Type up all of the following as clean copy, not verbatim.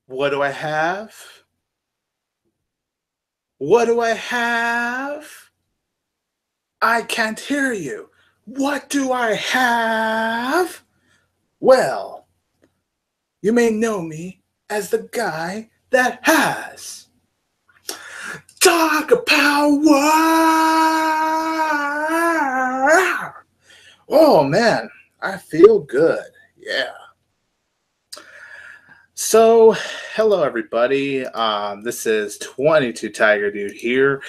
What do I have? What do I have? I can't hear you. What do I have? Well, you may know me as the guy that has Dog Power! Oh man, I feel good. Yeah. So, hello everybody. This is 22TigerDude here.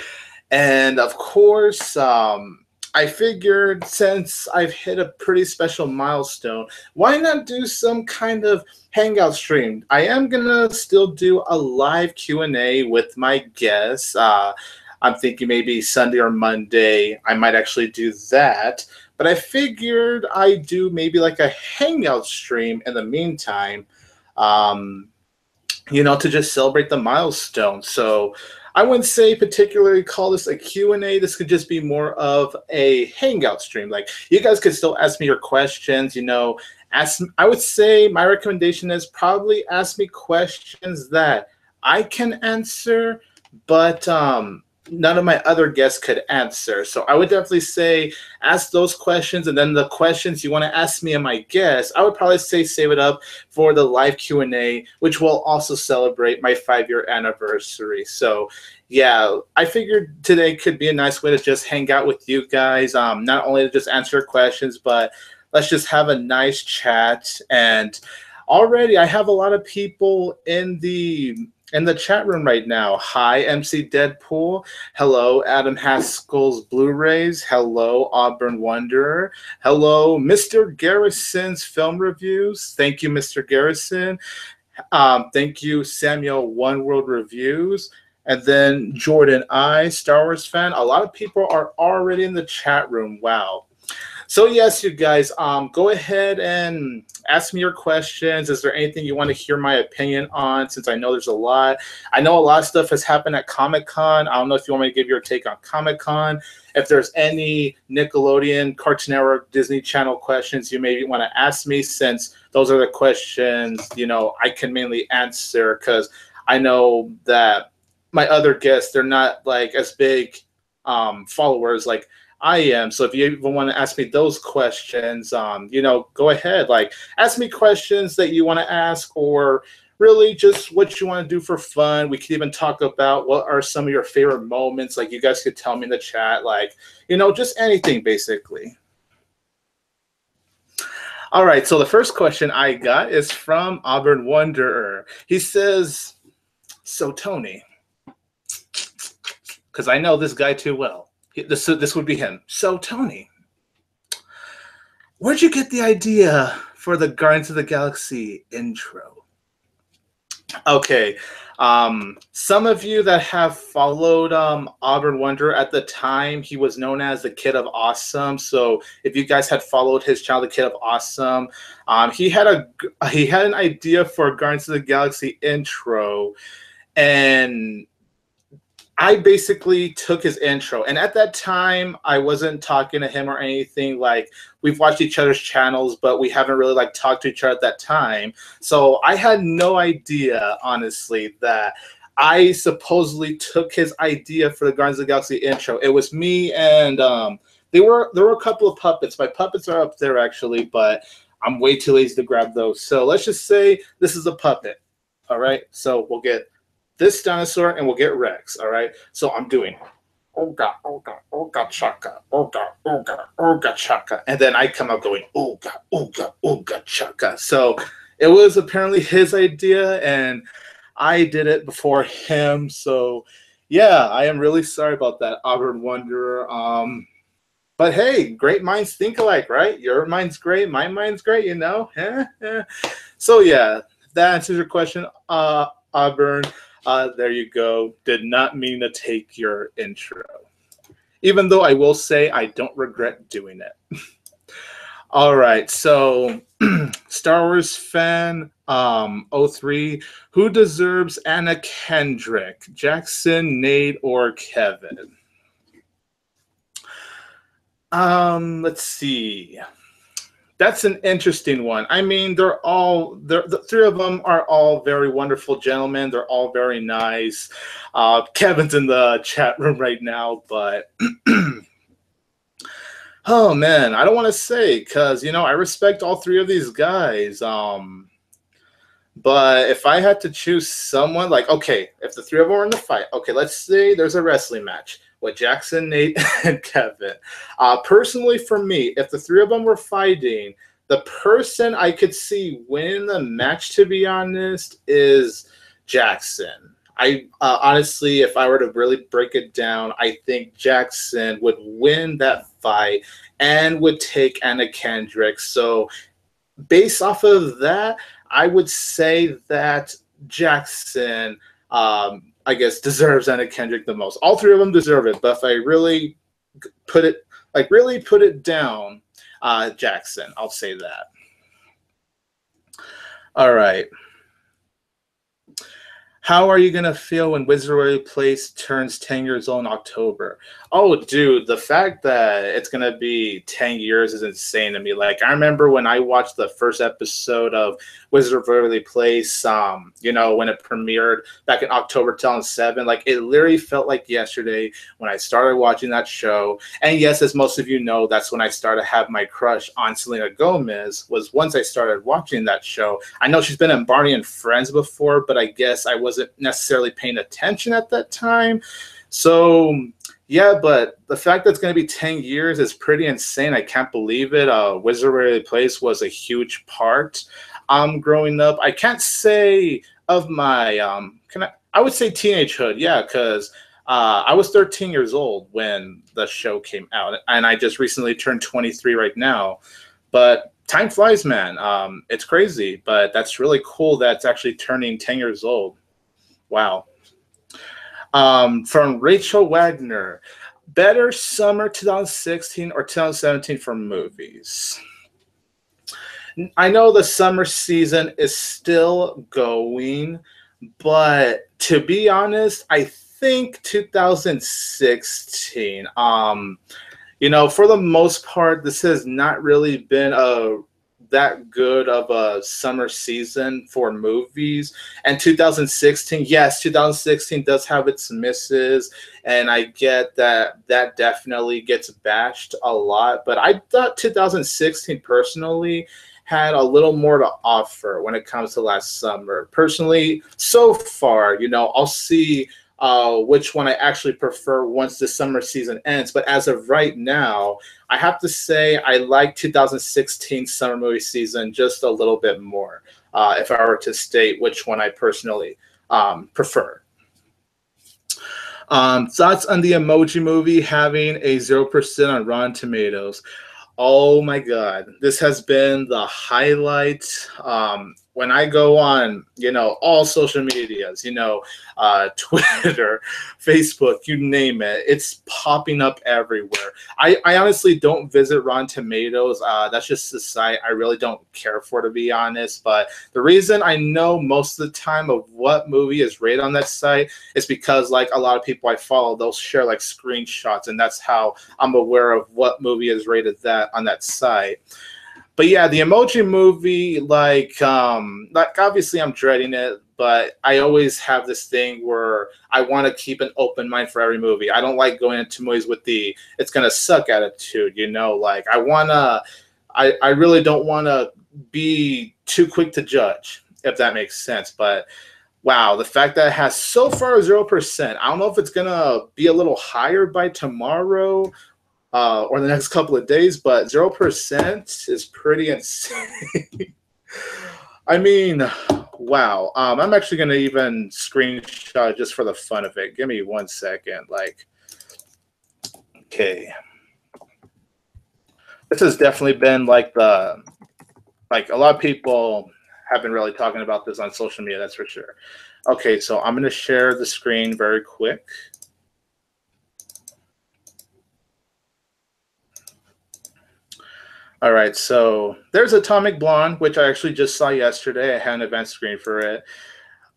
And of course, I figured since I've hit a pretty special milestone, why not do some kind of hangout stream? I am gonna still do a live Q&A with my guests. I'm thinking maybe Sunday or Monday. I might actually do that. But I figured I'd do maybe like a hangout stream in the meantime, um, to just celebrate the milestone. So I wouldn't say particularly call this a Q&A. This could just be more of a hangout stream. Like, you guys could still ask me your questions, I would say my recommendation is probably ask me questions that I can answer, but none of my other guests could answer. So I would definitely say ask those questions, and then the questions you want to ask me and my guests, I would probably say save it up for the live Q&A, which will also celebrate my 5-year anniversary. So yeah, I figured today could be a nice way to just hang out with you guys, not only to just answer your questions, but let's just have a nice chat. And already I have a lot of people in the chat room right now. Hi, MC Deadpool. Hello, Adam Haskell's Blu-rays. Hello, Auburn Wanderer. Hello, Mr. Garrison's Film Reviews. Thank you, Mr. Garrison. Thank you, Samuel One World Reviews. And then Jordan I, Star Wars fan. A lot of people are already in the chat room. Wow. So yes, you guys, go ahead and ask me your questions. Is there anything you want to hear my opinion on? Since I know there's a lot. I know a lot of stuff has happened at Comic-Con. I don't know if you want me to give your take on Comic-Con. If there's any Nickelodeon, Cartoon Network, Disney Channel questions you maybe want to ask me, since those are the questions, I can mainly answer, because I know that my other guests, they're not like as big followers like I am. So if you even want to ask me those questions, go ahead. Like, ask me questions that you want to ask, or really just what you want to do for fun. We could even talk about what are some of your favorite moments. Like, you guys could tell me in the chat, like, just anything basically. All right, so the first question I got is from Auburn Wanderer. He says, so Tony, because I know this guy too well. This would be him. So, Tony, where'd you get the idea for the Guardians of the Galaxy intro? Okay, some of you that have followed Auburn Wonder at the time, he was known as the Kid of Awesome. So if you guys had followed his channel, the Kid of Awesome, he had an idea for Guardians of the Galaxy intro, and I basically took his intro, and at that time, I wasn't talking to him or anything. Like, we've watched each other's channels, but we haven't really like talked to each other at that time. So I had no idea, honestly, that I supposedly took his idea for the Guardians of the Galaxy intro. It was me, and there were a couple of puppets. My puppets are up there actually, but I'm way too lazy to grab those. So let's just say this is a puppet. All right, so we'll get this dinosaur, and we'll get Rex, all right? So I'm doing, Oga, Oga, Oga Chaka, Oga, Oga, Oga Chaka. And then I come out going, Oga, Oga, Oga Chaka. So it was apparently his idea, and I did it before him. So yeah, I am really sorry about that, Auburn Wanderer. But hey, great minds think alike, right? Your mind's great, my mind's great, So yeah, that answers your question, Auburn. There you go. Did not mean to take your intro. Even though I will say I don't regret doing it. All right, so Star Wars fan 03, who deserves Anna Kendrick? Jackson, Nate, or Kevin? Let's see. That's an interesting one. I mean, the three of them are all very wonderful gentlemen. They're all very nice. Kevin's in the chat room right now, but oh man, I don't want to say because I respect all three of these guys. But if I had to choose someone, like, okay, if the three of them were in the fight, okay, let's say there's a wrestling match with Jackson, Nate, and Kevin. Personally, for me, if the three of them were fighting, the person I could see win the match, to be honest, is Jackson. I honestly, if I were to really break it down, I think Jackson would win that fight and would take Anna Kendrick. So based off of that, I would say that Jackson, I guess, deserves Anna Kendrick the most. All three of them deserve it, but if I really put it down, Jackson, I'll say that. All right. How are you going to feel when Waverly Place turns 10 years old in October? Oh, dude, the fact that it's going to be 10 years is insane to me. Like, I remember when I watched the first episode of Waverly Place, when it premiered back in October 2007, like, it literally felt like yesterday when I started watching that show. And yes, as most of you know, that's when I started to have my crush on Selena Gomez, was once I started watching that show. I know she's been in Barney and Friends before, but I guess I wasn't necessarily paying attention at that time. So yeah, but the fact that it's going to be 10 years is pretty insane. I can't believe it. Waverly Place was a huge part growing up. I can't say of my I would say teenagehood, yeah, because I was 13 years old when the show came out, and I just recently turned 23 right now. But time flies, man. It's crazy, but that's really cool that it's actually turning 10 years old. Wow. From Rachel Wagner, better summer 2016 or 2017 for movies? I know the summer season is still going, but to be honest, I think 2016. For the most part, this has not really been that good of a summer season for movies. And 2016, yes, 2016 does have its misses, and I get that definitely gets bashed a lot. But I thought 2016 personally had a little more to offer when it comes to last summer. Personally, so far, I'll see which one I actually prefer once the summer season ends. But as of right now, I have to say I like 2016 summer movie season just a little bit more, if I were to state which one I personally prefer. Thoughts on the Emoji Movie having a 0% on Rotten Tomatoes? Oh my God, this has been the highlight. When I go on, all social medias, Twitter, Facebook, you name it, it's popping up everywhere. I honestly don't visit Rotten Tomatoes. That's just the site I really don't care for, to be honest. But the reason I know most of the time of what movie is rated on that site is because, like, a lot of people I follow, they'll share like screenshots, and that's how I'm aware of what movie is rated that on that site. But yeah, the Emoji Movie, like obviously I'm dreading it, but I always have this thing where I want to keep an open mind for every movie. I don't like going into movies with the it's gonna suck attitude, like I really don't wanna be too quick to judge, if that makes sense. But wow, the fact that it has so far 0%, I don't know if it's gonna be a little higher by tomorrow or the next couple of days, but 0% is pretty insane. I mean, wow. I'm actually going to even screenshot just for the fun of it. Give me 1 second. Okay. This has definitely been like a lot of people have been really talking about this on social media, that's for sure. Okay, so I'm going to share the screen very quick. All right, so there's Atomic Blonde, which I actually just saw yesterday. I had an event screen for it.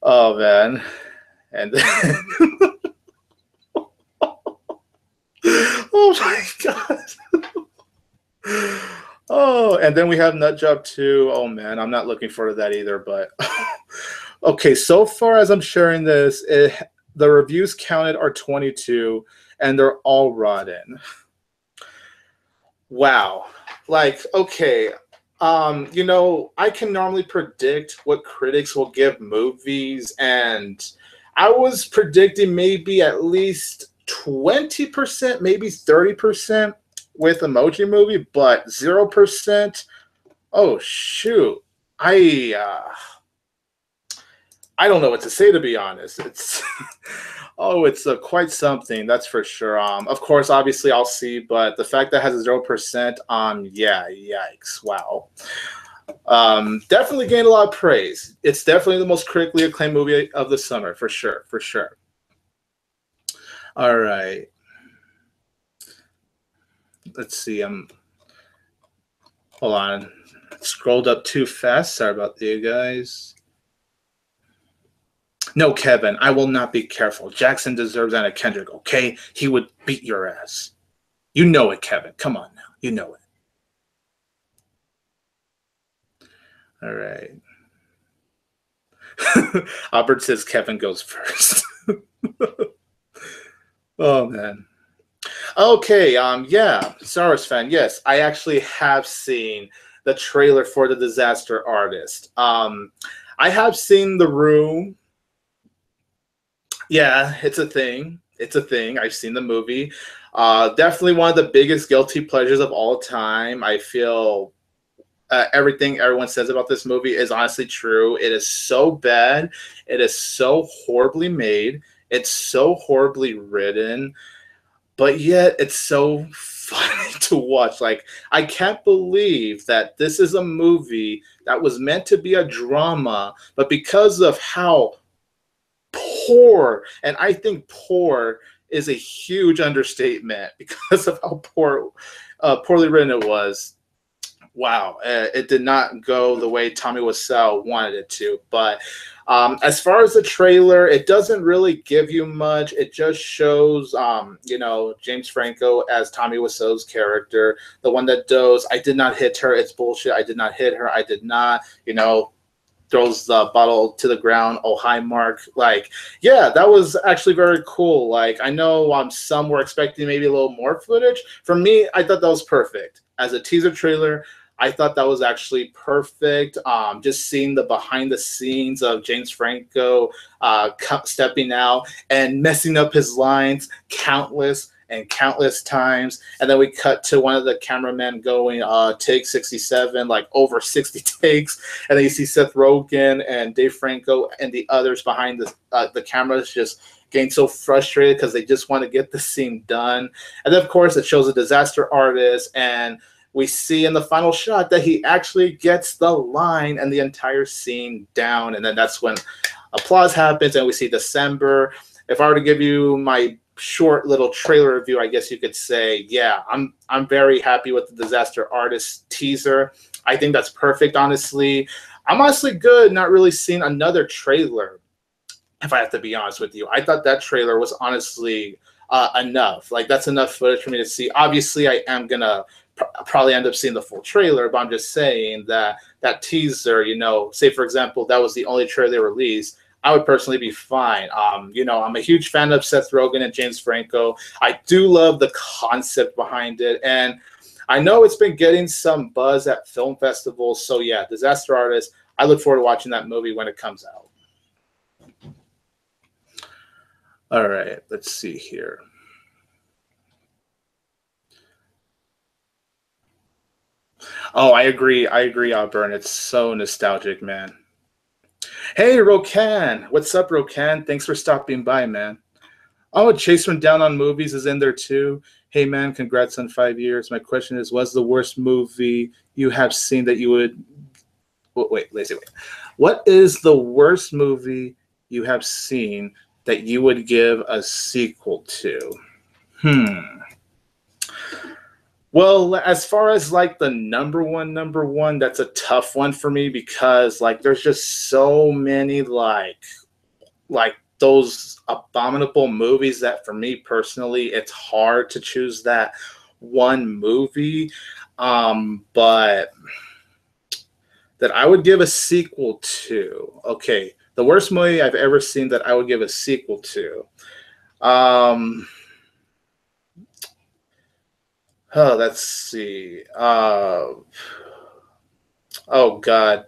Oh, man. And then oh, my God. Oh, and then we have Nut Job 2. Oh man, I'm not looking forward to that either. But okay, so far as I'm sharing this, the reviews counted are 22, and they're all rotten. Wow. Like, okay, I can normally predict what critics will give movies, and I was predicting maybe at least 20%, maybe 30% with Emoji Movie, but 0%. Oh shoot. I I don't know what to say, to be honest. It's oh, it's quite something, that's for sure. Of course, obviously, I'll see, but the fact that it has a 0%, yeah, yikes, wow. Definitely gained a lot of praise. It's definitely the most critically acclaimed movie of the summer, for sure, for sure. All right, let's see. Hold on, scrolled up too fast. Sorry about you guys. No, Kevin, I will not be careful. Jackson deserves Anna Kendrick, okay? He would beat your ass. You know it, Kevin. Come on now. You know it. All right. Albert says Kevin goes first. Oh, man. Okay, yeah, Star Wars fan. Yes, I actually have seen the trailer for The Disaster Artist. I have seen The Room. Yeah, it's a thing. It's a thing. I've seen the movie. Definitely one of the biggest guilty pleasures of all time. I feel everything everyone says about this movie is honestly true. It is so bad. It is so horribly made. It's so horribly written, but yet it's so funny to watch. Like, I can't believe that this is a movie that was meant to be a drama, but because of how poor, and I think poor is a huge understatement because of how poorly written it was. Wow, it did not go the way Tommy Wiseau wanted it to. But as far as the trailer, it doesn't really give you much. It just shows, James Franco as Tommy Wiseau's character, the one that does, I did not hit her, it's bullshit, I did not hit her, I did not, throws the bottle to the ground. Oh, hi, Mark. Like, yeah, that was actually very cool. Like, I know some were expecting maybe a little more footage. For me, I thought that was perfect. As a teaser trailer, I thought that was actually perfect. Just seeing the behind the scenes of James Franco stepping out and messing up his lines countless and countless times. And then we cut to one of the cameramen going, take 67, like over 60 takes. And then you see Seth Rogen and Dave Franco and the others behind the cameras just getting so frustrated because they just want to get the scene done. And then, of course, it shows a disaster artist, and we see in the final shot that he actually gets the line and the entire scene down. And then that's when applause happens, and we see December. If I were to give you my short little trailer review, I guess you could say, yeah, I'm very happy with the Disaster Artist teaser. I think that's perfect, honestly. I'm honestly good not really seeing another trailer, if I have to be honest with you. I thought that trailer was honestly enough. Like, that's enough footage for me to see. Obviously, I am going to probably end up seeing the full trailer, but I'm just saying that that teaser, say, for example, that was the only trailer they released, I would personally be fine. I'm a huge fan of Seth Rogen and James Franco. I do love the concept behind it, and I know it's been getting some buzz at film festivals. So yeah, Disaster Artist, I look forward to watching that movie when it comes out. All right, let's see here. Oh, I agree, Auburn. It's so nostalgic, man. Hey, Rokan. What's up, Rokan? Thanks for stopping by, man. Oh, Chase from Down on Movies is in there too. Hey, man, congrats on 5 years. My question is, what's the worst movie you have seen that you would... Wait, lazy, wait. What is the worst movie you have seen that you would give a sequel to? Well, as far as like the number one, that's a tough one for me because like there's just so many like those abominable movies that for me personally, it's hard to choose that one movie, but that I would give a sequel to. Okay, the worst movie I've ever seen that I would give a sequel to. Oh, let's see. Oh God,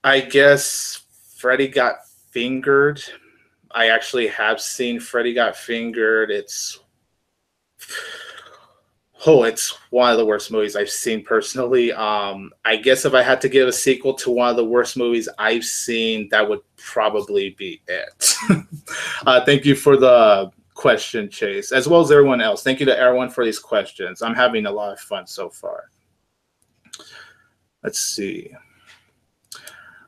I guess Freddy Got Fingered. I actually have seen Freddy Got Fingered. It's one of the worst movies I've seen personally. I guess if I had to give a sequel to one of the worst movies I've seen, that would probably be it. Thank you for the question, Chase, as well as everyone else. Thank you to everyone for these questions. I'm having a lot of fun so far. Let's see.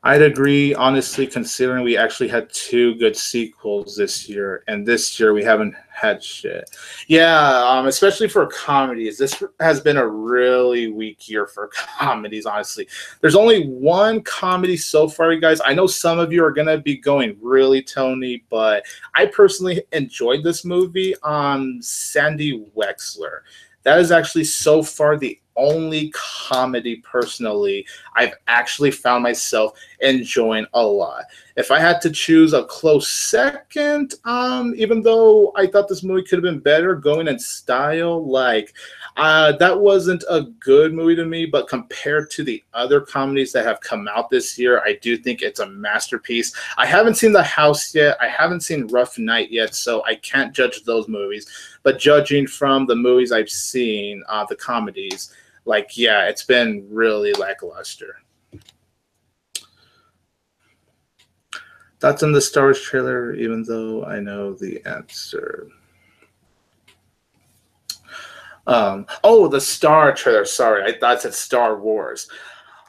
I'd agree, honestly, considering we actually had two good sequels this year, and this year we haven't had shit. Yeah, especially for comedies. This has been a really weak year for comedies, honestly. There's only one comedy so far, you guys. I know some of you are going to be going, really, Tony, but I personally enjoyed this movie, Sandy Wexler. That is actually so far the only comedy personally I've actually found myself enjoying a lot. If I had to choose a close second, even though I thought this movie could have been better going in style, that wasn't a good movie to me, but compared to the other comedies that have come out this year, I do think it's a masterpiece. I haven't seen The House yet. I haven't seen Rough Night yet, so I can't judge those movies. But judging from the movies I've seen, the comedies, it's been really lackluster. Thoughts on the Star Wars trailer, even though I know the answer. The Star trailer. Sorry, I thought it said Star Wars.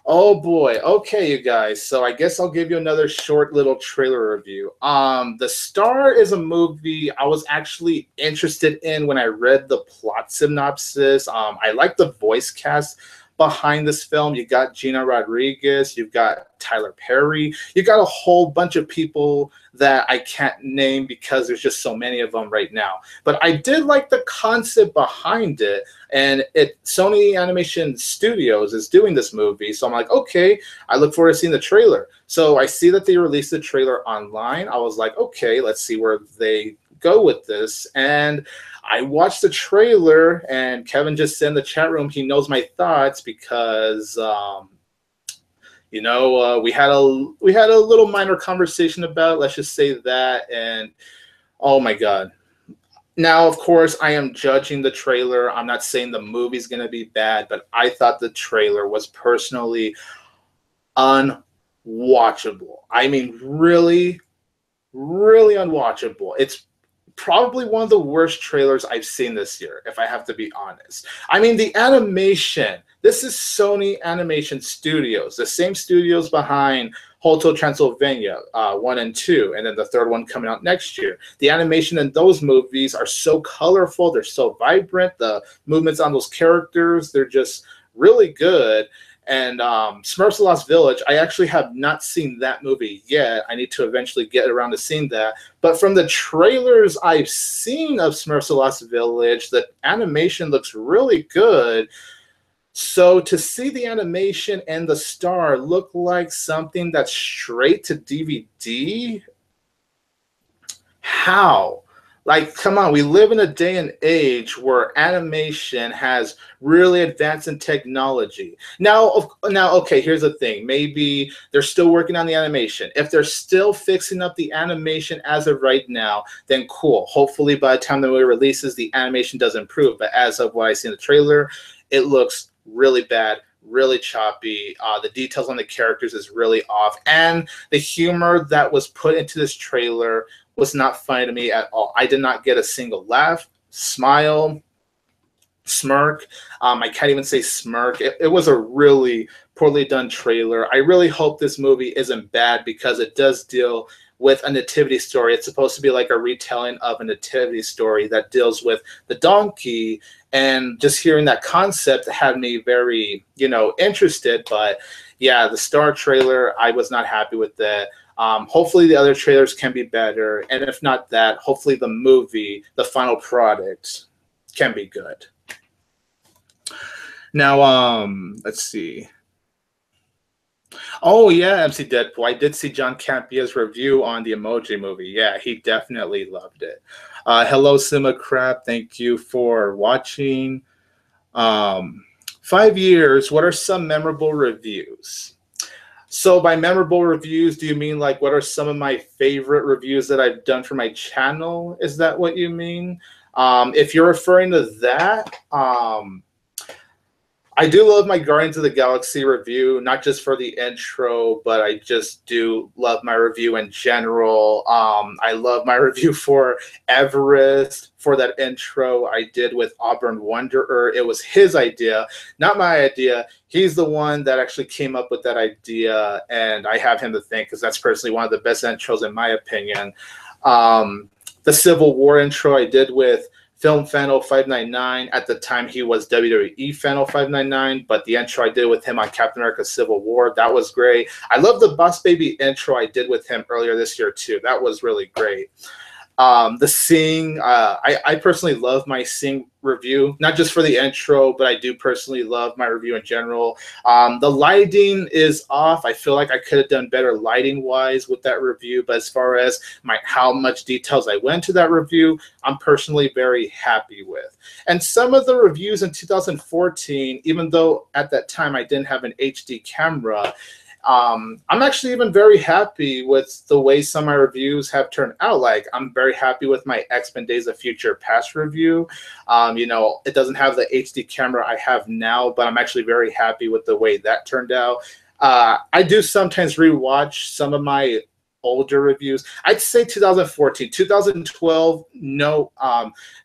Oh boy. Okay, you guys. So I guess I'll give you another short little trailer review. The Star is a movie I was actually interested in when I read the plot synopsis. I like the voice cast behind this film. You got Gina Rodriguez, you've got Tyler Perry, you got a whole bunch of people that I can't name because there's just so many of them right now. But I did like the concept behind it, and Sony Animation Studios is doing this movie, so I'm like, okay, I look forward to seeing the trailer. So I see that they released the trailer online. I was like, okay, let's see where they go with this. And I watched the trailer, and Kevin just said in the chat room he knows my thoughts because we had a little minor conversation about it, let's just say that. And oh my God. Now, of course, I am judging the trailer. I'm not saying the movie's going to be bad, but I thought the trailer was personally unwatchable. I mean, really, really unwatchable. It's probably one of the worst trailers I've seen this year, if I have to be honest. I mean, the animation. This is Sony Animation Studios, the same studios behind Hotel Transylvania 1 and 2, and then the third one coming out next year. The animation in those movies are so colorful. They're so vibrant. The movements on those characters, they're just really good. And Smurfs Lost Village, I actually have not seen that movie yet. I need to eventually get around to seeing that. But from the trailers I've seen of Smurfs Lost Village, the animation looks really good. So to see the animation and the Star look like something that's straight to DVD, how? Come on, we live in a day and age where animation has really advanced in technology. Now, okay, here's the thing. Maybe they're still working on the animation. If they're still fixing up the animation as of right now, then cool. Hopefully by the time the movie releases, the animation does improve. But as of what I see in the trailer, it looks really bad, really choppy. The details on the characters is really off. And the humor that was put into this trailer was not funny to me at all. I did not get a single laugh, smile, smirk. I can't even say smirk. It was a really poorly done trailer. I really hope this movie isn't bad because it does deal with a nativity story. It's supposed to be like a retelling of a nativity story that deals with the donkey. And just hearing that concept had me very, interested. But yeah, the Star trailer, I was not happy with that. Hopefully the other trailers can be better. And if not that, hopefully the movie, the final product, can be good. Now, let's see. Oh yeah, MC Deadpool. I did see John Campia's review on the Emoji Movie. Yeah, he definitely loved it. Hello, Sima Crab. Thank you for watching. Um, 5 years. What are some memorable reviews? So by memorable reviews, do you mean like what are some of my favorite reviews that I've done for my channel? Is that what you mean? If you're referring to that, I do love my Guardians of the Galaxy review, not just for the intro, but I just do love my review in general. I love my review for Everest for that intro I did with Auburn Wanderer. It was his idea, not my idea. He's the one that actually came up with that idea, and I have him to thank because that's personally one of the best intros in my opinion. The Civil War intro I did with Film Fano 599. At the time, he was WWE Fano 599, but the intro I did with him on Captain America Civil War, that was great. I love the Boss Baby intro I did with him earlier this year, too. That was really great. The Sing, I personally love my Sing review, not just for the intro, but I do personally love my review in general. The lighting is off. I feel like I could have done better lighting wise with that review, but as far as how much details I went to that review, I'm personally very happy with. And some of the reviews in 2014, even though at that time I didn't have an HD camera, I'm actually even very happy with the way some of my reviews have turned out. Like, I'm very happy with my X-Men Days of Future Past review. It doesn't have the HD camera I have now, but I'm actually very happy with the way that turned out. I do sometimes rewatch some of my older reviews. I'd say 2014, 2012, no,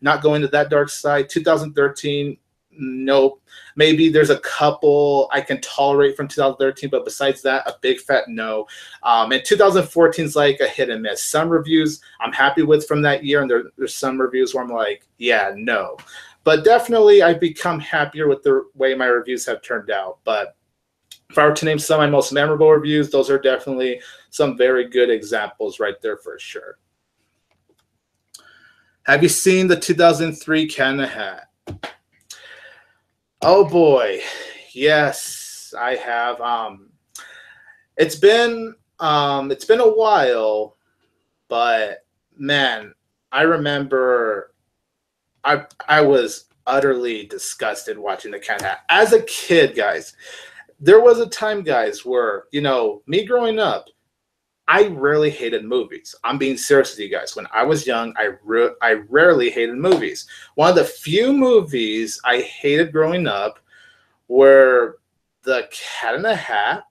not going to that dark side. 2013, nope. Maybe there's a couple I can tolerate from 2013, but besides that, a big fat no. And 2014 is like a hit and miss. Some reviews I'm happy with from that year, and there's some reviews where I'm like, yeah, no. But definitely I've become happier with the way my reviews have turned out. But if I were to name some of my most memorable reviews, those are definitely some very good examples right there for sure. Have you seen the 2003 Canna Hat? Oh boy, yes, I have. It's been a while, but man, I remember I was utterly disgusted watching the Cat Hat as a kid, guys. There was a time, guys, where me growing up, I rarely hated movies. I'm being serious with you guys. When I was young, I rarely hated movies. One of the few movies I hated growing up were The Cat in the Hat,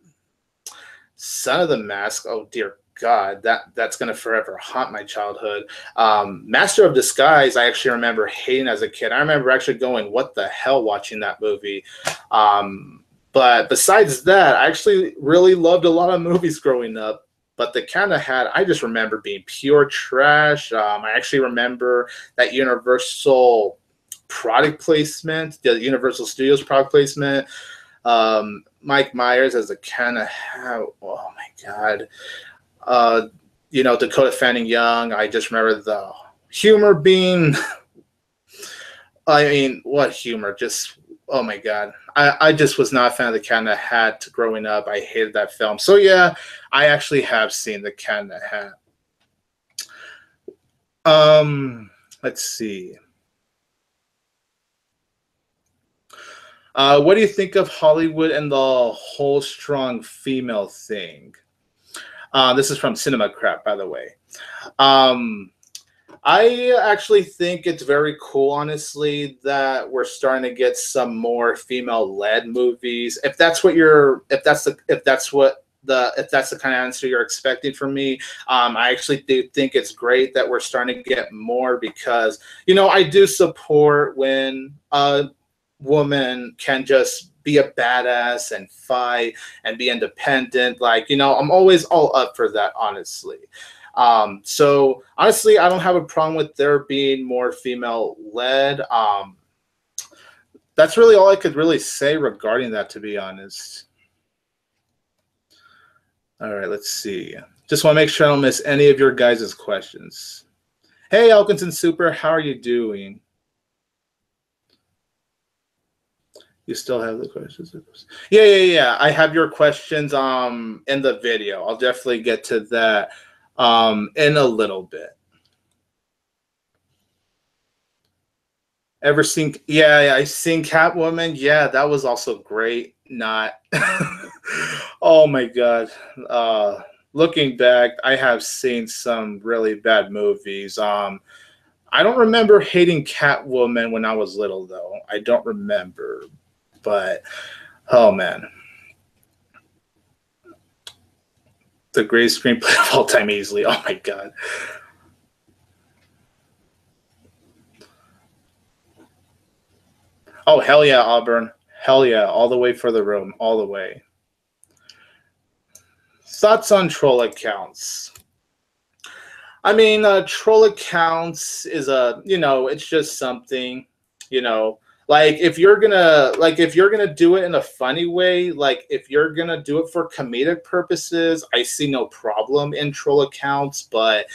Son of the Mask. Oh dear God, that's gonna forever haunt my childhood. Master of Disguise, I actually remember hating as a kid. I remember actually going, "What the hell?" watching that movie. But besides that, I actually really loved a lot of movies growing up. But the kind of hat, I just remember being pure trash. I actually remember that Universal product placement, the Universal Studios product placement. Mike Myers as a kind of hat. Oh my God. Dakota Fanning Young. I just remember the humor being. I mean, what humor? Just oh my God. I just was not a fan of the Cat in the Hat growing up. I hated that film. So yeah, I actually have seen the Cat in the Hat. Let's see. What do you think of Hollywood and the whole strong female thing? This is from Cinema Crap, by the way. I actually think it's very cool, honestly, that we're starting to get some more female-led movies. If that's the kind of answer you're expecting from me, I actually do think it's great that we're starting to get more because I do support when a woman can just be a badass and fight and be independent. I'm always all up for that, honestly. So honestly, I don't have a problem with there being more female led. That's really all I could really say regarding that, to be honest. All right, let's see. Just want to make sure I don't miss any of your guys' questions. Hey, Elkinson Super, how are you doing? You still have the questions? Yeah, yeah, yeah. I have your questions in the video. I'll definitely get to that in a little bit. Ever seen? Yeah, I seen Catwoman. Yeah, that was also great. Not. Oh my god. Looking back, I have seen some really bad movies. I don't remember hating Catwoman when I was little, though. I don't remember, but oh man, the greatest screenplay of all time, easily. Oh my god. Oh hell yeah, Auburn. Hell yeah, all the way for the room, all the way. Thoughts on troll accounts? I mean, troll accounts is it's just something, you know, if you're gonna do it in a funny way, like if you're gonna do it for comedic purposes, I see no problem in troll accounts. But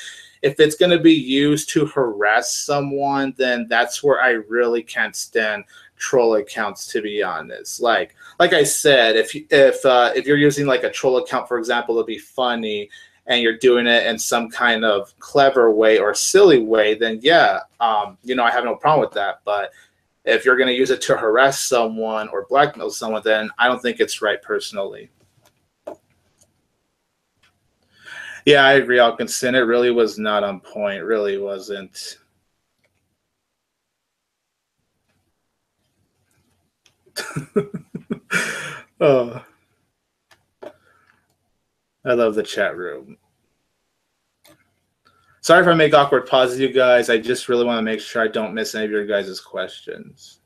if it's gonna be used to harass someone, then that's where I really can't stand troll accounts, to be honest. Like I said, if you're using like a troll account, for example, to be funny, and you're doing it in some kind of clever way or silly way, then yeah, I have no problem with that. But if you're going to use it to harass someone or blackmail someone, then I don't think it's right personally. Yeah, I agree, Alkinson. It really was not on point. It really wasn't. Oh, I love the chat room. Sorry if I make awkward pauses, you guys. I just really want to make sure I don't miss any of your guys' questions.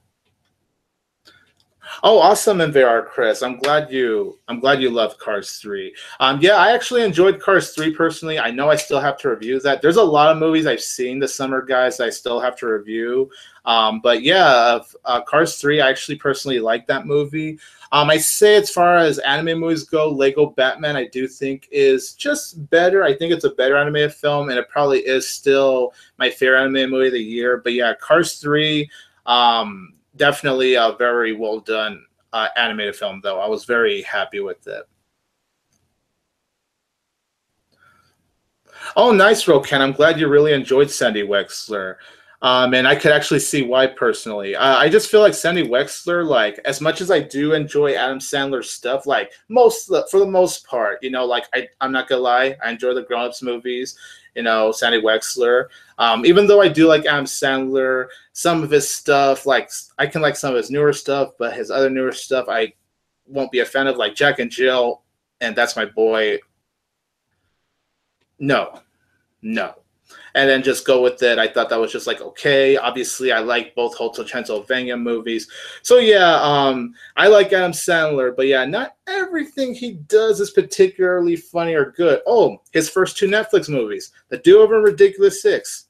Oh, awesome, and there are Chris. I'm glad you loved Cars 3. Yeah, I actually enjoyed Cars 3 personally. I know I still have to review that. There's a lot of movies I've seen this summer, guys, I still have to review. But yeah, Cars 3, I actually personally like that movie. I say as far as anime movies go, Lego Batman, I do think is just better. I think it's a better animated film, and it probably is still my favorite animated movie of the year. But yeah, Cars 3, definitely a very well done animated film, though. I was very happy with it. Oh, nice, Roken. I'm glad you really enjoyed Sandy Wexler. And I could actually see why personally. I just feel like Sandy Wexler, like as much as I do enjoy Adam Sandler's stuff, like for the most part, like I'm not gonna lie, I enjoy the Grown Ups movies. Sandy Wexler. Even though I do like Adam Sandler, some of his stuff, like I can like some of his newer stuff, but his other newer stuff I won't be a fan of, like Jack and Jill, and That's My Boy. No, no. And then just go with it. I thought that was just like okay. Obviously, I like both Hotel Transylvania movies, so yeah, I like Adam Sandler, but yeah, not everything he does is particularly funny or good. Oh, his first two Netflix movies, The Do-Over and Ridiculous Six,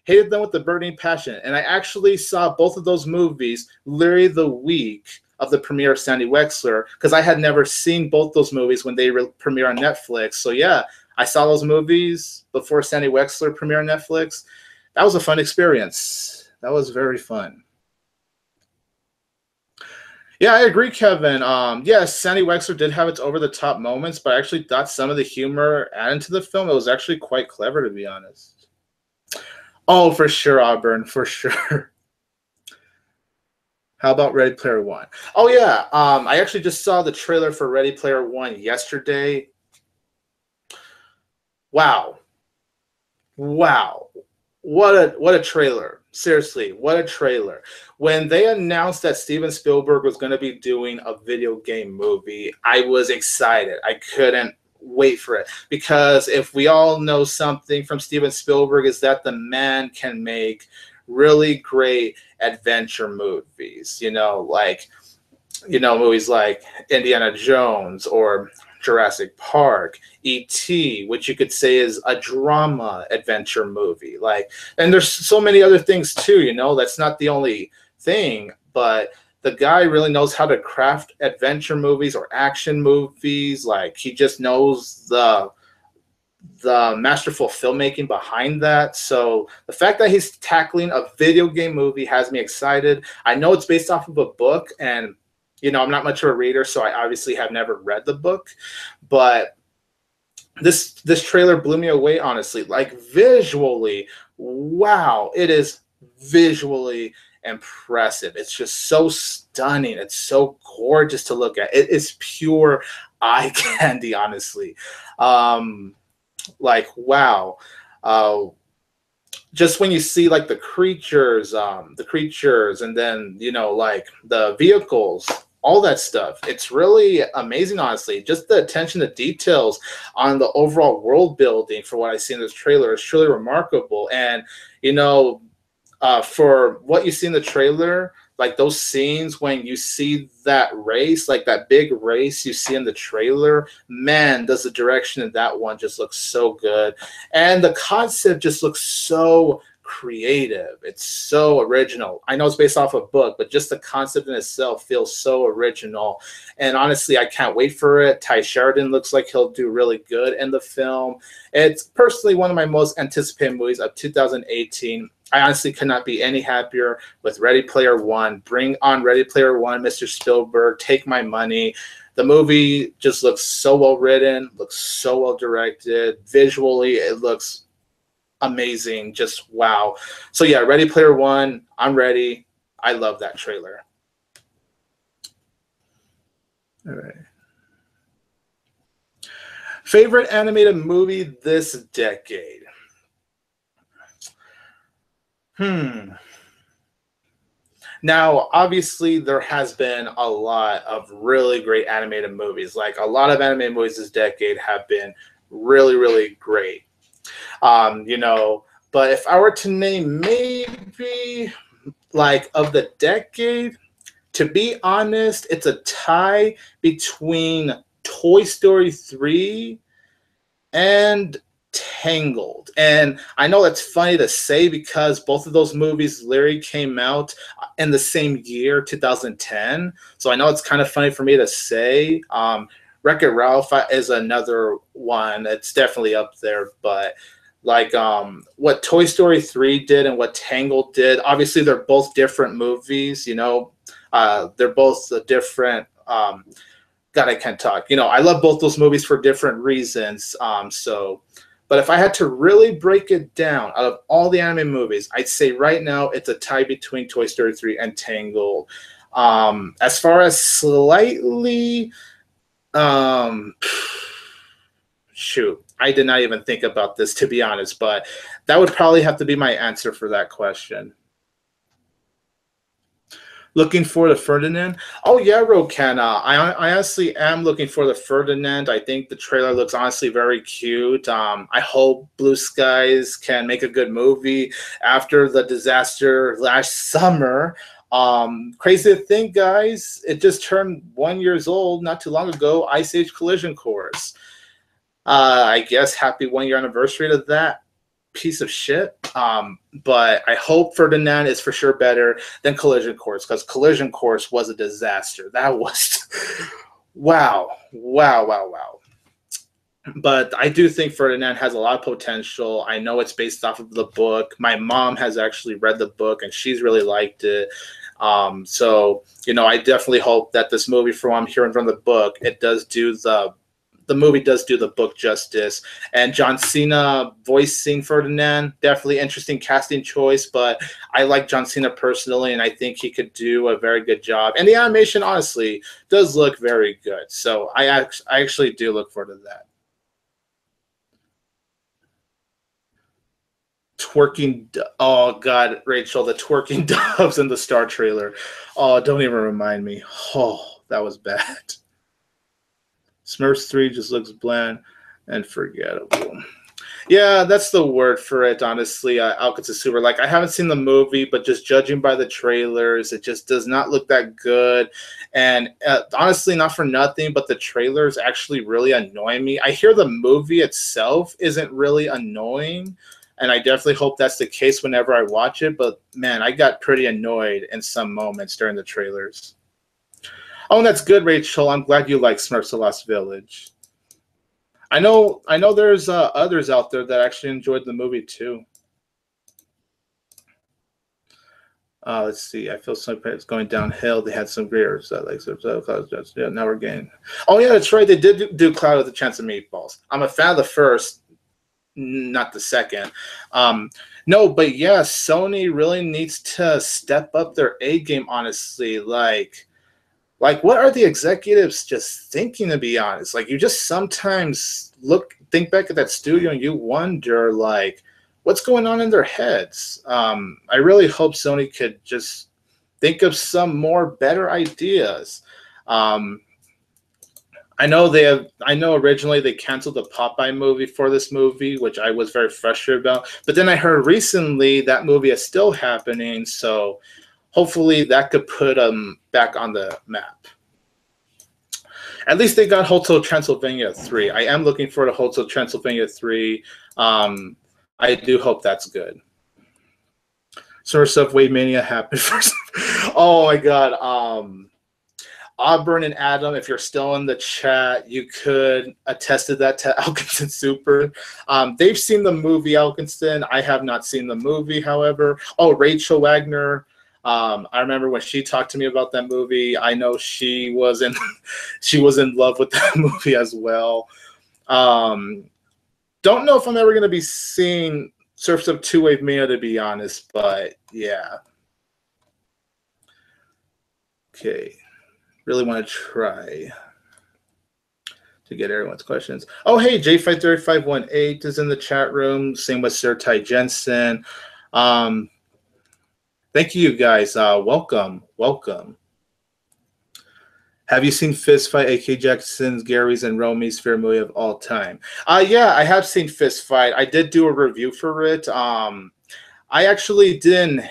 hated them with a burning passion, and I actually saw both of those movies literally the week of the premiere of Sandy Wexler because I had never seen both those movies when they premiere on Netflix. So yeah, I saw those movies before Sandy Wexler premiere on Netflix. That was a fun experience. That was very fun. Yeah, I agree, Kevin. Yes, Sandy Wexler did have its over-the-top moments, but I actually thought some of the humor added to the film, it was actually quite clever, to be honest. Oh, for sure, Auburn, for sure. How about Ready Player One? Oh yeah, I actually just saw the trailer for Ready Player One yesterday. Wow, wow, what a trailer! Seriously, what a trailer! When they announced that Steven Spielberg was going to be doing a video game movie, I was excited. I couldn't wait for it because if we all know something from Steven Spielberg is that the man can make really great adventure movies. Movies like Indiana Jones or Jurassic Park, E.T., which you could say is a drama adventure movie. And there's so many other things too, that's not the only thing, but the guy really knows how to craft adventure movies or action movies. Like he just knows the masterful filmmaking behind that. So the fact that he's tackling a video game movie has me excited. I know it's based off of a book, and I'm not much of a reader, so I obviously have never read the book, but this trailer blew me away, honestly. Like, visually, wow, it is visually impressive. It's just so stunning. It's so gorgeous to look at. It is pure eye candy, honestly. Um, like, wow. Uh, just when you see like the creatures, and then like the vehicles, all that stuff, it's really amazing, honestly. Just the attention to details on the overall world building for what I see in this trailer is truly remarkable. And you know for what you see in the trailer, like those scenes when you see that race, like that big race you see in the trailer, man, does the direction of that one just look so good. And the concept just looks so creative. It's so original. I know it's based off a book, but just the concept in itself feels so original. And honestly, I can't wait for it. Ty Sheridan looks like he'll do really good in the film. It's personally one of my most anticipated movies of 2018. I honestly could not be any happier with Ready Player One. Bring on Ready Player One, Mr. Spielberg. Take my money. The movie just looks so well written, looks so well directed. Visually, it looks amazing. Just wow. So yeah, Ready Player One. I'm ready. I love that trailer. All right. Favorite animated movie this decade? Now, obviously, there has been a lot of really great animated movies. Like, a lot of animated movies this decade have been really, really great. You know, but if I were to name maybe like of the decade, to be honest, it's a tie between Toy Story 3 and Tangled. And I know that's funny to say because both of those movies literally came out in the same year, 2010. So I know it's kind of funny for me to say. Wreck-It Ralph is another one that's definitely up there, but like what Toy Story 3 did and what Tangled did, obviously they're both different movies, they're both a different God, I can't talk. I love both those movies for different reasons. But if I had to really break it down, out of all the anime movies, I'd say right now it's a tie between Toy Story 3 and Tangled. As far as slightly, um, shoot, I did not even think about this, to be honest, but that would probably have to be my answer for that question. Looking for the Ferdinand? Oh yeah, Rokana. I honestly am looking for the Ferdinand. I think the trailer looks honestly very cute. I hope Blue Skies can make a good movie after the disaster last summer. Crazy to think, guys, it just turned 1 year old not too long ago. Ice Age Collision Course. I guess happy 1 year anniversary to that piece of shit. But I hope Ferdinand is for sure better than Collision Course, because Collision Course was a disaster. That was wow, wow, wow, wow. But I do think Ferdinand has a lot of potential. I know it's based off of the book. My mom has actually read the book and she's really liked it. So I definitely hope that this movie, from what I'm hearing from the book, the movie does do the book justice. And John Cena voicing Ferdinand, definitely interesting casting choice, but I like John Cena personally, and I think he could do a very good job. And the animation, honestly, does look very good. So I actually do look forward to that. Oh God, Rachel, the twerking doves in the Star trailer. Oh, don't even remind me. Oh, that was bad. Smurfs 3 just looks bland and forgettable. Yeah, that's the word for it, honestly. Alcatraz, like, I haven't seen the movie, but just judging by the trailers, it just does not look that good. And honestly, not for nothing, but the trailers actually really annoy me. I hear the movie itself isn't really annoying, and I definitely hope that's the case whenever I watch it. But man, I got pretty annoyed in some moments during the trailers. Oh, and that's good, Rachel. I'm glad you like Smurfs: The Lost Village. I know. There's others out there that actually enjoyed the movie too. Let's see. I feel it's going downhill. They had some great yeah, now we're getting. Oh yeah, that's right. They did do Cloud with a Chance of Meatballs. I'm a fan of the first, not the second. No, but yeah, Sony really needs to step up their A game. Honestly, like what are the executives just thinking? To be honest, like you just sometimes think back at that studio and you wonder like what's going on in their heads. I really hope Sony could just think of some more better ideas. I know originally they canceled the Popeye movie for this movie, which I was very frustrated about. But then I heard recently that movie is still happening, so hopefully that could put them back on the map. At least they got Hotel Transylvania 3. I am looking forward to Hotel Transylvania 3. I do hope that's good. Source of Wave Mania happened first. Oh my god. Auburn and Adam, if you're still in the chat, you could attest to that to Elkinston Super. They've seen the movie Elkinston. I have not seen the movie, however. Oh, Rachel Wagner. I remember when she talked to me about that movie. I know she was in love with that movie as well. Don't know if I'm ever going to be seeing Surfs Up Two Wave Mania, to be honest, but yeah. Okay. Really want to try to get everyone's questions. Oh, hey, J53518 is in the chat room. Same with Sir Ty Jensen. Thank you, guys. Welcome. Have you seen Fist Fight, A.K. Jackson's, Gary's, and Romy's favorite movie of all time? Yeah, I have seen Fist Fight. I did do a review for it. I actually didn't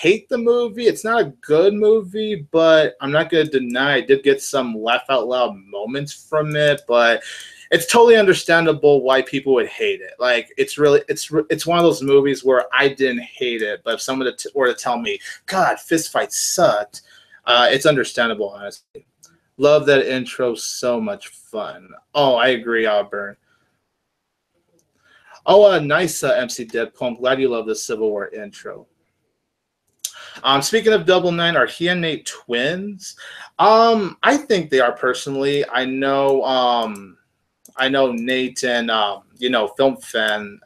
hate the movie. It's not a good movie, but I'm not going to deny I did get some laugh out loud moments from it, but it's totally understandable why people would hate it. Like it's one of those movies where I didn't hate it, but if someone were to tell me, God, Fist Fight sucked, it's understandable, honestly. Love that intro, so much fun. Oh, I agree, Auburn. Oh, nice, MC Deadpool. I'm glad you love the Civil War intro. Speaking of Double Nine, are he and Nate twins? I think they are personally. I know Nate and Film Fan.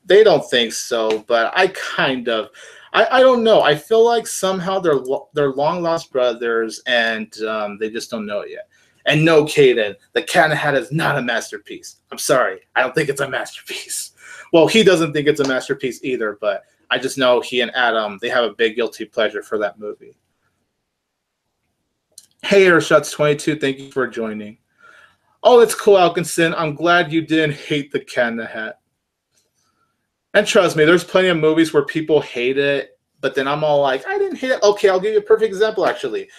They don't think so, but I don't know. I feel like somehow they're long lost brothers, and they just don't know it yet. And no, Caden, the Cat in the Hat is not a masterpiece. I'm sorry, I don't think it's a masterpiece. Well, he doesn't think it's a masterpiece either, but I just know he and Adam, they have a big guilty pleasure for that movie. Hey, Airshots22, thank you for joining. Oh, it's cool, Alkinson. I'm glad you didn't hate the Cat in the Hat. And trust me, there's plenty of movies where people hate it, but then I'm all like, I didn't hate it. Okay, I'll give you a perfect example, actually.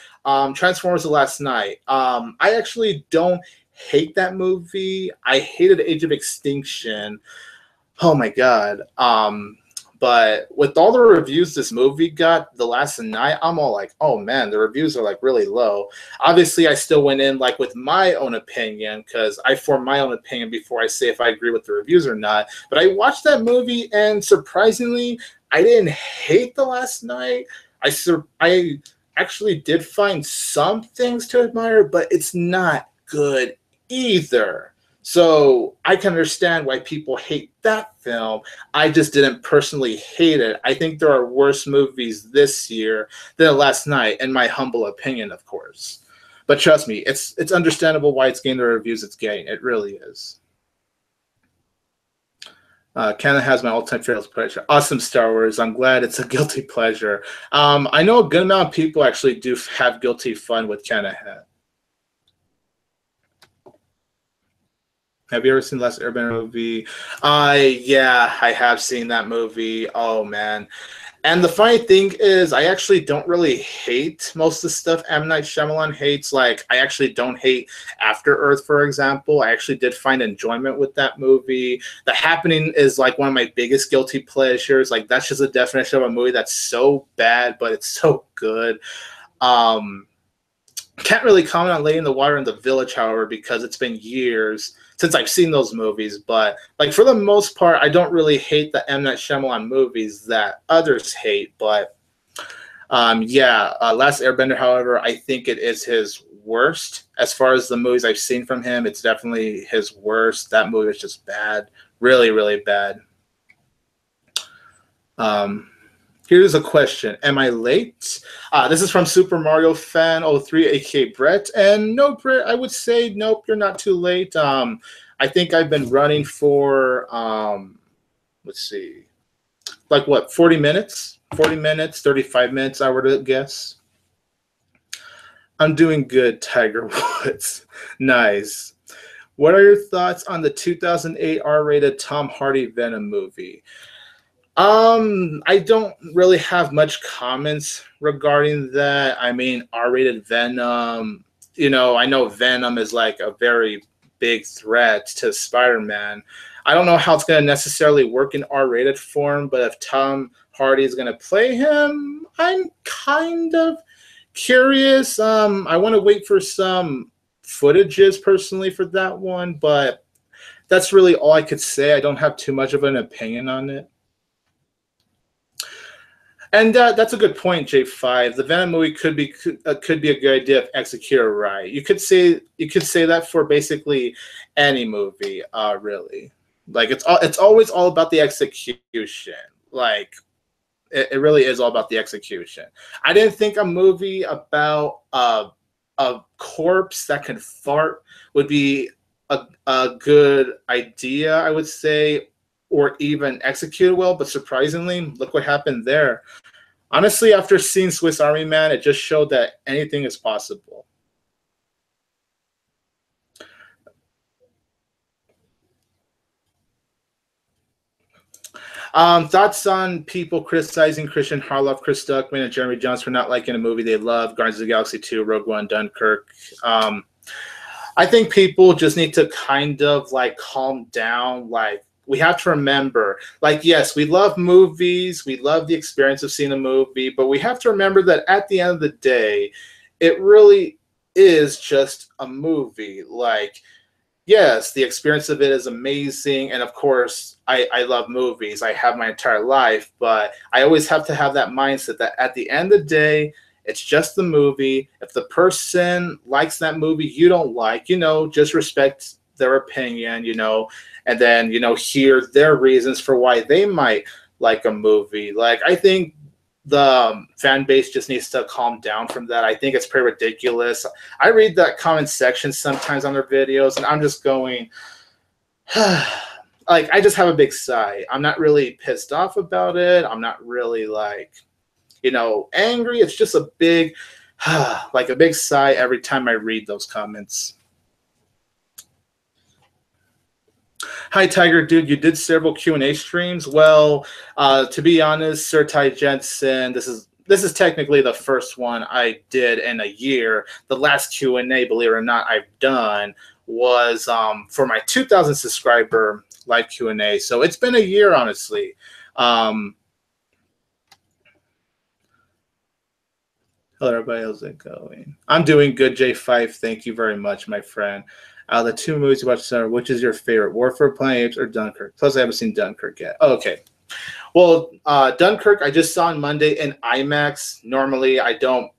Transformers The Last Night. I actually don't hate that movie. I hated Age of Extinction. Oh, my God. But with all the reviews this movie got The Last Night, I'm all like, oh man, the reviews are like really low. Obviously, I still went in like with my own opinion because I form my own opinion before I say if I agree with the reviews or not. But I watched that movie and surprisingly, I didn't hate The Last Night. I actually did find some things to admire, but it's not good either. So I can understand why people hate that film. I just didn't personally hate it. I think there are worse movies this year than Last Night, in my humble opinion, of course. But trust me, it's understandable why it's getting the reviews it's getting. It really is. Canada has my all-time favorite pleasure. Awesome Star Wars. I'm glad it's a guilty pleasure. I know a good amount of people actually do have guilty fun with Canada. Have you ever seen the last Airbender movie? Yeah, I have seen that movie. Oh, man. And the funny thing is, I actually don't really hate most of the stuff M. Night Shyamalan hates. Like, I actually don't hate After Earth, for example. I actually did find enjoyment with that movie. The Happening is, like, one of my biggest guilty pleasures. Like, that's just a definition of a movie that's so bad, but it's so good. Can't really comment on Lady in the Water and The Village, however, because it's been years since I've seen those movies. But like for the most part, I don't really hate the M. Night Shyamalan movies that others hate. But Yeah, Last Airbender, however, I think it is his worst. As far as the movies I've seen from him, it's definitely his worst. That movie is just bad. Really, really bad. Um, Here's a question. Am I late? This is from Super Mario Fan 03, aka Brett. And no, Brett, I would say nope, you're not too late. I think I've been running for let's see, like what, 40 minutes? 40 minutes, 35 minutes, I were to guess. I'm doing good, Tiger Woods. Nice. What are your thoughts on the 2008 R-rated Tom Hardy Venom movie? I don't really have much comments regarding that. I mean, R-rated Venom, I know Venom is like a very big threat to Spider-Man. I don't know how it's going to necessarily work in R-rated form, but if Tom Hardy is going to play him, I'm kind of curious. I want to wait for some footages personally for that one, but that's really all I could say. I don't have too much of an opinion on it. And that's a good point, J5. The Venom movie could be a good idea if executed right. You could say that for basically any movie, really. Like it's always all about the execution. Like it really is all about the execution. I didn't think a movie about a corpse that can fart would be a good idea, I would say, or even executed well, but surprisingly, look what happened there. Honestly, after seeing Swiss Army Man, it just showed that anything is possible. Thoughts on people criticizing Christian Harloff, Chris Stuckman, and Jeremy Jahns for not liking a movie they love, Guardians of the Galaxy 2, Rogue One, Dunkirk. I think people just need to kind of like calm down. Like, we have to remember, like, yes, we love movies, we love the experience of seeing a movie, but we have to remember that at the end of the day, it really is just a movie. Like, yes, the experience of it is amazing. And of course, I love movies. I have my entire life, but I always have to have that mindset that at the end of the day, it's just the movie. If the person likes that movie you don't like, just respect their opinion, and then, hear their reasons for why they might like a movie. Like, I think the fan base just needs to calm down from that. I think it's pretty ridiculous. I read that comment section sometimes on their videos, and I'm just going, like, I just have a big sigh. I'm not really pissed off about it. I'm not really like, angry. It's just a big, like a big sigh every time I read those comments. Hi, Tiger Dude. You did several Q&A streams. Well, to be honest, Sir Ty Jensen, this is technically the first one I did in a year. The last Q&A, believe it or not, I've done was for my 2,000 subscriber live Q&A. So it's been a year, honestly. Hello, everybody. How's it going? I'm doing good, J5. Thank you very much, my friend. The two movies you watched, which is your favorite, War for the Planet of Apes or Dunkirk? Plus, I haven't seen Dunkirk yet. Oh, okay. Well, Dunkirk, I just saw on Monday in IMAX. Normally, I don't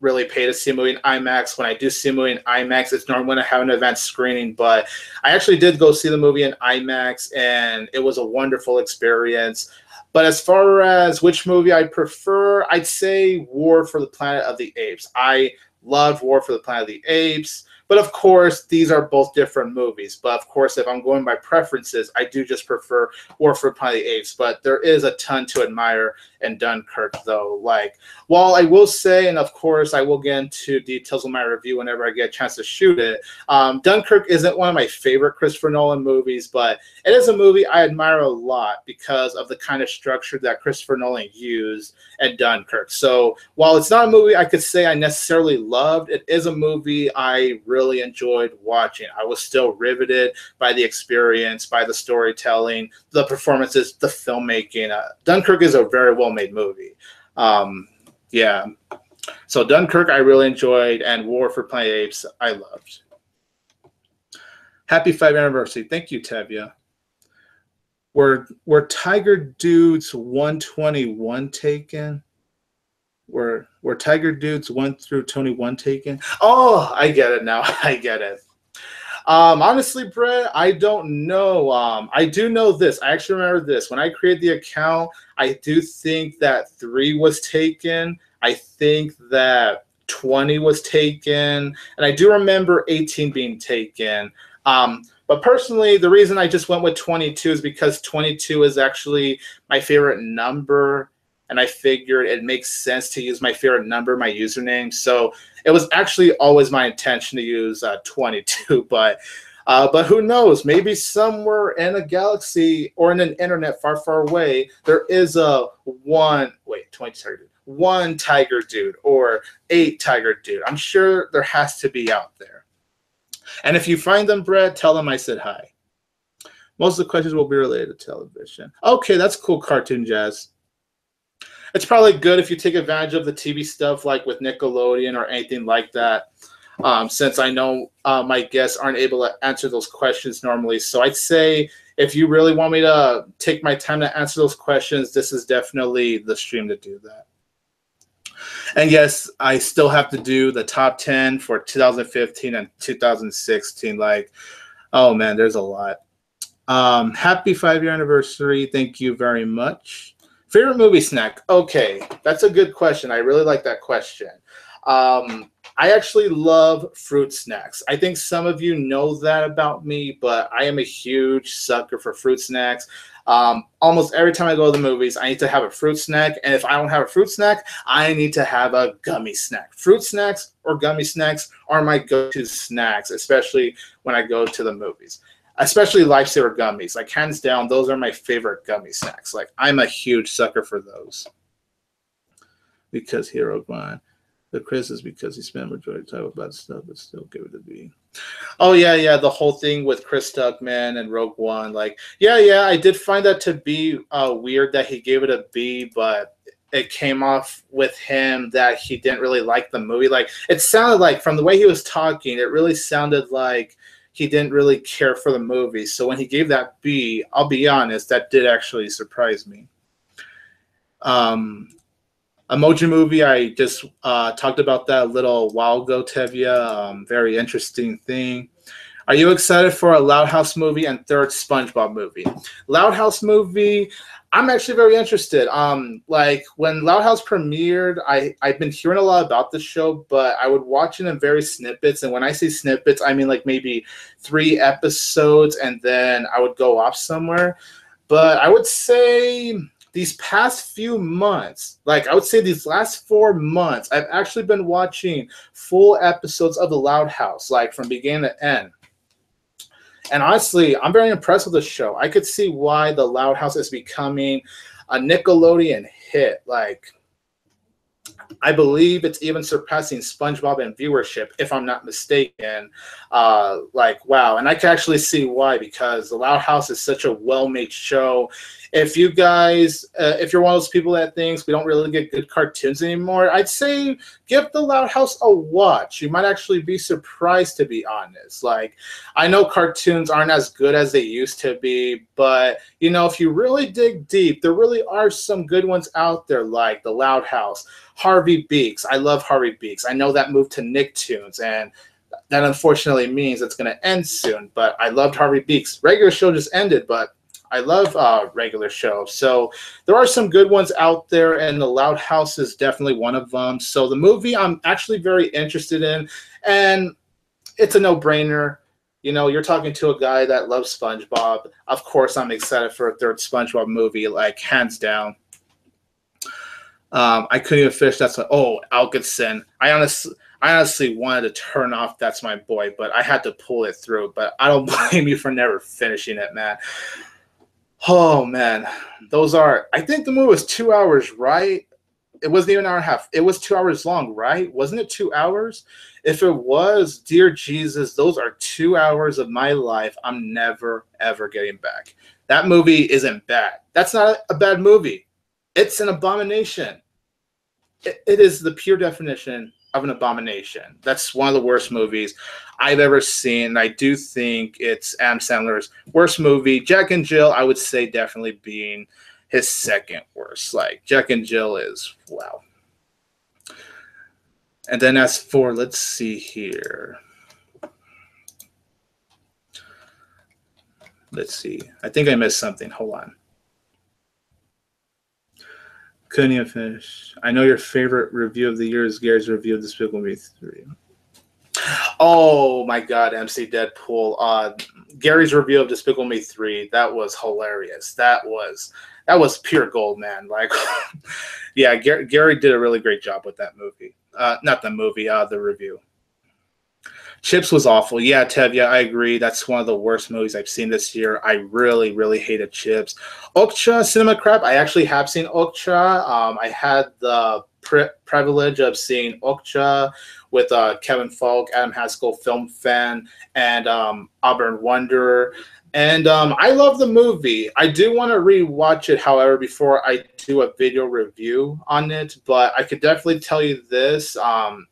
really pay to see a movie in IMAX. When I do see a movie in IMAX, it's normally when I have an event screening. But I actually did go see the movie in IMAX, and it was a wonderful experience. But as far as which movie I prefer, I'd say War for the Planet of the Apes. I loved War for the Planet of the Apes. But of course, these are both different movies. But of course, if I'm going by preferences, I do just prefer War for the Planet of the Apes. But there is a ton to admire in Dunkirk, though. Like, while I will say, and of course, I will get into details of my review whenever I get a chance to shoot it, Dunkirk isn't one of my favorite Christopher Nolan movies, but it is a movie I admire a lot because of the kind of structure that Christopher Nolan used at Dunkirk. So while it's not a movie I could say I necessarily loved, it is a movie I really enjoyed watching. I was still riveted by the experience, by the storytelling, the performances, the filmmaking. Dunkirk is a very well-made movie. Yeah. So Dunkirk I really enjoyed, and War for Planet of the Apes I loved. Happy 5th anniversary. Thank you, Tevya. Were Tiger Dude's 121 taken? Were Tiger Dudes 1 through 21 taken? Oh, I get it now. I get it. Honestly, Brett, I don't know. I do know this. I actually remember this. When I created the account, I do think that 3 was taken. I think that 20 was taken. And I do remember 18 being taken. But personally, the reason I just went with 22 is because 22 is actually my favorite number. And I figured it makes sense to use my favorite number, my username. So it was actually always my intention to use 22, but who knows? Maybe somewhere in a galaxy or in an internet far, far away, there is a 1 Tiger Dude or 8 Tiger Dude. I'm sure there has to be out there. And if you find them, Brett, tell them I said hi. Most of the questions will be related to television. Okay, that's cool, Cartoon Jazz. It's probably good if you take advantage of the TV stuff like with Nickelodeon or anything like that, since I know my guests aren't able to answer those questions normally. So I'd say if you really want me to take my time to answer those questions, this is definitely the stream to do that. And yes, I still have to do the top 10 for 2015 and 2016. Like, oh man, there's a lot. Happy 5-year anniversary. Thank you very much. Favorite movie snack? Okay, that's a good question. I really like that question. I actually love fruit snacks. I think some of you know that about me, but I am a huge sucker for fruit snacks. Almost every time I go to the movies, I need to have a fruit snack. And if I don't have a fruit snack, I need to have a gummy snack. Fruit snacks or gummy snacks are my go-to snacks, especially when I go to the movies. Especially Lifesaver gummies. Like, hands down, those are my favorite gummy snacks. Like, I'm a huge sucker for those. Because Hero Gone. The Chris is because he spent majority of time about stuff, but still give it a B. Oh, yeah. The whole thing with Chris Stuckman and Rogue One. Like, yeah, I did find that to be weird that he gave it a B, but it came off with him that he didn't really like the movie. Like, it sounded like, from the way he was talking, it really sounded like he didn't really care for the movie. So when he gave that B, I'll be honest, that did actually surprise me. Emoji Movie, I just talked about that a little while ago, Tevya. Very interesting thing. Are you excited for a Loud House movie and third Spongebob movie? Loud House movie, I'm actually very interested. Like, when Loud House premiered, I've been hearing a lot about the show, but I would watch it in various snippets. And when I say snippets, I mean like maybe 3 episodes, and then I would go off somewhere. But I would say these past few months, like I would say these last 4 months, I've actually been watching full episodes of The Loud House, like from beginning to end. And honestly, I'm very impressed with the show. I could see why The Loud House is becoming a Nickelodeon hit. Like, I believe it's even surpassing SpongeBob in viewership, if I'm not mistaken. Like, wow. And I can actually see why, because The Loud House is such a well-made show. If you guys, if you're one of those people that thinks we don't really get good cartoons anymore, I'd say give The Loud House a watch. You might actually be surprised, to be honest. Like, I know cartoons aren't as good as they used to be, but, you know, if you really dig deep, there really are some good ones out there, like The Loud House, Harvey Beaks. I love Harvey Beaks. I know that moved to Nicktoons, and that unfortunately means it's going to end soon, but I loved Harvey Beaks. Regular show just ended, but I love regular shows. So there are some good ones out there, and The Loud House is definitely one of them. So the movie I'm actually very interested in, and it's a no-brainer. You know, you're talking to a guy that loves SpongeBob. Of course, I'm excited for a third SpongeBob movie, like, hands down. I couldn't even finish. That's like, oh, Alkinson. I honestly wanted to turn off That's My Boy, but I had to pull it through. But I don't blame you for never finishing it, man. Oh, man. Those are, I think the movie was 2 hours, right? It wasn't even an hour and a half. It was 2 hours long, right? Wasn't it 2 hours? If it was, dear Jesus, those are 2 hours of my life I'm never, ever getting back. That movie isn't bad. That's not a bad movie. It's an abomination. It is the pure definition of an abomination. That's one of the worst movies I've ever seen. I do think it's Adam Sandler's worst movie. Jack and Jill, I would say, definitely being his second worst. Like, Jack and Jill is, wow. And then as for, let's see here. Let's see. I think I missed something. Hold on. Couldn't even finish. I know your favorite review of the year is Gary's review of Despicable Me 3. Oh my God, MC Deadpool. Gary's review of Despicable Me 3, that was hilarious. That was pure gold, man. Like, yeah, Gary did a really great job with that movie. Not the movie, the review. Chips was awful. Yeah, Tev, yeah, I agree. That's one of the worst movies I've seen this year. I really, really hated Chips. Okja, Cinema Crap, I actually have seen Okja. I had the privilege of seeing Okja with Kevin Falk, Adam Haskell, film fan, and Auburn Wanderer. And I love the movie. I do want to rewatch it, however, before I do a video review on it. But I could definitely tell you this.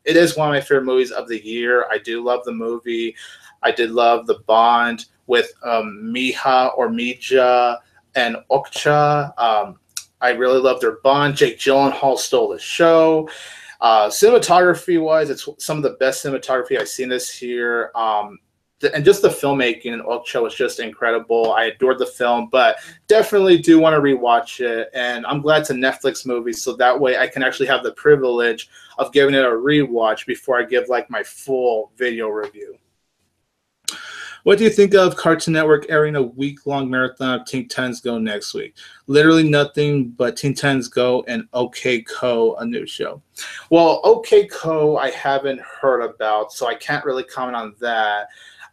It is one of my favorite movies of the year. I do love the movie. I did love the bond with Mija or Mija and Okja. I really love their bond. Jake Gyllenhaal stole the show. Cinematography-wise, it's some of the best cinematography I've seen this year. And just the filmmaking in Okja was just incredible. I adored the film, but definitely do want to rewatch it. And I'm glad it's a Netflix movie, so that way I can actually have the privilege of giving it a rewatch before I give like my full video review. What do you think of Cartoon Network airing a week-long marathon of Teen Titans Go next week? Literally nothing but Teen Titans Go and OK Co, a new show. Well, OK Co I haven't heard about, so I can't really comment on that.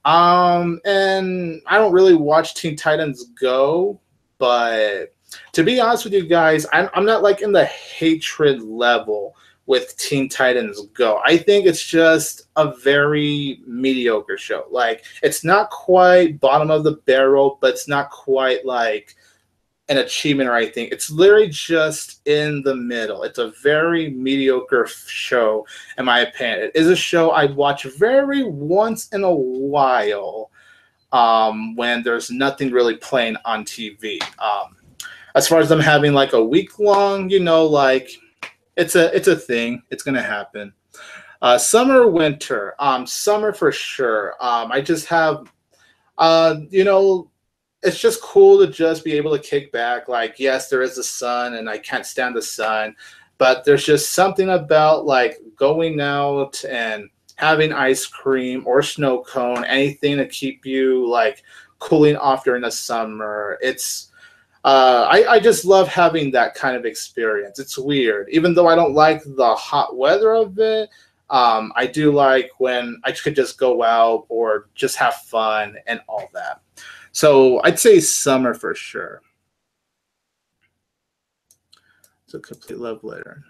And I don't really watch Teen Titans Go, but to be honest with you guys, I'm not like in the hatred level with Teen Titans Go. I think it's just a very mediocre show. Like, it's not quite bottom of the barrel, but it's not quite like an achievement or anything. It's literally just in the middle. It's a very mediocre show, in my opinion. It is a show I'd watch very once in a while when there's nothing really playing on TV. As far as them having like a week long, you know, like it's a thing. It's gonna happen. Summer, winter. Summer for sure. I just have, you know, it's just cool to just be able to kick back. Like, yes, there is the sun, and I can't stand the sun, but there's just something about like going out and having ice cream or snow cone, anything to keep you like cooling off during the summer. It's I just love having that kind of experience. It's weird. Even though I don't like the hot weather of it, I do like when I could just go out or just have fun and all that. So I'd say summer for sure. It's a complete love letter.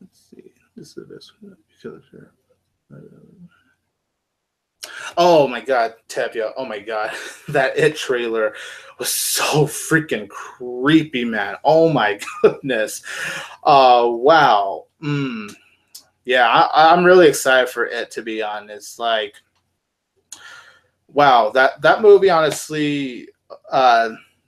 Let's see. This is this one. Oh my God, Tevya. Oh my God. That It trailer was so freaking creepy, man. Oh my goodness. Wow. Yeah, I'm really excited for It, to be honest. Like, wow, that movie, honestly,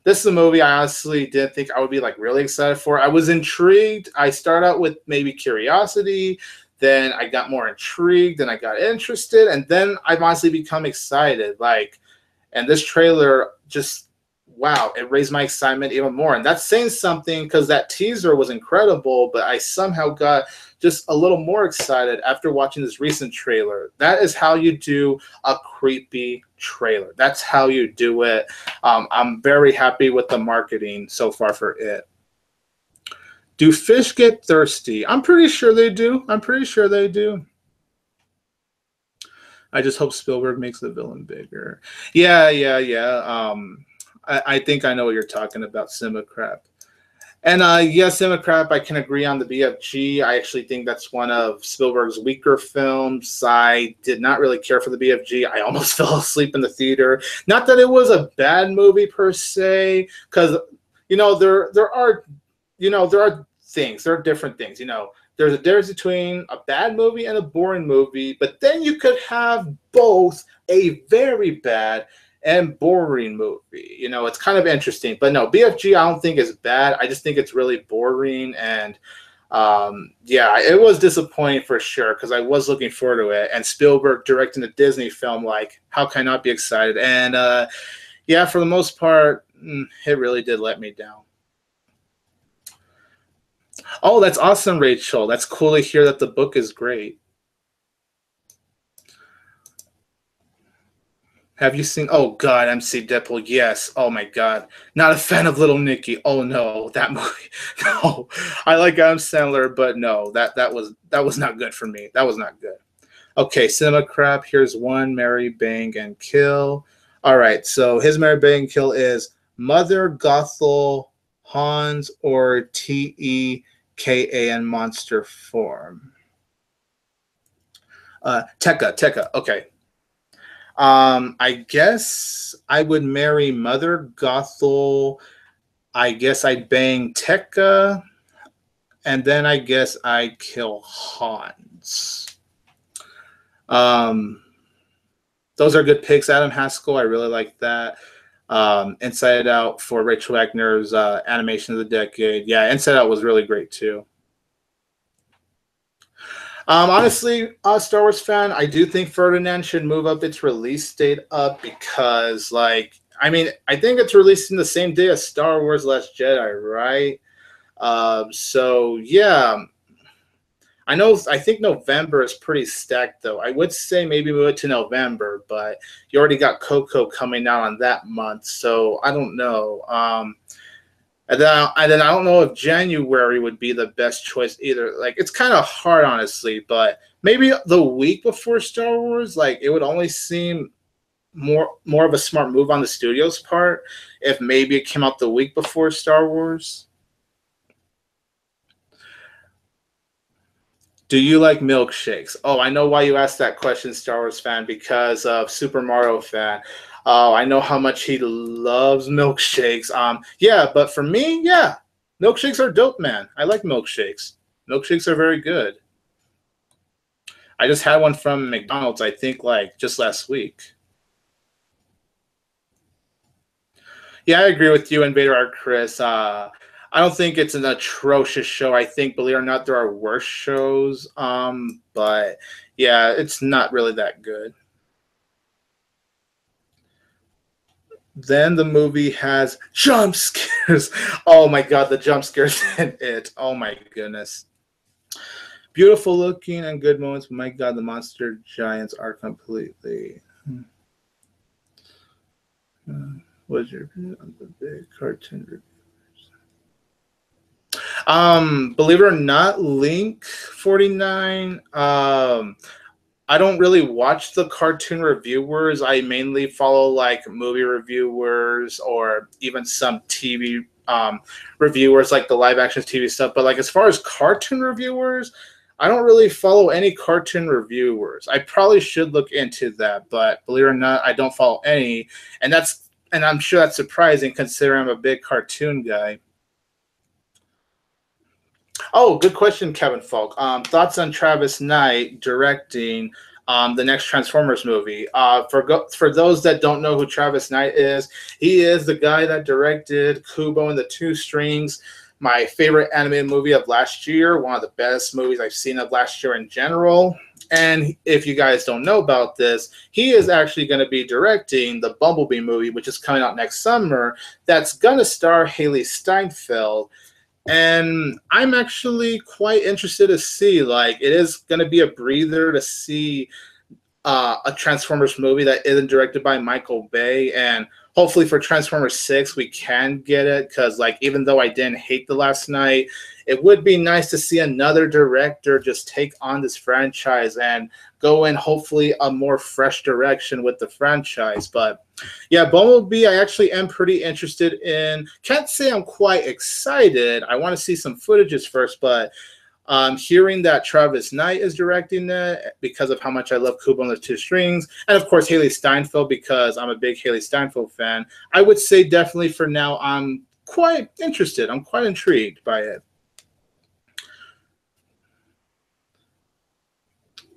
this is a movie I honestly didn't think I would be like really excited for. I was intrigued. I started out with maybe curiosity, then I got more intrigued, and I got interested, and then I've honestly become excited. Like, and this trailer just, wow, it raised my excitement even more. And that's saying something because that teaser was incredible, but I somehow got just a little more excited after watching this recent trailer. That is how you do a creepy trailer. That's how you do it. I'm very happy with the marketing so far for It. Do fish get thirsty? I'm pretty sure they do. I'm pretty sure they do. I just hope Spielberg makes the villain bigger. Yeah. I think I know what you're talking about, Cinema Crap. And yes, Cinema Crap, I can agree on the BFG. I actually think that's one of Spielberg's weaker films. I did not really care for the BFG. I almost fell asleep in the theater. Not that it was a bad movie per se, because you know there are things. There are different things. You know, there's a difference between a bad movie and a boring movie, but then you could have both a very bad and boring movie. You know, it's kind of interesting. But no, BFG I don't think is bad. I just think it's really boring. And Yeah, it was disappointing for sure because I was looking forward to it. And Spielberg directing a Disney film, like, how can I not be excited? And yeah, for the most part, it really did let me down. Oh, that's awesome, Rachel. That's cool to hear that the book is great. Have you seen? Oh God, MC Deadpool. Yes. Oh my God. Not a fan of Little Nicky. Oh no, that movie. No, I like Adam Sandler, but no, that was not good for me. That was not good. Okay, Cinema Crap. Here's one: Marry, Bang, and Kill. All right. So his Marry, Bang, and Kill is Mother Gothel Hans or Teka in monster form. Tekka. Okay. I guess I would marry Mother Gothel. I guess I'd bang Tekka, and then I guess I'd kill Hans. Um, those are good picks. Adam Haskell, I really like that. Inside Out for Rachel Wagner's animation of the decade. Yeah, Inside Out was really great too. Honestly, Star Wars fan, I do think Ferdinand should move up its release date up because, like, I mean, I think it's releasing the same day as Star Wars Last Jedi, right? So yeah, I know. I think November is pretty stacked, though. I would say maybe move it to November, but you already got Coco coming out on that month, so I don't know. And then I don't know if January would be the best choice either. Like, it's kind of hard, honestly, but maybe the week before Star Wars, like, it would only seem more of a smart move on the studio's part if maybe it came out the week before Star Wars. Do you like milkshakes? Oh, I know why you asked that question, Star Wars fan, because of Super Mario fan. Oh, I know how much he loves milkshakes. Yeah, but for me, yeah, milkshakes are dope, man. I like milkshakes. Milkshakes are very good. I just had one from McDonald's, I think, like just last week. Yeah, I agree with you, Invader Art Chris. I don't think it's an atrocious show. I think, believe it or not, there are worse shows. But yeah, it's not really that good. Then the movie has jump scares. Oh my god, the jump scares in it. Oh my goodness. Beautiful looking and good moments. My god, the monster giants are completely. What's your opinion on the big cartoon? Believe it or not, Link 49. I don't really watch the cartoon reviewers. I mainly follow like movie reviewers or even some TV reviewers, like the live action TV stuff. But like as far as cartoon reviewers, I don't really follow any cartoon reviewers. I probably should look into that, but believe it or not, I don't follow any, and I'm sure that's surprising considering I'm a big cartoon guy. Oh, good question, Kevin Falk. Thoughts on Travis Knight directing the next Transformers movie? For those that don't know who Travis Knight is, he is the guy that directed Kubo and the Two Strings, my favorite animated movie of last year, one of the best movies I've seen of last year in general. And if you guys don't know about this, he is actually going to be directing the Bumblebee movie, which is coming out next summer. That's going to star Haley Steinfeld. And I'm actually quite interested to see, like, it is going to be a breather to see a Transformers movie that isn't directed by Michael Bay. And hopefully for Transformers 6, we can get it. Because, like, even though I didn't hate The Last Night, it would be nice to see another director just take on this franchise and go in, hopefully, a more fresh direction with the franchise. But yeah, Bumblebee, I actually am pretty interested in. Can't say I'm quite excited. I want to see some footages first, but hearing that Travis Knight is directing it because of how much I love Kubo and the Two Strings, and of course Haley Steinfeld because I'm a big Haley Steinfeld fan, I would say definitely for now I'm quite interested. I'm quite intrigued by it.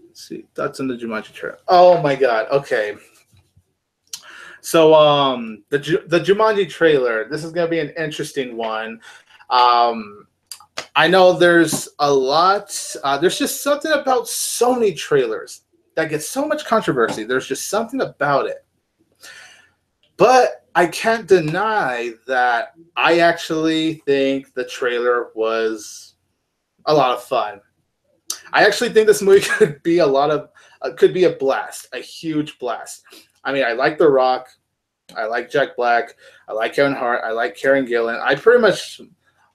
Let's see, thoughts on the Jumanji trailer. Oh my god. Okay. So the Jumanji trailer. This is gonna be an interesting one. Um, I know there's a lot. There's just something about Sony trailers that gets so much controversy. There's just something about it. But I can't deny that I actually think the trailer was a lot of fun. I actually think this movie could be could be a blast, a huge blast. I mean, I like The Rock, I like Jack Black, I like Kevin Hart, I like Karen Gillan. I pretty much,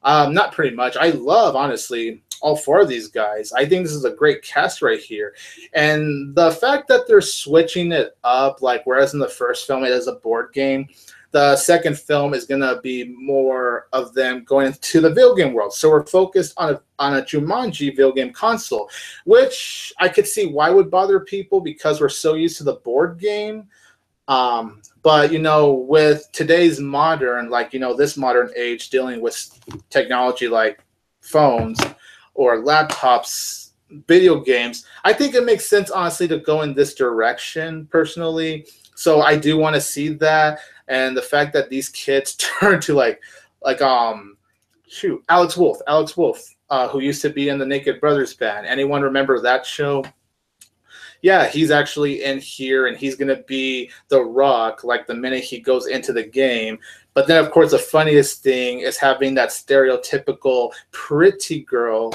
not pretty much, I love, honestly, all four of these guys. I think this is a great cast right here. And the fact that they're switching it up, like whereas in the first film it is a board game, the second film is going to be more of them going into the video game world. So we're focused on a Jumanji video game console, which I could see why would bother people because we're so used to the board game. But, you know, with today's modern, like, you know, this modern age dealing with technology like phones or laptops, video games, I think it makes sense, honestly, to go in this direction personally. So I do want to see that. And the fact that these kids turn to Alex Wolf, who used to be in the Naked Brothers band. Anyone remember that show? Yeah, he's actually in here, and he's gonna be the Rock like the minute he goes into the game. But then, of course, the funniest thing is having that stereotypical pretty girl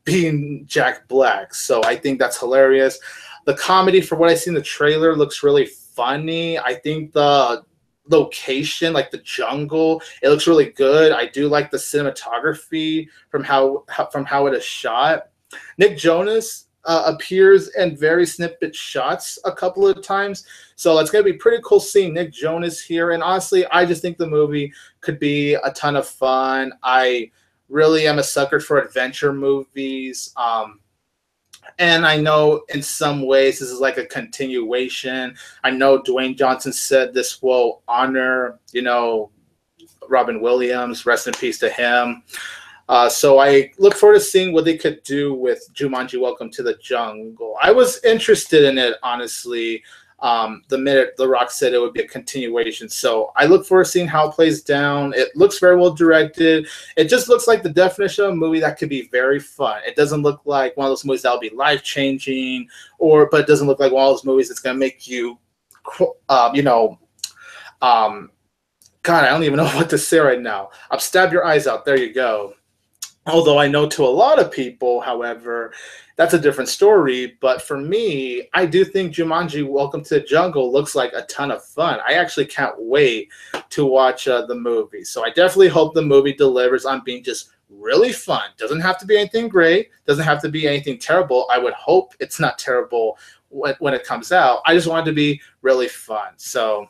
being Jack Black. So I think that's hilarious. The comedy, for what I see in the trailer, looks really funny. I think the location, like the jungle, it looks really good. I do like the cinematography from how it is shot. Nick Jonas appears in very snippet shots a couple of times, so it's going to be pretty cool seeing Nick Jonas here. And honestly, I just think the movie could be a ton of fun. I really am a sucker for adventure movies. And I know in some ways this is like a continuation. I know Dwayne Johnson said this will honor, you know, Robin Williams. Rest in peace to him. So I look forward to seeing what they could do with Jumanji: Welcome to the Jungle. I was interested in it, honestly, the minute The Rock said it would be a continuation. So I look forward to seeing how it plays down. It looks very well directed. It just looks like the definition of a movie that could be very fun. It doesn't look like one of those movies that will be life-changing, but it doesn't look like one of those movies that's going to make you, God, I don't even know what to say right now. Stab your eyes out. There you go. Although I know to a lot of people, however, that's a different story. But for me, I do think Jumanji: Welcome to the Jungle looks like a ton of fun. I actually can't wait to watch the movie. So I definitely hope the movie delivers on being just really fun. Doesn't have to be anything great. Doesn't have to be anything terrible. I would hope it's not terrible when it comes out. I just want it to be really fun. So,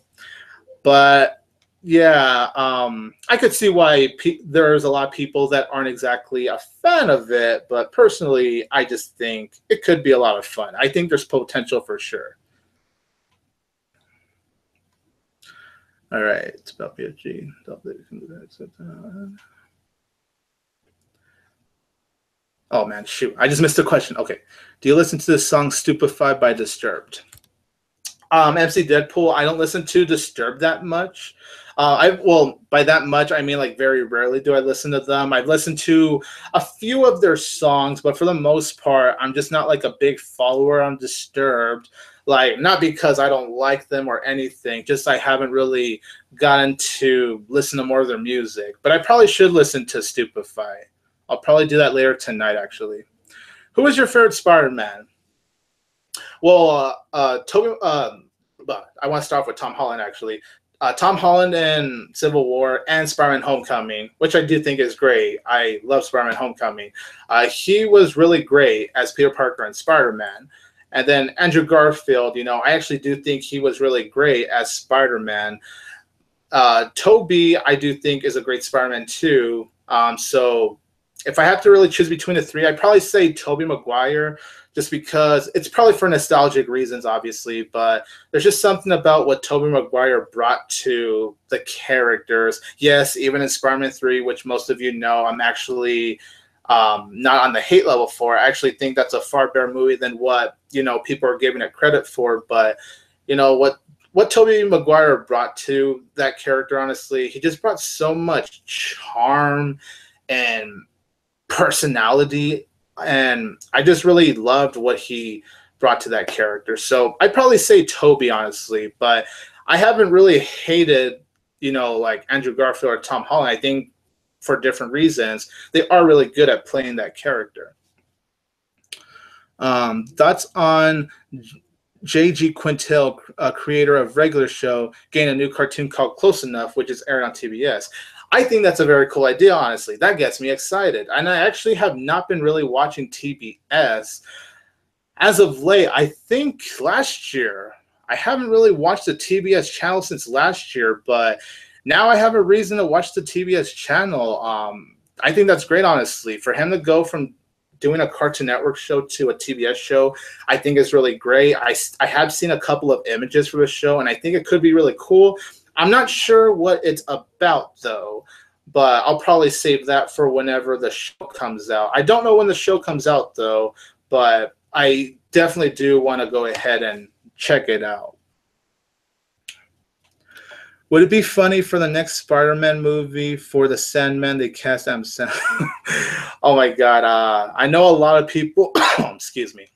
but yeah, I could see why there's a lot of people that aren't exactly a fan of it, but personally, I just think it could be a lot of fun. I think there's potential for sure. All right, it's about PFG. Oh man, shoot! I just missed the question. Okay, do you listen to the song "Stupefied" by Disturbed? MC Deadpool, I don't listen to Disturbed that much. By that much, I mean like very rarely do I listen to them. I've listened to a few of their songs, but for the most part, I'm just not like a big follower on Disturbed. Like, not because I don't like them or anything, just I haven't really gotten to listen to more of their music. But I probably should listen to Stupefy. I'll probably do that later tonight, actually. Who is your favorite Spider-Man? Well, Toby. But I want to start off with Tom Holland, actually. Tom Holland in Civil War and Spider-Man: Homecoming, which I do think is great. I love Spider-Man: Homecoming. He was really great as Peter Parker and Spider-Man. And then Andrew Garfield, you know, I actually do think he was really great as Spider-Man. Toby, I do think, is a great Spider-Man too. So if I have to really choose between the three, I'd probably say Tobey Maguire, just because it's probably for nostalgic reasons, obviously, but there's just something about what Tobey Maguire brought to the characters. Yes, even in Spider-Man 3, which most of you know, I'm actually not on the hate level for. I actually think that's a far better movie than what, you know, people are giving it credit for. But, you know, what Tobey Maguire brought to that character, honestly, he just brought so much charm and personality, and I just really loved what he brought to that character. So I'd probably say Toby, honestly, but I haven't really hated, like Andrew Garfield or Tom Holland. I think for different reasons, they are really good at playing that character. Thoughts on J.G. Quintel, creator of Regular Show, getting a new cartoon called Close Enough, which is aired on TBS. I think that's a very cool idea, honestly. That gets me excited. And I actually have not been really watching TBS as of late. I think last year, I haven't really watched the TBS channel since last year, but now I have a reason to watch the TBS channel. I think that's great, honestly. For him to go from doing a Cartoon Network show to a TBS show, I think is really great. I have seen a couple of images for the show, and I think it could be really cool. I'm not sure what it's about, though, but I'll probably save that for whenever the show comes out. I don't know when the show comes out, though, but I definitely do want to go ahead and check it out. Would it be funny for the next Spider-Man movie for the Sandman they cast Adam Sandler? Oh my God. I know a lot of people, excuse me.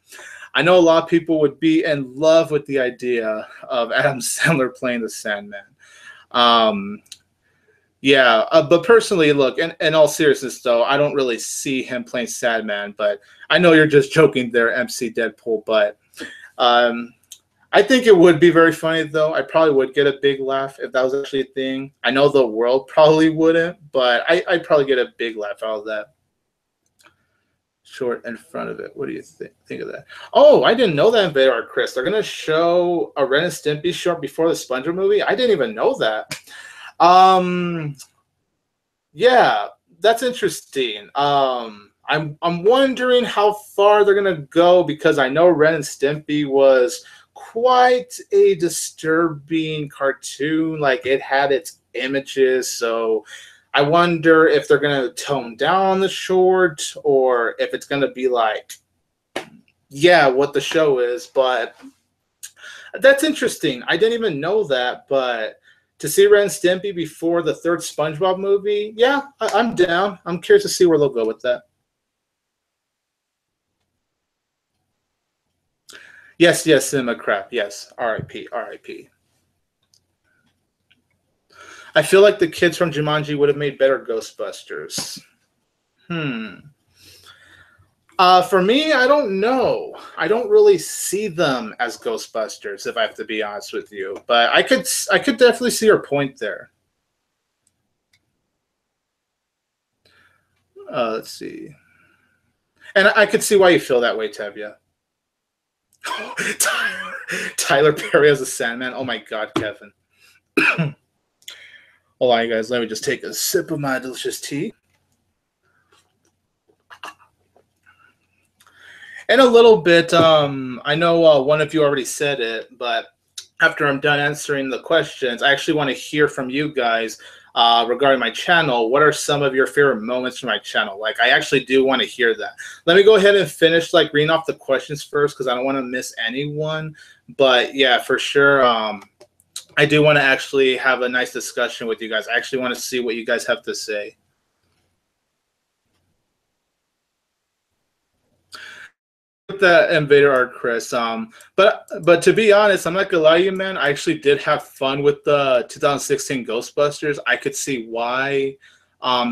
I know a lot of people would be in love with the idea of Adam Sandler playing the Sandman. Yeah, but personally, look, in all seriousness, though, I don't really see him playing Sandman, but I know you're just joking there, MC Deadpool, but I think it would be very funny, though. I probably would get a big laugh if that was actually a thing. I know the world probably wouldn't, but I'd probably get a big laugh out of that. Short in front of it. What do you think of that? Oh, I didn't know that, Invader Art Chris. They're going to show a Ren and Stimpy short before the Spongebob movie? I didn't even know that. Yeah, that's interesting. I'm wondering how far they're going to go, because I know Ren and Stimpy was quite a disturbing cartoon. Like, it had its images, so I wonder if they're going to tone down the short, or if it's going to be like, yeah, what the show is. But that's interesting. I didn't even know that, but to see Ren and Stimpy before the third SpongeBob movie, yeah, I'm down. I'm curious to see where they'll go with that. Yes, Cinema Crap. Yes, R.I.P., R.I.P. I feel like the kids from Jumanji would have made better Ghostbusters. For me, I don't know. I don't really see them as Ghostbusters, if I have to be honest with you. But I could definitely see your point there. Let's see. And I could see why you feel that way, Tevya. Tyler Perry as a Sandman. Oh my God, Kevin. Hold on, you guys. Let me just take a sip of my delicious tea. In a little bit, I know one of you already said it, but after I'm done answering the questions, I actually want to hear from you guys regarding my channel. What are some of your favorite moments from my channel? Like, I actually do want to hear that. Let me go ahead and finish reading off the questions first, because I don't want to miss anyone. But yeah, for sure, I do want to actually have a nice discussion with you guys. I actually want to see what you guys have to say. That Invader Art, Chris. But to be honest, I'm not gonna lie to you, man. I actually did have fun with the 2016 Ghostbusters. I could see why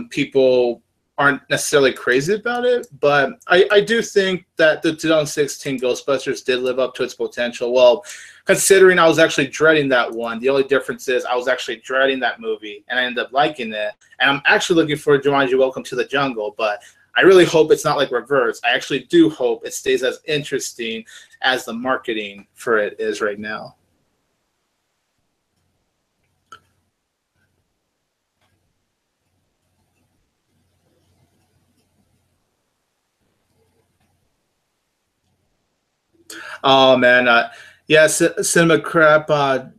people aren't necessarily crazy about it, but I do think that the 2016 Ghostbusters did live up to its potential. Well, considering I was actually dreading that one, the only difference is I was actually dreading that movie, and I ended up liking it. And I'm actually looking for Jumanji: Welcome to the Jungle, but I really hope it's not like reverse. I actually do hope it stays as interesting as the marketing for it is right now. Oh man, yeah, Cinema Crap.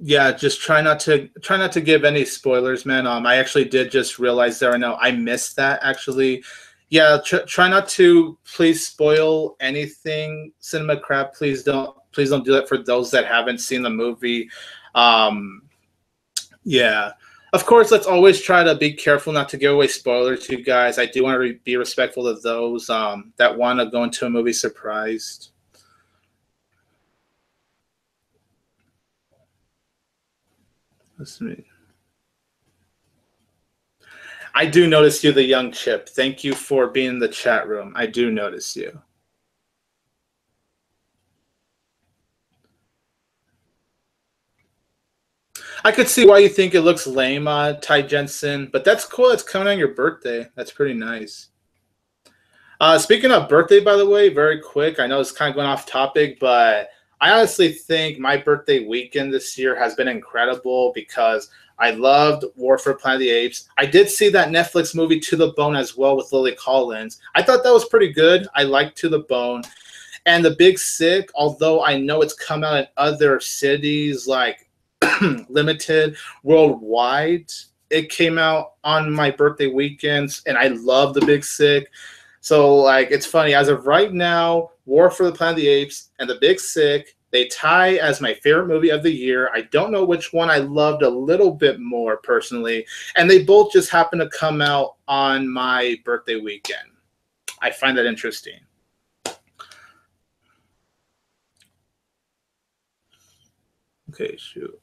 Yeah, just try not to give any spoilers, man. I actually did just realize there. I know I missed that actually. Yeah, try not to please spoil anything, Cinema Crap. Please don't do that for those that haven't seen the movie. Yeah. Of course, let's always try to be careful not to give away spoilers to you guys. I do want to be respectful of those that want to go into a movie surprised. Let's see. I do notice you, the young chip. Thank you for being in the chat room. I do notice you. I could see why you think it looks lame, Ty Jensen, but that's cool. It's coming on your birthday. That's pretty nice. Speaking of birthday, by the way, very quick. I know it's kind of going off topic, but I honestly think my birthday weekend this year has been incredible because I loved War for Planet of the Apes. I did see that Netflix movie To the Bone as well with Lily Collins. I thought that was pretty good. I liked To the Bone. And The Big Sick, although I know it's come out in other cities like limited worldwide, it came out on my birthday weekends, and I love The Big Sick. So, like, it's funny. As of right now, War for the Planet of the Apes and The Big Sick, they tie as my favorite movie of the year. I don't know which one I loved a little bit more personally, and they both just happen to come out on my birthday weekend. I find that interesting. Okay, shoot.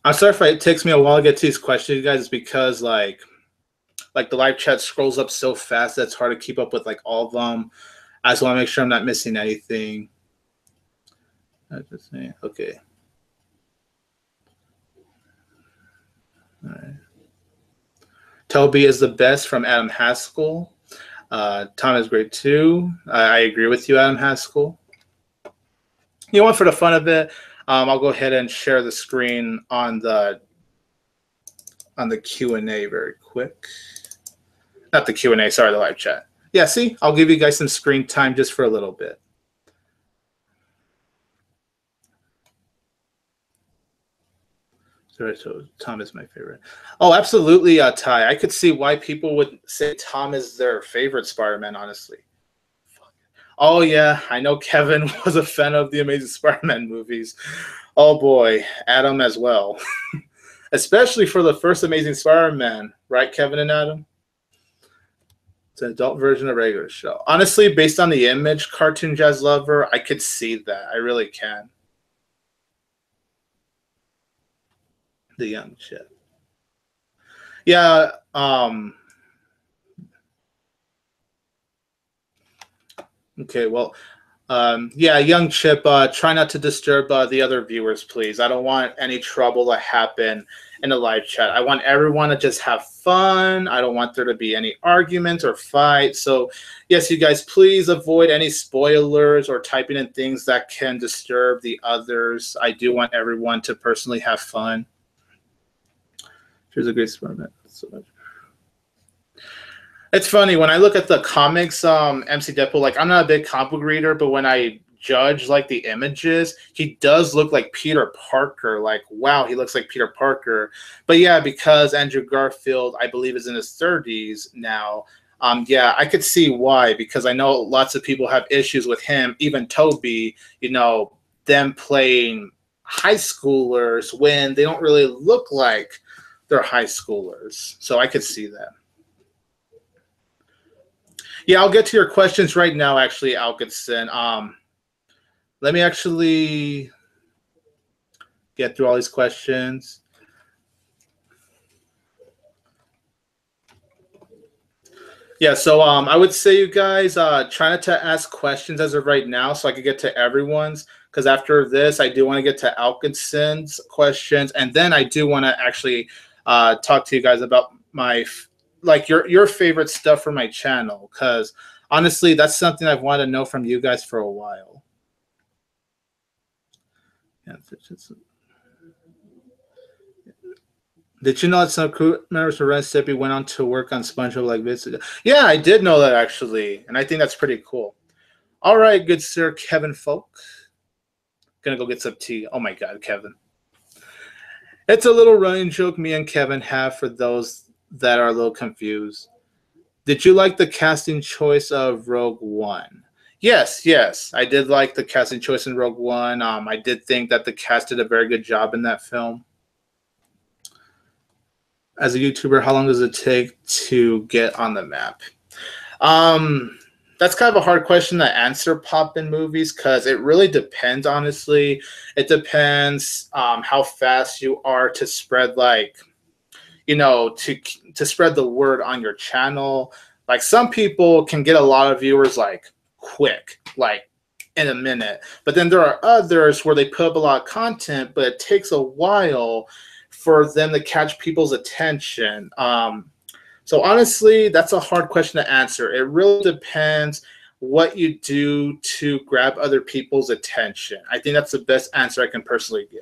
I'm sorry if it takes me a while to get to these questions, guys. It's because like the live chat scrolls up so fast that it's hard to keep up with like all of them. I just want to make sure I'm not missing anything. Okay. All right. Toby is the best from Adam Haskell. Tom is great too. I agree with you, Adam Haskell. You know what? For the fun of it, I'll go ahead and share the screen on the Q&A very quick. Not the Q&A, sorry, the live chat. Yeah, see, I'll give you guys some screen time just for a little bit. Sorry, so Tom is my favorite. Oh, absolutely, Ty. I could see why people would say Tom is their favorite Spider-Man, honestly. Oh, yeah, I know Kevin was a fan of the Amazing Spider-Man movies. Oh, boy, Adam as well. Especially for the first Amazing Spider-Man. Right, Kevin and Adam? It's an adult version of regular show. Honestly, based on the image, Cartoon Jazz Lover, I could see that. I really can. The young chip. Yeah, okay, well, yeah, young chip, try not to disturb the other viewers, please. I don't want any trouble to happen in the live chat. I want everyone to just have fun. I don't want there to be any arguments or fights. So, yes, you guys, please avoid any spoilers or typing in things that can disturb the others. I do want everyone to personally have fun. Here's a great experiment. So much. It's funny when I look at the comics, MC Deadpool. Like, I'm not a big comic book reader, but when I judge like the images, he does look like Peter Parker. Like, wow, he looks like Peter Parker. But yeah, because Andrew Garfield, I believe, is in his 30s now. Yeah, I could see why, because I know lots of people have issues with him. Even Toby, you know, them playing high schoolers when they don't really look like they're high schoolers. So I could see that. Yeah, I'll get to your questions right now, actually, Alkinson. Let me actually get through all these questions. Yeah, so I would say, you guys, try not to ask questions as of right now so I could get to everyone's, because after this, I do want to get to Alkinson's questions, and then I do want to actually talk to you guys about my like your favorite stuff for my channel, because honestly, that's something I've wanted to know from you guys for a while. Yeah, did you know that some crew members of Ren Stimpy went on to work on SpongeBob like this? Yeah, I did know that actually, and I think that's pretty cool. All right, good sir, Kevin Folk. Gonna go get some tea. Oh my God, Kevin. It's a little running joke me and Kevin have for those that are a little confused. Did you like the casting choice of Rogue One? Yes, I did like the casting choice in Rogue One. I did think that the cast did a very good job in that film. As a YouTuber, how long does it take to get on the map? Um, that's kind of a hard question to answer, pop in movies, because it really depends. Honestly, it depends how fast you are to spread, like, to spread the word on your channel. Like, some people can get a lot of viewers like quick, like in a minute, but then there are others where they put up a lot of content, but it takes a while for them to catch people's attention. So honestly, that's a hard question to answer. It really depends what you do to grab other people's attention. I think that's the best answer I can personally give.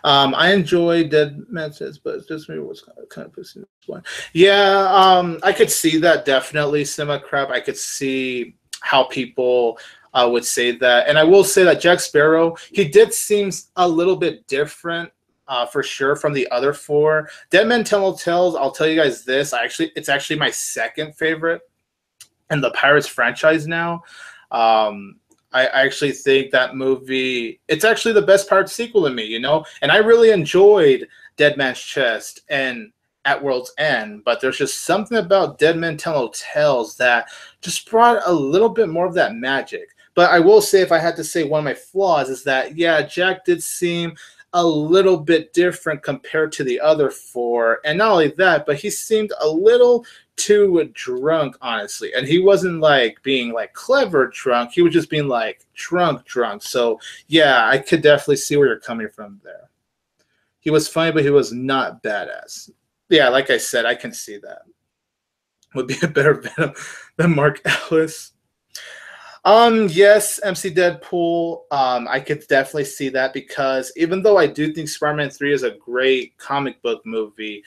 I enjoy Dead Man Says, but it's just me what's kind of pushing this one. Yeah, I could see that definitely, Cinema Crab. I could see how people would say that, and I will say that Jack Sparrow, he did seem a little bit different. For sure, from the other four. Dead Men Tell No Tales, I'll tell you guys this. It's actually my second favorite in the Pirates franchise now. I actually think that movie, it's actually the best Pirates sequel to me, And I really enjoyed Dead Man's Chest and At World's End, but there's just something about Dead Men Tell No Tales that just brought a little bit more of that magic. But I will say, if I had to say one of my flaws, is that, yeah, Jack did seem a little bit different compared to the other four. And not only that, but he seemed a little too drunk, honestly. And he wasn't like being like clever drunk. He was just being like drunk. So yeah, I could definitely see where you're coming from there. He was funny, but he was not badass. Yeah, like I said, I can see that. Would be a better Venom than Mark Ellis. Yes, MC Deadpool. I could definitely see that, because even though I do think Spider-Man 3 is a great comic book movie,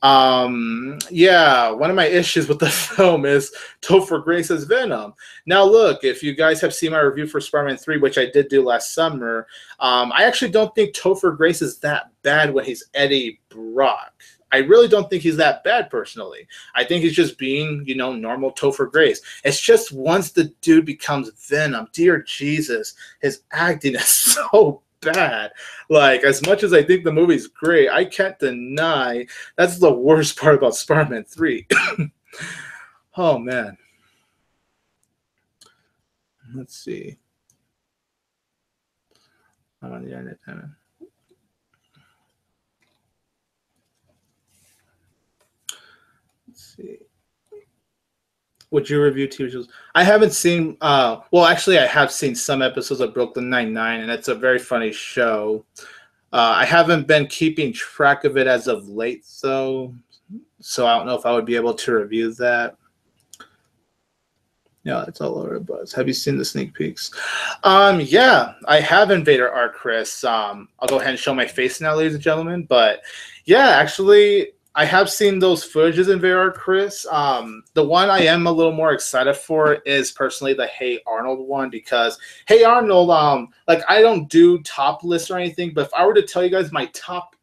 yeah, one of my issues with the film is Topher Grace as Venom. Now, look, if you guys have seen my review for Spider-Man 3, which I did do last summer, I actually don't think Topher Grace is that bad when he's Eddie Brock. I really don't think he's that bad, personally. I think he's just being, normal Topher Grace. It's just once the dude becomes Venom, dear Jesus, his acting is so bad. Like, as much as I think the movie's great, I can't deny that's the worst part about Spider-Man 3. Oh, man. Let's see. I'm on the internet. Let's see. Would you review TV shows? I haven't seen. Well, actually, I have seen some episodes of Brooklyn Nine-Nine, and it's a very funny show. I haven't been keeping track of it as of late, though, so I don't know if I would be able to review that. Yeah, it's all over the buzz. Have you seen the sneak peeks? Yeah, I have Invader Art, Chris. I'll go ahead and show my face now, ladies and gentlemen. But yeah, actually, I have seen those footages in Invader Art, Chris. The one I am a little more excited for is personally the Hey Arnold one, because Hey Arnold, like, I don't do top lists or anything, but if I were to tell you guys my top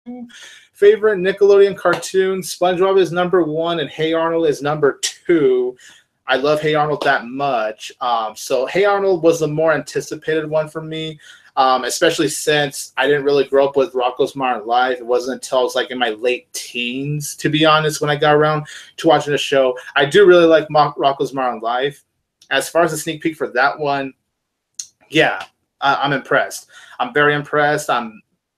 2 favorite Nickelodeon cartoons, SpongeBob is number 1 and Hey Arnold is number 2. I love Hey Arnold that much. So Hey Arnold was the more anticipated one for me, especially since I didn't really grow up with Rocko's Modern Life. It wasn't until I was like in my late teens, to be honest, when I got around to watching the show. I do really like Rocko's Modern Life. As far as the sneak peek for that one, yeah, I'm impressed. I'm very impressed.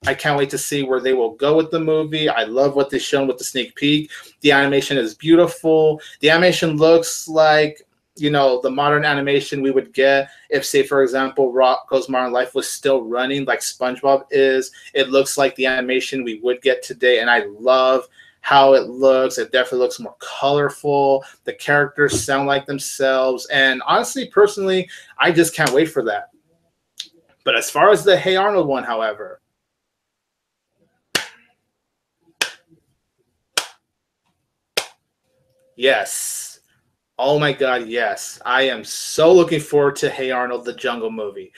I can't wait to see where they will go with the movie. I love what they've shown with the sneak peek. The animation is beautiful. The animation looks like, the modern animation we would get if, say, for example, Rocko's Modern Life was still running like SpongeBob is. It looks like the animation we would get today, and I love how it looks. It definitely looks more colorful. The characters sound like themselves. And honestly, personally, I just can't wait for that. But as far as the Hey Arnold one, however, yes. Oh my God, yes. I am so looking forward to Hey Arnold, the Jungle movie.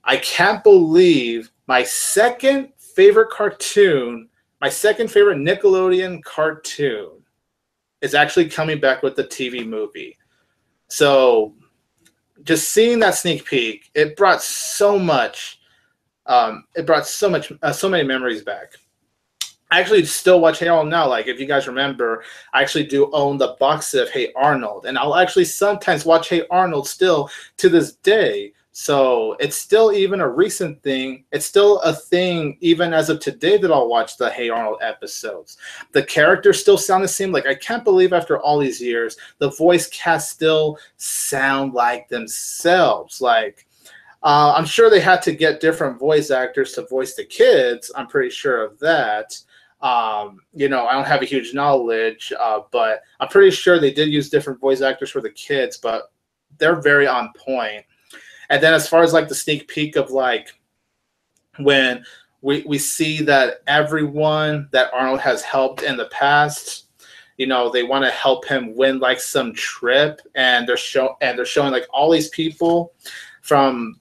I can't believe my second favorite cartoon, my second favorite Nickelodeon cartoon, is actually coming back with the TV movie. So just seeing that sneak peek, it brought so many memories back. I actually still watch Hey Arnold now. Like, if you guys remember, I actually do own the box set of Hey Arnold, and I'll actually sometimes watch Hey Arnold still to this day. So it's still even a recent thing. It's still a thing even as of today that I'll watch the Hey Arnold episodes. The characters still sound the same. Like, I can't believe after all these years, the voice cast still sound like themselves. Like, I'm sure they had to get different voice actors to voice the kids. I'm pretty sure of that. You know, I don't have a huge knowledge, but I'm pretty sure they did use different voice actors for the kids, but they're very on point. And then as far as like the sneak peek of like when we see that everyone that Arnold has helped in the past, you know, they want to help him win like some trip, and they're showing like all these people from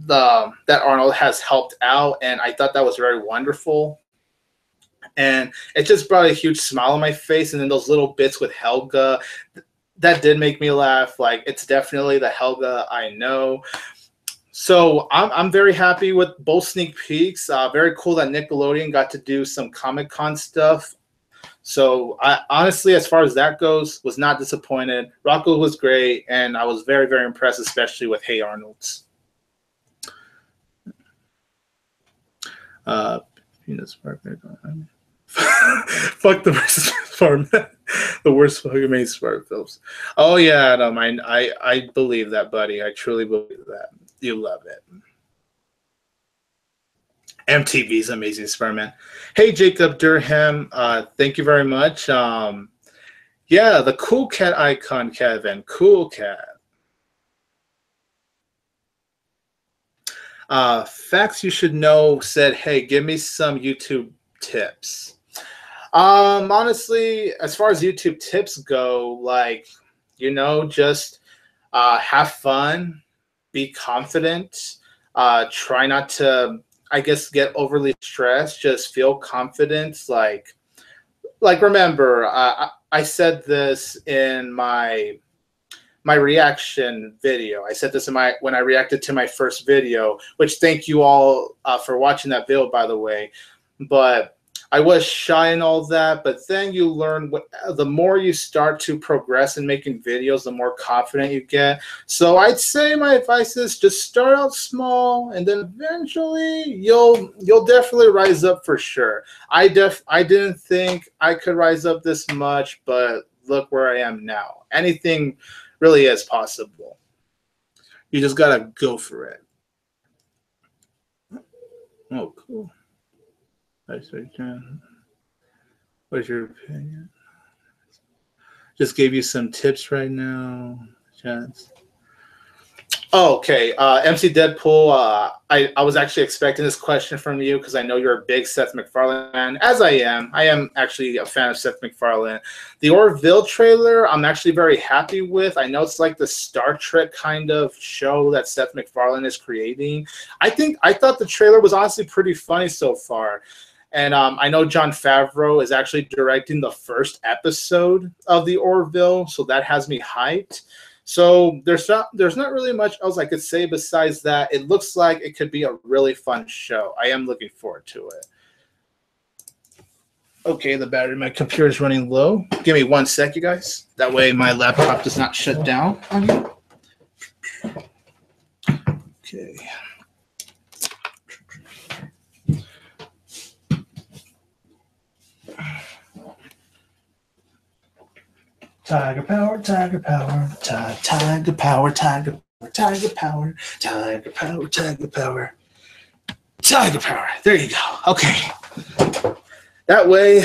that Arnold has helped out, and I thought that was very wonderful. And it just brought a huge smile on my face. And then those little bits with Helga, that did make me laugh. Like, it's definitely the Helga I know. So I'm very happy with both sneak peeks. Very cool that Nickelodeon got to do some Comic-Con stuff. So I honestly, as far as that goes, was not disappointed. Rocco was great, and I was very, very impressed, especially with Hey Arnold's. Penis partner. Fuck the worst part. The worst fucking made smart films. Oh yeah, Adam, I believe that, buddy. I truly believe that. You love it. MTV's Amazing Spider-Man. Hey, Jacob Durham. Thank you very much. Yeah, the cool cat icon, Kevin. Cool cat. Facts you should know said, hey, give me some YouTube tips. Honestly, as far as YouTube tips go, like, you know, just have fun, be confident, try not to, I guess, get overly stressed, just feel confident. Like remember, I said this in my reaction video. I said this in when I reacted to my first video, which thank you all for watching that video, by the way. But I was shy and all that, but then you learn the more you start to progress in making videos, the more confident you get. So I'd say my advice is just start out small, and then eventually you'll definitely rise up for sure. I didn't think I could rise up this much, but look where I am now. Anything really is possible. You just gotta go for it. Oh, cool. What's your opinion? Just gave you some tips right now, Chance. Oh, okay. MC Deadpool, I was actually expecting this question from you because I know you're a big Seth MacFarlane fan, as I am. I am actually a fan of Seth MacFarlane. The Orville trailer, I'm actually very happy with. I know it's like the Star Trek kind of show that Seth MacFarlane is creating. I thought the trailer was honestly pretty funny so far. And I know Jon Favreau is actually directing the first episode of the Orville, so that has me hyped. So there's not really much else I could say besides that. It looks like it could be a really fun show. I am looking forward to it. Okay, the battery in my computer is running low. Give me 1 sec, you guys. That way my laptop does not shut down on you. Okay. Tiger power, tiger power, tiger power, tiger power, tiger power, tiger power, tiger power, tiger power. There you go. Okay. That way,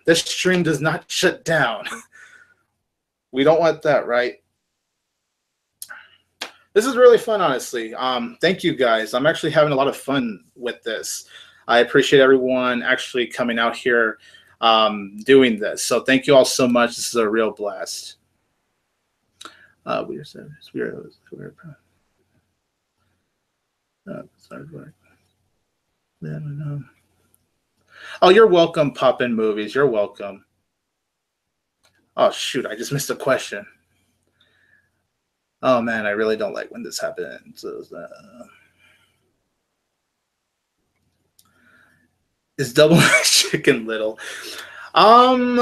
this stream does not shut down. We don't want that, right? This is really fun, honestly. Thank you, guys. I'm actually having a lot of fun with this. I appreciate everyone actually coming out here doing this. So thank you all so much. This is a real blast. We are oh, you're welcome, Poppin' Movies. You're welcome. Oh, shoot. I just missed a question. Oh, man. I really don't like when this happens. Is Double Chicken Little? Um,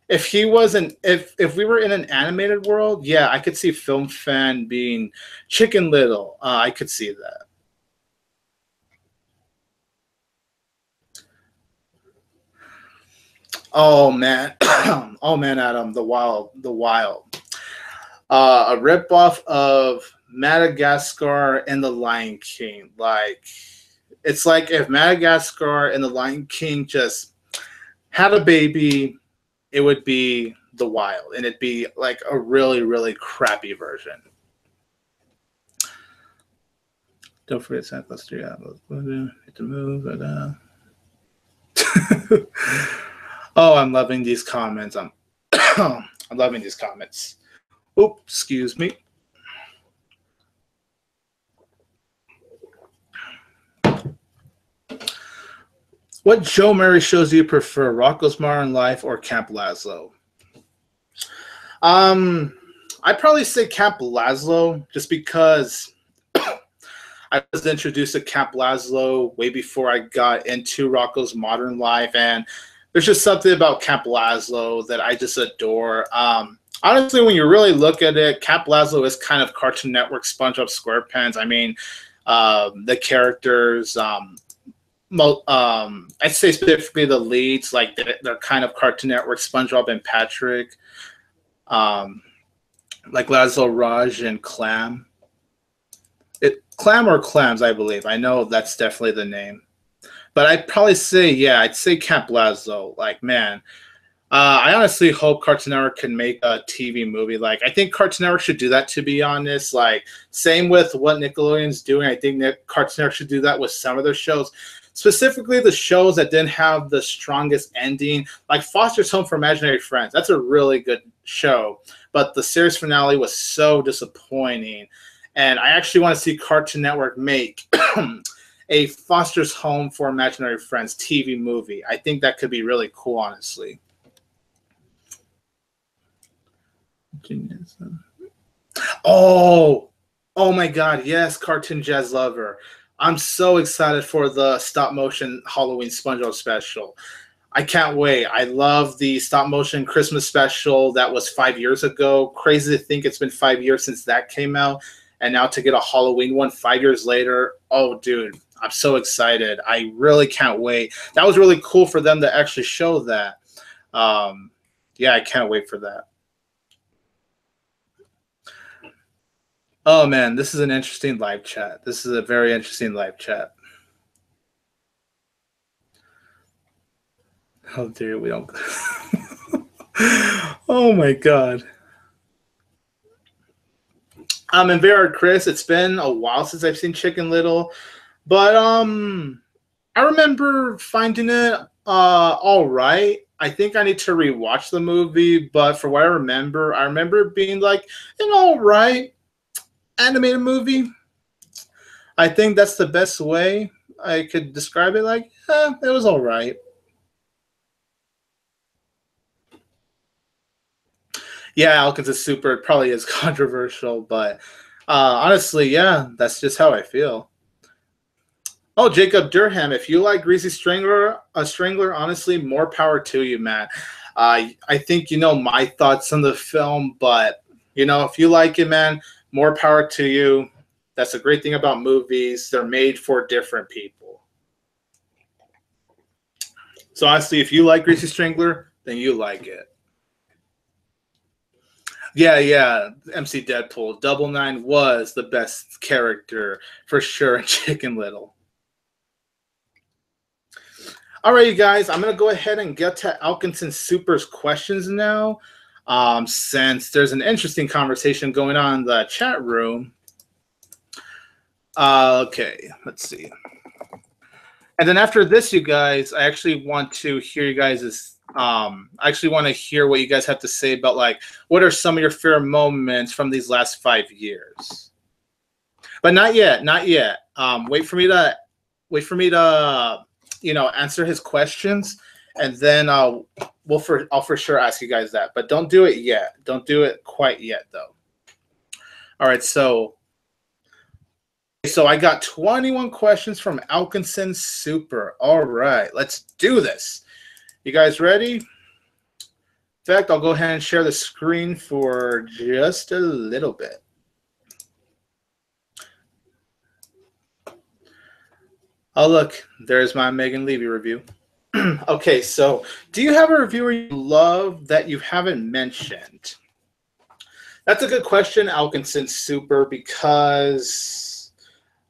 if he wasn't, if we were in an animated world, yeah, I could see Film Fan being Chicken Little. I could see that. Oh man, oh man, Adam, the Wild. A ripoff of Madagascar and the Lion King. Like, it's like if Madagascar and the Lion King just had a baby, it would be the Wild, and it'd be like a really, really crappy version. Don't forget Santa Claus 3. Hit the move. Oh, I'm loving these comments. I'm I'm loving these comments. Oops, excuse me. What Joe Murray shows do you prefer, Rocko's Modern Life or Camp Lazlo? I'd probably say Camp Lazlo, just because I was introduced to Camp Lazlo way before I got into Rocko's Modern Life, and there's just something about Camp Lazlo that I just adore. Honestly, when you really look at it, Camp Lazlo is kind of Cartoon Network SpongeBob SquarePants. I mean, the characters, I'd say specifically the leads, like they're kind of Cartoon Network SpongeBob and Patrick, like Lazlo, Raj, and Clam. Clam or Clams, I believe. I know that's definitely the name. But I'd probably say, yeah, I'd say Camp Lazlo. Like, man, I honestly hope Cartoon Network can make a TV movie. Like, I think Cartoon Network should do that, to be honest. Like, same with what Nickelodeon's doing. I think that Cartoon Network should do that with some of their shows. Specifically, the shows that didn't have the strongest ending, like Foster's Home for Imaginary Friends. That's a really good show, but the series finale was so disappointing. And I actually want to see Cartoon Network make a Foster's Home for Imaginary Friends TV movie. I think that could be really cool, honestly. Oh, oh my God, yes, Cartoon Jazz Lover. I'm so excited for the stop motion Halloween SpongeBob special. I can't wait. I love the stop motion Christmas special that was 5 years ago. Crazy to think it's been 5 years since that came out. And now to get a Halloween one 5 years later. Oh, dude, I'm so excited. I really can't wait. That was really cool for them to actually show that. Yeah, I can't wait for that. Oh man, this is an interesting live chat. This is a very interesting live chat. Oh dear, we don't. Oh my God. And Vera Chris, it's been a while since I've seen Chicken Little, but I remember finding it all right. I think I need to rewatch the movie, but for what I remember it being like an all right animated movie. I think that's the best way I could describe it. Like, it was all right. Yeah, Alkins is super. It probably is controversial, but honestly, yeah, that's just how I feel. Oh, Jacob Durham, if you like Greasy Strangler, a Strangler, honestly, more power to you, man. I think you know my thoughts on the film, but you know, if you like it, man, more power to you. That's a great thing about movies. They're made for different people. So honestly, if you like Greasy Strangler, then you like it. Yeah, yeah. MC Deadpool. Double Nine was the best character for sure in Chicken Little. All right, you guys, I'm going to go ahead and get to Alkinson Super's questions now. Since there's an interesting conversation going on in the chat room. Okay, let's see. And then after this, you guys, I actually want to hear you guys' I actually want to hear what you guys have to say about, like, what are some of your favorite moments from these last 5 years? But not yet, not yet. Wait for me to answer his questions, and then I'll for sure ask you guys that. But don't do it yet. Don't do it quite yet, though. All right, so So I got 21 questions from Alkinson Super. All right, let's do this. You guys ready? In fact, I'll go ahead and share the screen for just a little bit. Oh, look, there's my Megan Levy review. Okay, so do you have a reviewer you love that you haven't mentioned? That's a good question, Alkinson Super, because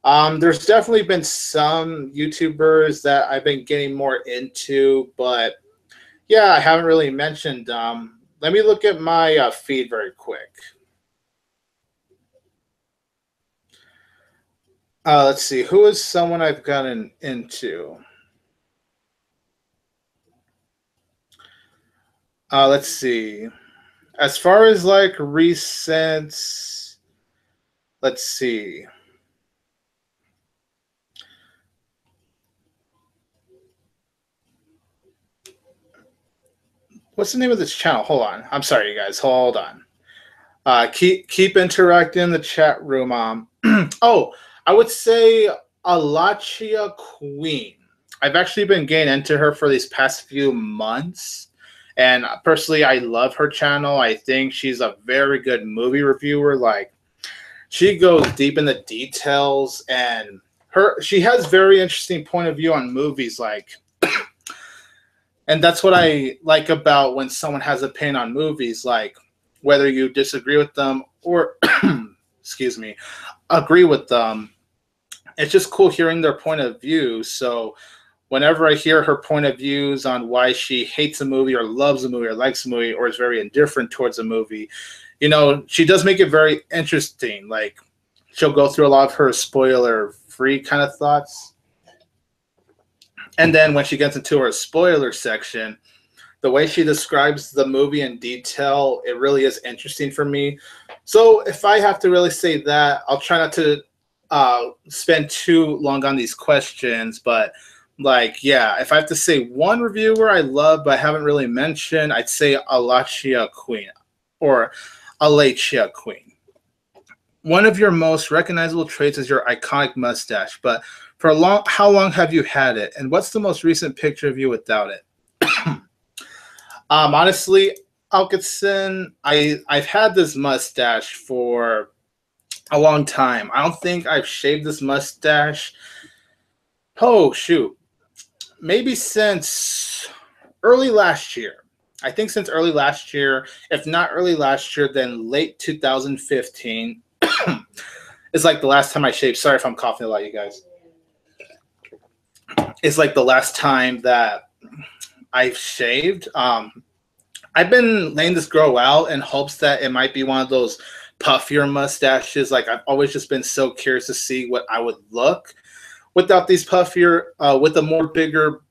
there's definitely been some YouTubers that I've been getting more into, but yeah, I haven't really mentioned. Let me look at my feed very quick. Let's see. Who is someone I've gotten into? Let's see. As far as like recent, let's see. What's the name of this channel? Hold on. I'm sorry, you guys. Hold on. Keep interacting in the chat room. Oh, I would say Alachia Queen. I've actually been getting into her for these past few months. And personally, I love her channel. I think she's a very good movie reviewer. Like, she goes deep in the details, and she has very interesting point of view on movies. Like, and that's what I like about when someone has an opinion on movies. Like, whether you disagree with them or, excuse me, agree with them, it's just cool hearing their point of view. So whenever I hear her point of views on why she hates a movie or loves a movie or likes a movie or is very indifferent towards a movie, you know, she does make it very interesting. Like, she'll go through a lot of her spoiler-free kind of thoughts. And then when she gets into her spoiler section, the way she describes the movie in detail, it really is interesting for me. So if I have to really say that, I'll try not to spend too long on these questions. But, like, yeah, if I have to say one reviewer I love but I haven't really mentioned, I'd say Alachia Queen or Alachia Queen. One of your most recognizable traits is your iconic mustache. But for how long have you had it? And what's the most recent picture of you without it? Honestly, Alkinson, I've had this mustache for a long time. I don't think I've shaved this mustache. Oh, shoot. Maybe since early last year. I think since early last year, if not early last year, then late 2015 is like the last time I shaved. Sorry if I'm coughing a lot, you guys. It's like the last time that I've shaved. I've been letting this grow out in hopes that it might be one of those puffier mustaches. Like, I've always just been so curious to see what I would look without these puffier, with a more bigger,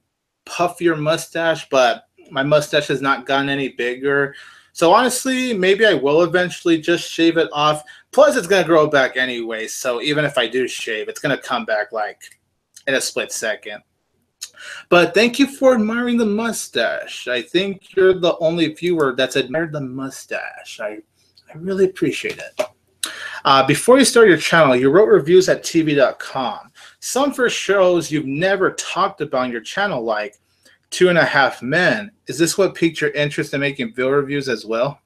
puffier mustache. But my mustache has not gotten any bigger. So honestly, maybe I will eventually just shave it off. Plus, it's going to grow back anyway. So even if I do shave, it's going to come back like in a split second. But thank you for admiring the mustache. I think you're the only viewer that's admired the mustache. I really appreciate it. Before you started your channel, you wrote reviews at TV.com. Some for shows you've never talked about on your channel, like 2.5 Men. Is this what piqued your interest in making video reviews as well?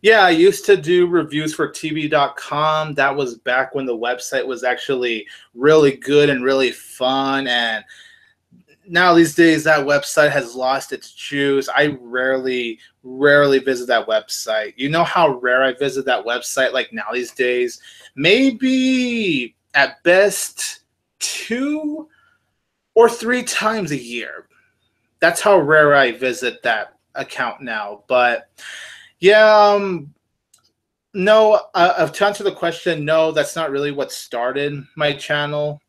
Yeah, I used to do reviews for TV.com. That was back when the website was actually really good and really fun. And now these days, that website has lost its juice. I rarely visit that website. You know how rare I visit that website, like now these days? Maybe at best 2 or 3 times a year. That's how rare I visit that account now. But yeah, no, to answer the question, no, that's not really what started my channel.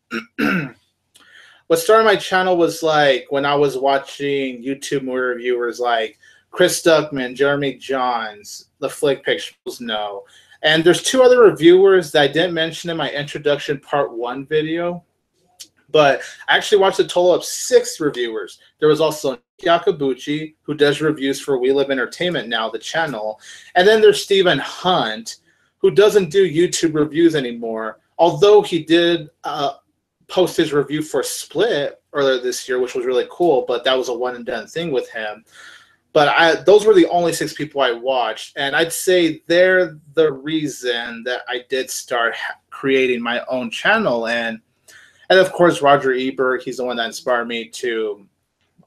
What started my channel was like when I was watching YouTube movie reviewers like Chris Duckman, Jeremy Johns, The Flick Pictures, no. And there's 2 other reviewers that I didn't mention in my introduction part 1 video. But I actually watched a total of 6 reviewers. There was also Yakabuchi, who does reviews for We Live Entertainment now, the channel. And then there's Stephen Hunt, who doesn't do YouTube reviews anymore. although he did post his review for Split earlier this year, which was really cool, but that was a one and done thing with him. But those were the only 6 people I watched, and I'd say they're the reason that I did start creating my own channel. And of course, Roger Ebert, he's the one that inspired me to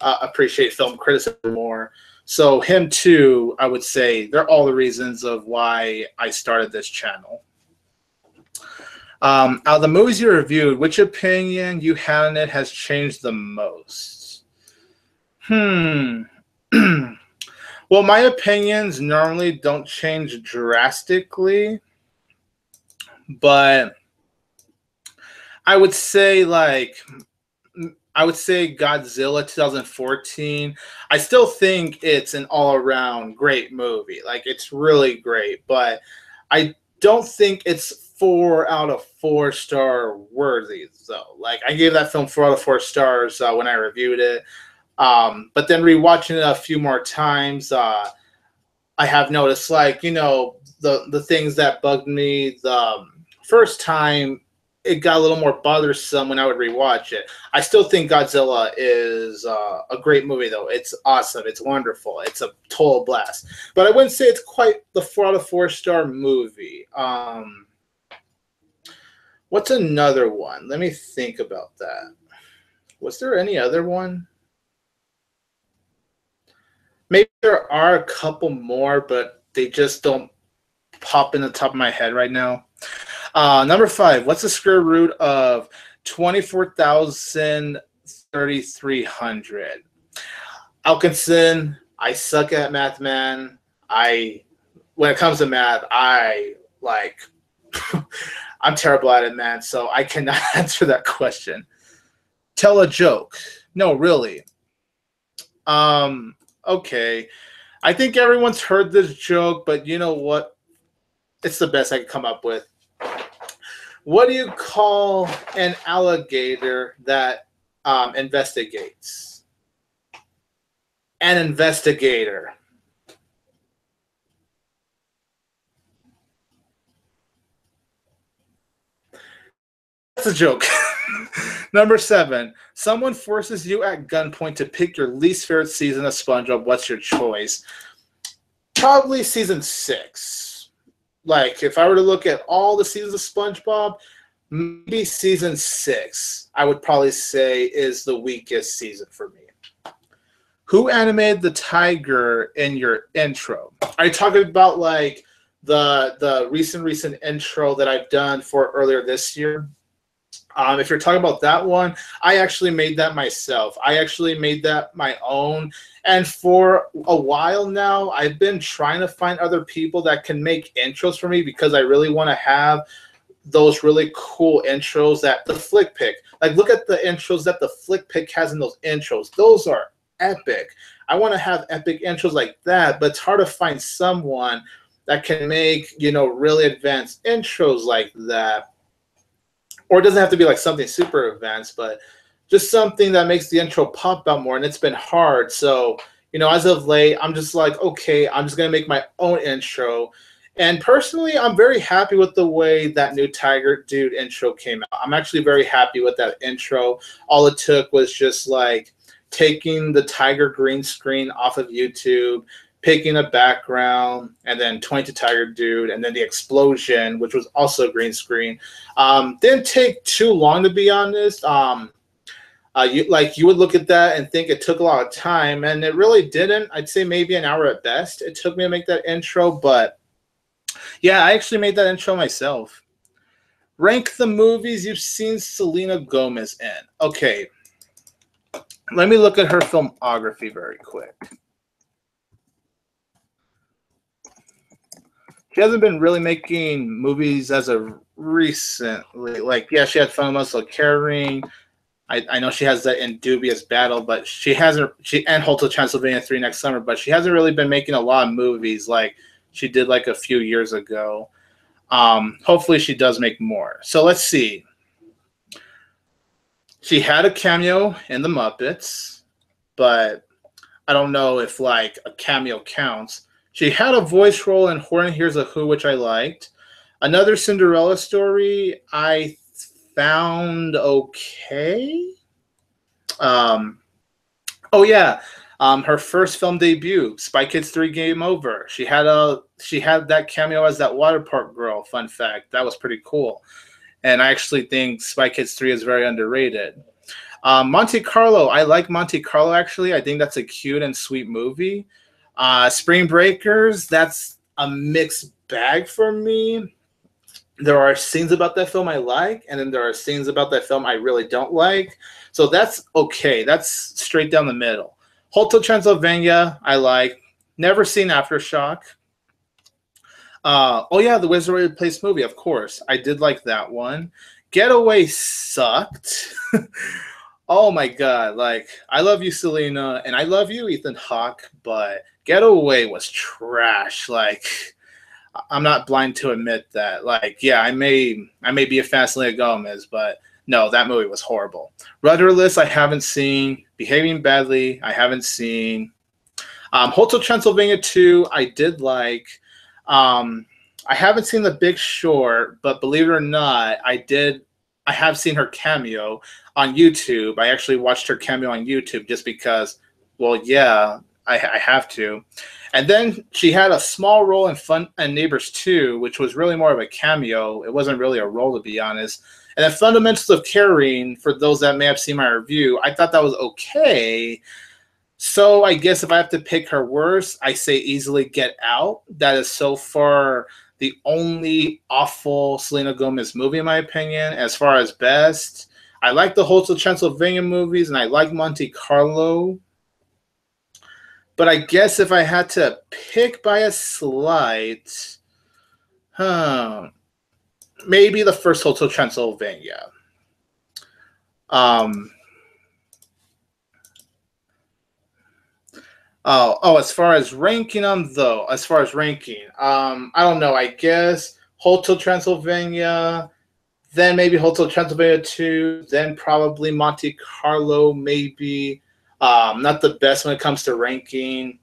appreciate film criticism more. So him too, I would say they're all the reasons of why I started this channel. Out of the movies you reviewed, which opinion you had on it has changed the most? Well, my opinions normally don't change drastically, but I would say Godzilla 2014. I still think it's an all-around great movie. Like, it's really great, but I don't think it's 4 out of 4 star worthy though. Like, I gave that film 4 out of 4 stars when I reviewed it. But then rewatching it a few more times, I have noticed, like, you know, the things that bugged me the first time, it got a little more bothersome when I would rewatch it. I still think Godzilla is a great movie, though. It's awesome. It's wonderful. It's a total blast. But I wouldn't say it's quite the 4 out of 4 star movie. What's another one? Let me think about that. Was there any other one? Maybe there are a couple more, but they just don't pop in the top of my head right now. Number 5, what's the square root of 24,300? Alkinson, I suck at math, man. When it comes to math, I'm terrible at it, man, so I cannot answer that question. Tell a joke. No, really. Okay. I think everyone's heard this joke, but you know what? It's the best I could come up with. What do you call an alligator that investigates? An investigator. That's a joke. Number 7, someone forces you at gunpoint to pick your least favorite season of SpongeBob. What's your choice? Probably season 6. Like, if I were to look at all the seasons of SpongeBob, maybe season 6, I would probably say, is the weakest season for me. Who animated the tiger in your intro? Are you talking about, like, the recent intro that I've done for earlier this year? If you're talking about that one, I actually made that myself. I actually made that my own. And for a while now, I've been trying to find other people that can make intros for me because I really want to have those really cool intros that the Flick Pick. Like, look at the intros that the Flick Pick has in those intros. Those are epic. I want to have epic intros like that, but it's hard to find someone that can make, you know, really advanced intros like that. Or it doesn't have to be like something super advanced, but just something that makes the intro pop out more. And it's been hard. So, you know, as of late, I'm just like, okay, I'm just going to make my own intro. And personally, I'm very happy with the way that new Tiger Dude intro came out. I'm actually very happy with that intro. All it took was just like taking the tiger green screen off of YouTube, picking a background, and then 22TigerDude, and then the explosion, which was also green screen. Didn't take too long, to be honest. You would look at that and think it took a lot of time, and it really didn't. I'd say maybe an hour at best it took me to make that intro, but yeah, I actually made that intro myself. Rank the movies you've seen Selena Gomez in. Okay, let me look at her filmography very quick. She hasn't been really making movies as of recently. Like, yeah, she had Fun Muscle Carrying. I know she has that in Dubious Battle, but she hasn't. And Hotel Transylvania 3 next summer, but she hasn't really been making a lot of movies like she did like a few years ago. Hopefully, she does make more. So let's see. She had a cameo in The Muppets, but I don't know if like a cameo counts. She had a voice role in Horn Hears a Who, which I liked. Another Cinderella story I found okay. Um, oh yeah, her first film debut, Spy Kids 3 Game Over. She had that cameo as that water park girl. Fun fact, that was pretty cool. And I actually think Spy Kids 3 is very underrated. Monte Carlo, I like Monte Carlo actually. I think that's a cute and sweet movie. Spring Breakers, that's a mixed bag for me. There are scenes about that film I like, and then there are scenes about that film I really don't like. So that's okay. That's straight down the middle. Hotel Transylvania, I like. Never seen Aftershock. Oh yeah, the Wizard Place movie, of course. I did like that one. Getaway sucked. Oh my god, like I love you, Selena, and I love you, Ethan Hawke, but Getaway was trash. Like I'm not blind to admit that. Like, yeah, I may be a fan of Selena Gomez, but no, that movie was horrible. Rudderless, I haven't seen. Behaving Badly, I haven't seen. Hotel Transylvania 2, I did like. I haven't seen The Big Short, but believe it or not, I have seen her cameo on YouTube. I actually watched her cameo on YouTube just because, well, yeah, I have to. And then she had a small role in Fun and Neighbors 2, which was really more of a cameo. It wasn't really a role, to be honest. And then Fundamentals of Caring, for those that may have seen my review, I thought that was okay. So I guess if I have to pick her worst, I say easily Get Out. That is so far the only awful Selena Gomez movie, in my opinion. As far as best, I like the Hotel Transylvania movies, and I like Monte Carlo. But I guess if I had to pick by a slight, maybe the first Hotel Transylvania. As far as ranking them, though, I don't know. I guess Hotel Transylvania, then maybe Hotel Transylvania 2, then probably Monte Carlo, maybe. Not the best when it comes to ranking.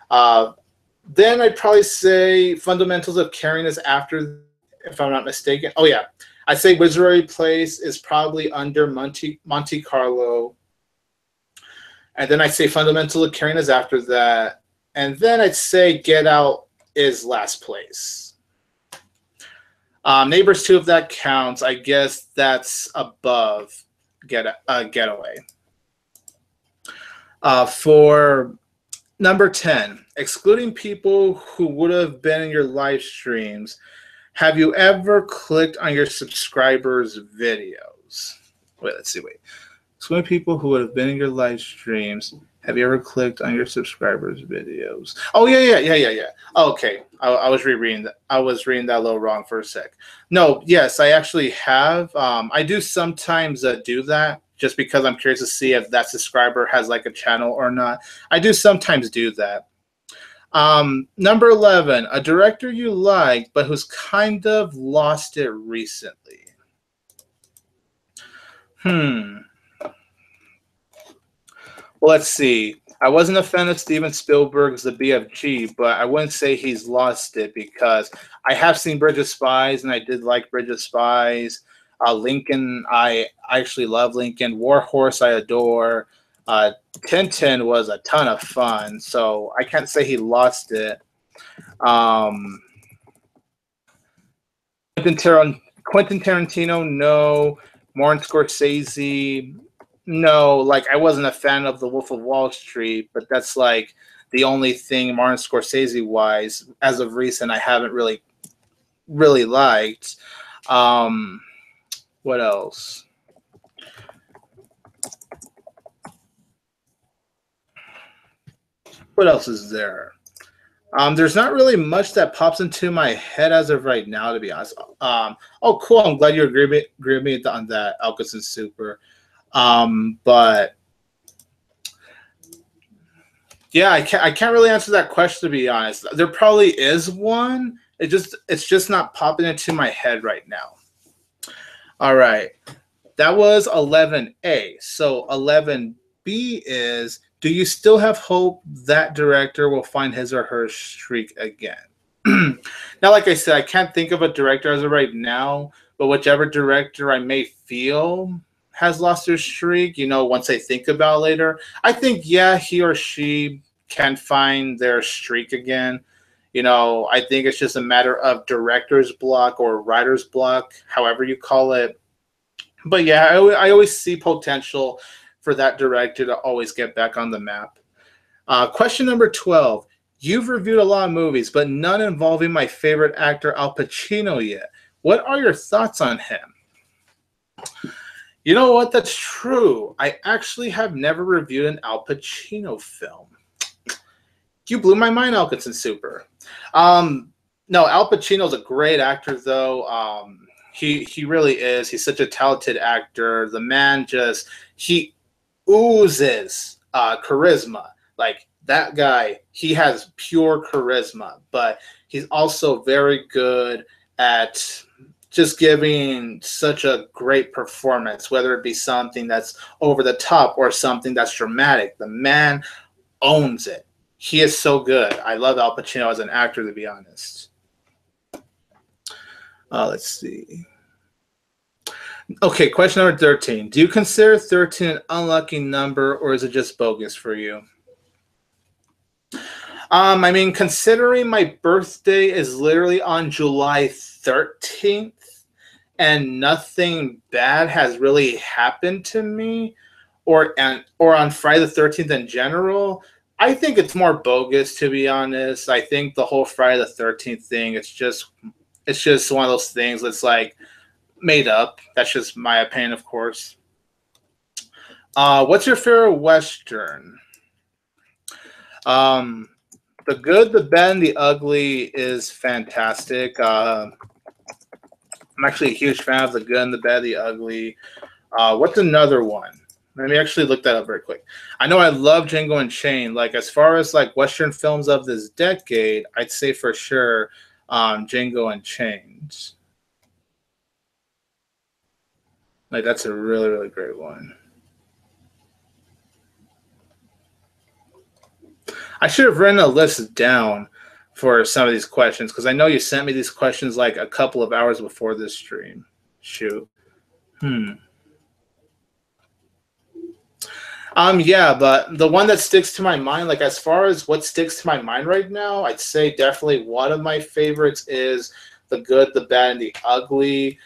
Then I'd probably say Fundamentals of Caring is after, if I'm not mistaken. Oh, yeah. I'd say Wizardry Place is probably under Monte Carlo. And then I'd say Fundamental of Caring is after that. And then I'd say Get Out is last place. Neighbors 2, if that counts, I guess that's above Getaway. For number 10, excluding people who would have been in your live streams, have you ever clicked on your subscribers' videos? Wait. Excluding people who would have been in your live streams, have you ever clicked on your subscribers' videos? Oh, yeah. Okay, I was reading that. I was reading that a little wrong for a sec. No, yes, I actually have. I do sometimes do that just because I'm curious to see if that subscriber has like a channel or not. I do sometimes do that. Number 11, a director you like but who's kind of lost it recently. Well, let's see. I wasn't a fan of Steven Spielberg's The BFG, but I wouldn't say he's lost it because I have seen Bridge of Spies, and I did like Bridge of Spies. Lincoln, I actually love Lincoln. War Horse, I adore. Tintin was a ton of fun, so I can't say he lost it. Quentin Tarantino, no. Martin Scorsese, no. Like, I wasn't a fan of The Wolf of Wall Street, but that's like the only thing Martin Scorsese wise as of recent I haven't really liked. What else? What else is there? There's not really much that pops into my head as of right now, to be honest. Oh, cool. I'm glad you agree with me on that, Alcus Super. But yeah, I can't really answer that question, to be honest. There probably is one. It's just not popping into my head right now. All right. That was 11A. So 11B is, do you still have hope that director will find his or her streak again? Now, like I said, I can't think of a director as of right now, but whichever director I may feel has lost their streak, once I think about it later, I think, yeah, he or she can find their streak again. I think it's just a matter of director's block or writer's block, however you call it. But yeah, I always see potential for that director to always get back on the map. Question number 12. You've reviewed a lot of movies, but none involving my favorite actor, Al Pacino, yet. What are your thoughts on him? You know what? That's true. I actually have never reviewed an Al Pacino film. You blew my mind, Alkinson Super. No, Al Pacino's a great actor, though. He really is. He's such a talented actor. The man he oozes charisma. Like, that guy, he has pure charisma, but he's also very good at just giving such a great performance, whether it be something that's over the top or something that's dramatic. The man owns it. He is so good. I love Al Pacino as an actor, to be honest. Let's see. Okay, question number 13. Do you consider 13 an unlucky number, or is it just bogus for you? I mean, considering my birthday is literally on July 13th, and nothing bad has really happened to me, or on Friday the 13th in general, I think it's more bogus, to be honest. I think the whole Friday the 13th thing, it's just one of those things that's like made up. That's just my opinion, of course. What's your favorite Western? The Good, the Bad, and the Ugly is fantastic. I'm actually a huge fan of The Good, and the Bad, the Ugly. What's another one? Let me actually look that up very quick. I know I love Django Unchained. Like, as far as like Western films of this decade, I'd say for sure Django Unchained. Like, that's a really, really great one. I should have written a list down for some of these questions, because I know you sent me these questions like a couple of hours before this stream. Shoot. Yeah, but the one that sticks to my mind, like as far as what sticks to my mind right now, I'd say definitely one of my favorites is The Good, the Bad, and the Ugly.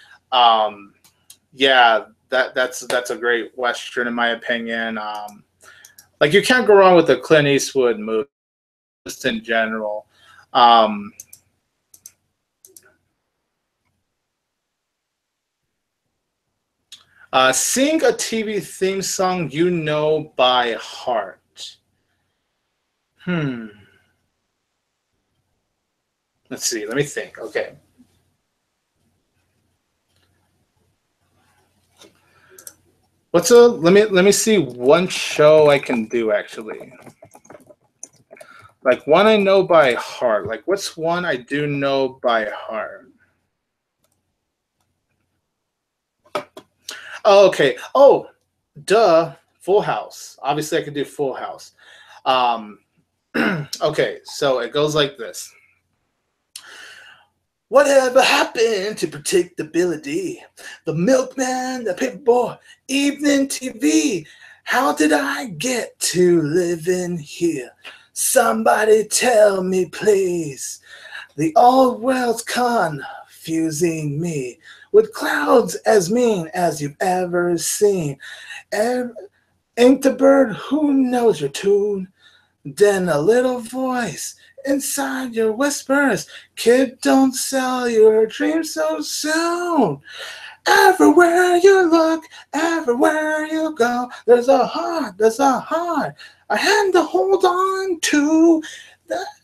Yeah, that's a great Western in my opinion. Like, you can't go wrong with the Clint Eastwood movie, just in general. Sing a TV theme song you know by heart. Let's see. Let me think. Okay. Let me see one show I can do, actually. Like, one I know by heart. Like, what's one I do know by heart? Oh, okay. Oh, duh. Full House. Obviously, I could do Full House. Okay, so it goes like this. Whatever happened to predictability? The milkman, the paperboy, evening TV. How did I get to live in here? Somebody tell me, please. The old world's confusing me with clouds as mean as you've ever seen. Ain't the bird who knows your tune? Then a little voice inside your whispers, kid, don't sell your dreams so soon. Everywhere you look, everywhere you go, there's a heart, a hand to hold on to.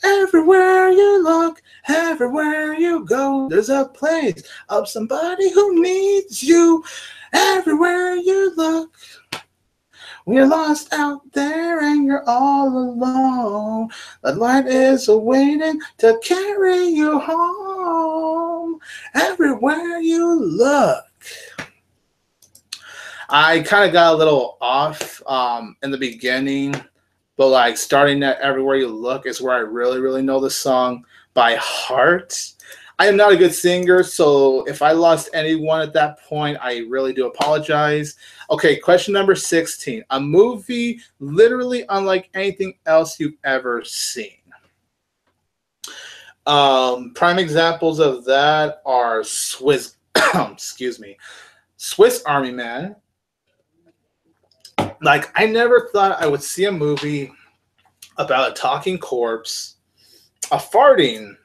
Everywhere you look, everywhere you go, there's a place of somebody who needs you. Everywhere you look, we're lost out there and you're all alone. The light is waiting to carry you home. Everywhere you look. I kind of got a little off in the beginning, but like starting at Everywhere You Look is where I really, really know the song. by heart. I am not a good singer, so if I lost anyone at that point, I really do apologize. Okay, question number 16. A movie literally unlike anything else you've ever seen. Prime examples of that are Swiss, excuse me, Swiss Army Man. Like, I never thought I would see a movie about a talking corpse, a farting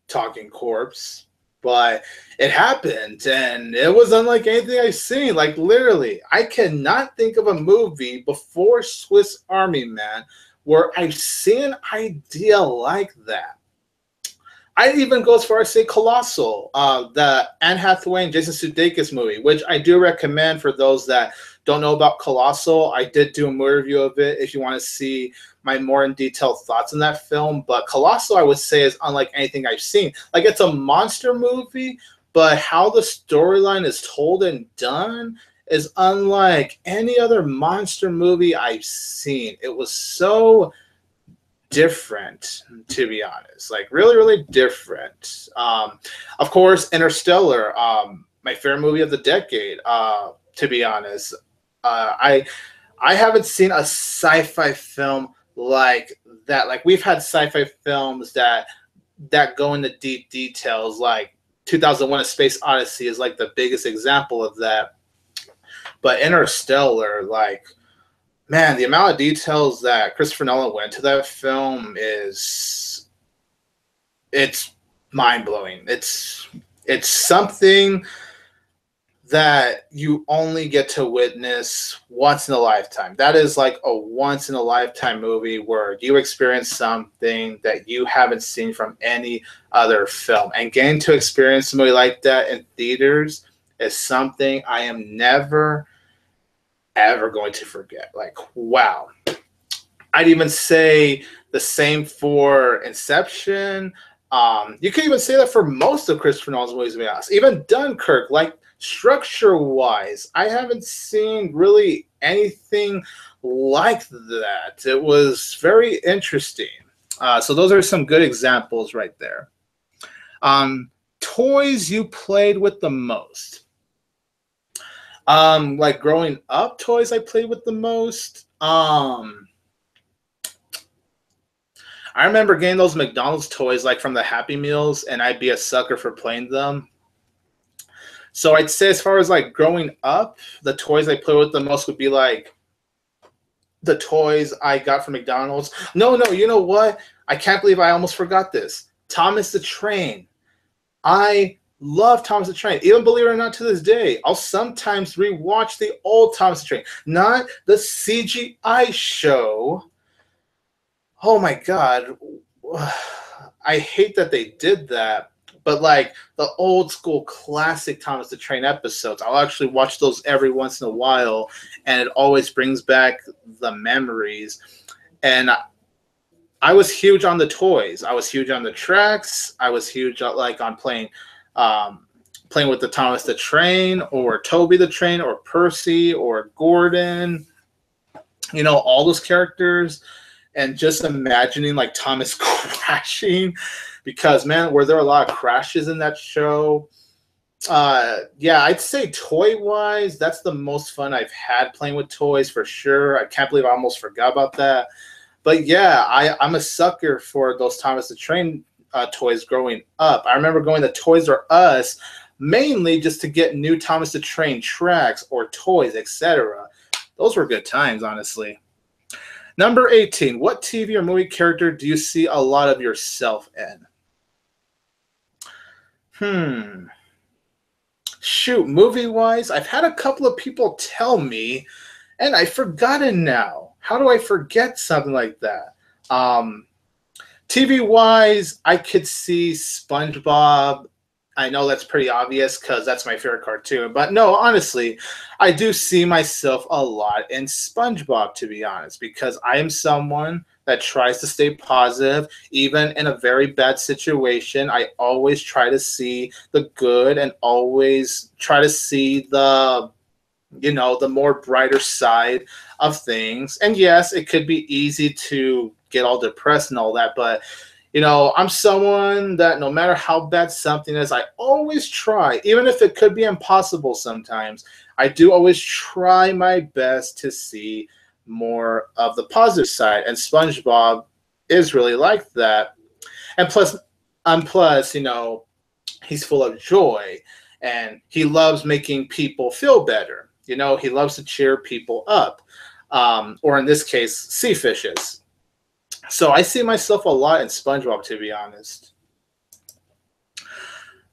talking corpse, but it happened, and it was unlike anything I've seen. Like, literally, I cannot think of a movie before Swiss Army Man where I've seen an idea like that. I'd even go as far as say Colossal, the Anne Hathaway and Jason Sudeikis movie, which I do recommend for those that don't know about Colossal. I did do a movie review of it if you want to see my more in detail thoughts on that film. But Colossal, I would say, is unlike anything I've seen. Like, it's a monster movie, but how the storyline is told and done is unlike any other monster movie I've seen. It was so different, to be honest, like really, really different. Of course, Interstellar, my favorite movie of the decade. To be honest, I haven't seen a sci-fi film like that. Like, we've had sci-fi films that go into deep details, like 2001: A Space Odyssey is like the biggest example of that. But Interstellar, like, man, the amount of details that Christopher Nolan went to that film it's mind-blowing. It's something that you only get to witness once in a lifetime. That is like a once-in-a-lifetime movie where you experience something that you haven't seen from any other film. And getting to experience a movie like that in theaters is something I am never ever going to forget. Like, wow. I'd even say the same for Inception. You could even say that for most of Christopher Nolan's movies, to be honest. Even Dunkirk, like, structure-wise, I haven't seen really anything like that. It was very interesting. So those are some good examples right there. Toys you played with the most. Like, growing up, toys I played with the most. I remember getting those McDonald's toys, like from the Happy Meals, and I'd be a sucker for playing them. So I'd say, as far as like growing up, the toys I played with the most would be like the toys I got from McDonald's. No, you know what? I can't believe I almost forgot this. Thomas the Train. I love Thomas the Train. Even, believe it or not, to this day, I'll sometimes rewatch the old Thomas the Train, not the CGI show. Oh my God. I hate that they did that. But like the old school classic Thomas the Train episodes, I'll actually watch those every once in a while, and it always brings back the memories. And I was huge on the toys. I was huge on the tracks. I was huge on playing with the Thomas the Train, or Toby the Train, or Percy, or Gordon. You know, all those characters, and just imagining like Thomas crashing, because, man, were there a lot of crashes in that show. Yeah, I'd say toy-wise, that's the most fun I've had playing with toys, for sure. I can't believe I almost forgot about that. But yeah, I'm a sucker for those Thomas the Train toys growing up. I remember going to Toys R Us mainly just to get new Thomas the Train tracks or toys, etc. Those were good times, honestly. Number 18, what TV or movie character do you see a lot of yourself in? Shoot, movie-wise, I've had a couple of people tell me, and I've forgotten now. How do I forget something like that? TV-wise, I could see SpongeBob. I know that's pretty obvious because that's my favorite cartoon. But no, honestly, I do see myself a lot in SpongeBob, to be honest, because I am someone that tries to stay positive. Even in a very bad situation, I always try to see the good and always try to see the more brighter side of things. And yes, it could be easy to get all depressed and all that, but You know, I'm someone that no matter how bad something is, I always try, even if it could be impossible sometimes. I do always try my best to see more of the positive side, and SpongeBob is really like that. And plus, you know, he's full of joy, and he loves making people feel better. You know, he loves to cheer people up, or in this case, sea fishes. So I see myself a lot in SpongeBob, to be honest.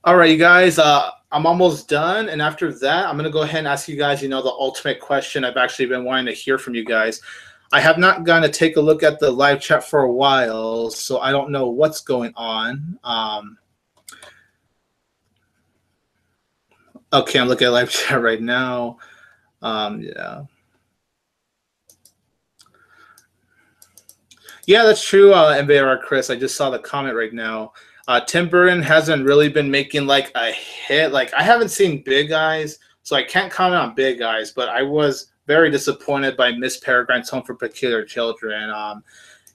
All right, you guys, I'm almost done. And after that, I'm going to go ahead and ask you guys, you know, the ultimate question I've actually been wanting to hear from you guys. I have not gone to take a look at the live chat for a while, so I don't know what's going on. Okay, I'm looking at live chat right now. Yeah. Yeah, that's true, MVR Chris. I just saw the comment right now. Tim Burton hasn't really been making like a hit. Like, I haven't seen Big Eyes, so I can't comment on Big Eyes, but I was very disappointed by Miss Peregrine's Home for Peculiar Children.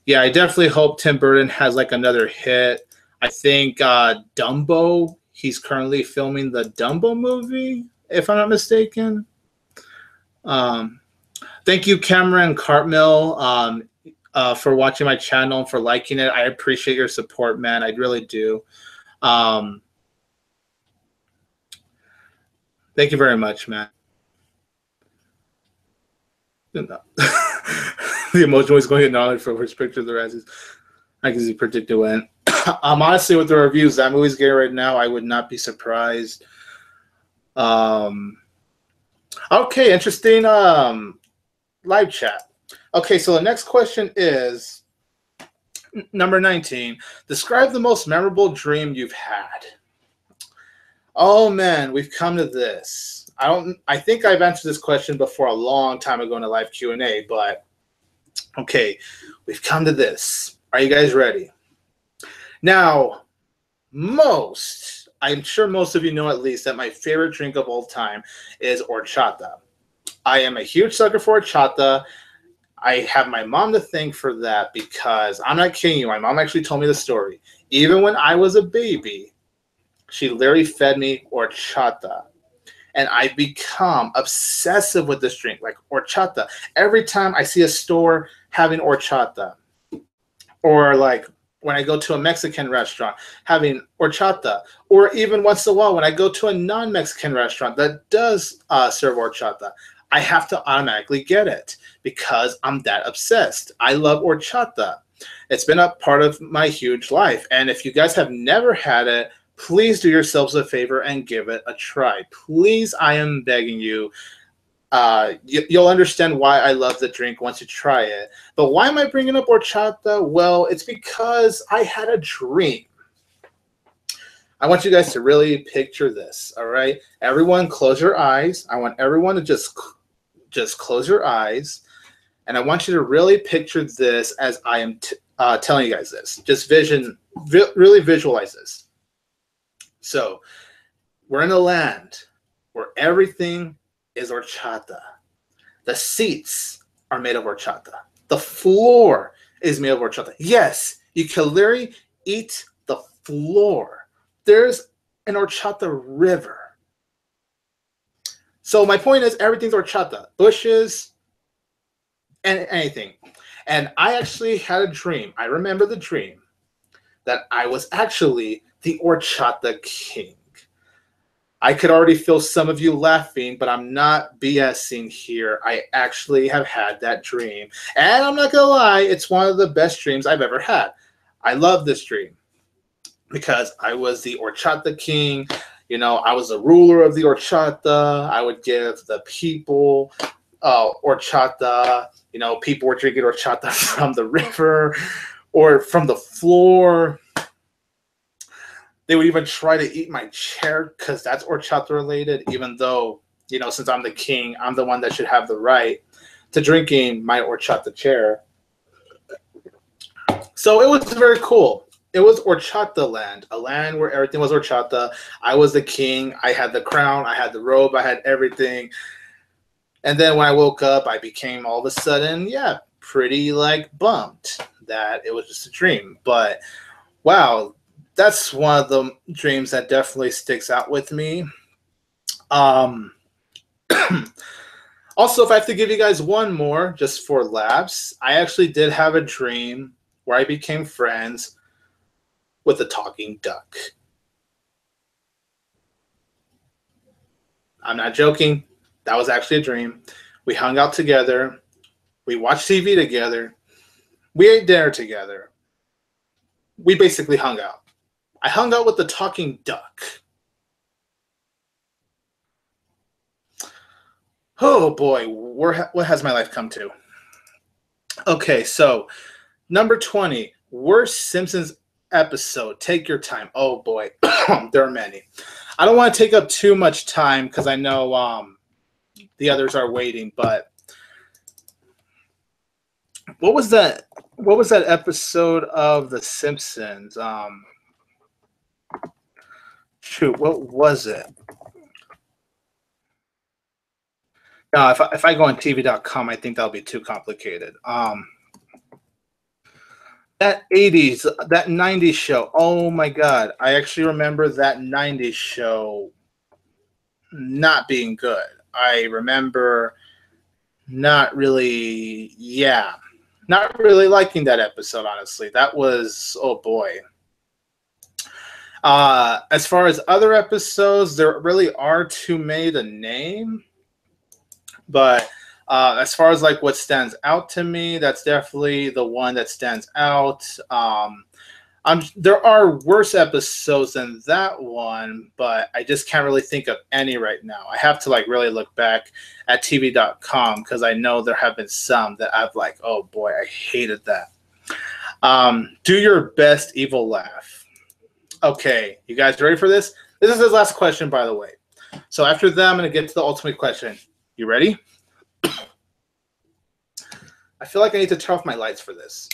Yeah, I definitely hope Tim Burton has like another hit. I think Dumbo, he's currently filming the Dumbo movie, if I'm not mistaken. Thank you, Cameron Cartmill, for watching my channel and for liking it. I appreciate your support, man. I really do. Thank you very much, man. The emoji was going to get knowledge for which picture the Razzies. I can see predicted when. Honestly, with the reviews that movie's getting right now, I would not be surprised. Okay, interesting live chat. Okay, so the next question is number 19. Describe the most memorable dream you've had. Oh man, we've come to this. I think I've answered this question before a long time ago in a live Q&A, but okay, we've come to this. Are you guys ready? Now, I'm sure most of you know at least that my favorite drink of all time is horchata. I am a huge sucker for horchata. I have my mom to thank for that because I'm not kidding you. My mom actually told me the story. Even when I was a baby, she literally fed me horchata. And I've become obsessive with this drink, like horchata. Every time I see a store having horchata, or like when I go to a Mexican restaurant having horchata, or even once in a while when I go to a non-Mexican restaurant that does serve horchata, I have to automatically get it because I'm that obsessed. I love horchata. It's been a part of my huge life. And if you guys have never had it, please do yourselves a favor and give it a try. Please, I am begging you. You'll understand why I love the drink once you try it. But why am I bringing up horchata? Well, it's because I had a dream. I want you guys to really picture this, all right? Everyone close your eyes. I want everyone to just close your eyes. And I want you to really picture this as I am telling you guys this. Just really visualize this. So we're in a land where everything is horchata. The seats are made of horchata. The floor is made of horchata. Yes, you can literally eat the floor. There's an horchata river. So my point is everything's horchata. Bushes, and anything. And I actually had a dream. I remember the dream that I was actually the horchata king. I could already feel some of you laughing, but I'm not BSing here. I actually have had that dream. And I'm not going to lie, it's one of the best dreams I've ever had. I love this dream because I was the horchata king. You know, I was the ruler of the horchata. I would give the people horchata. You know, people were drinking horchata from the river or from the floor. They would even try to eat my chair because that's horchata related, even though, you know, since I'm the king, I'm the one that should have the right to drinking my horchata chair. So it was very cool. It was horchata land, a land where everything was horchata. I was the king. I had the crown. I had the robe. I had everything. And then when I woke up, I became all of a sudden, yeah, pretty like bummed that it was just a dream. But Wow, that's one of the dreams that definitely sticks out with me. Um, Also, if I have to give you guys one more, just for laughs, I actually did have a dream where I became friends with a talking duck. I'm not joking. That was actually a dream. We hung out together. We watched TV together. We ate dinner together. We basically hung out. I hung out with the talking duck. Oh boy, what has my life come to? Okay, so number 20, worst Simpsons episode. Take your time. Oh boy, there are many. I don't want to take up too much time because I know the others are waiting. But what was that? What was that episode of The Simpsons? Shoot, what was it? No, if I go on TV.com, I think that'll be too complicated. That 80s, that 90s show. Oh my God. I actually remember that 90s show not being good. I remember not really liking that episode, honestly. That was, oh boy. As far as other episodes, there really are too many to name. But as far as like what stands out to me, that's definitely the one that stands out. There are worse episodes than that one, but I just can't really think of any right now. I have to like really look back at TV.com because I know there have been some that I've like, oh boy, I hated that. Do your best evil laugh. Okay, you guys ready for this? This is his last question, by the way. So after that, I'm going to get to the ultimate question. You ready? I feel like I need to turn off my lights for this.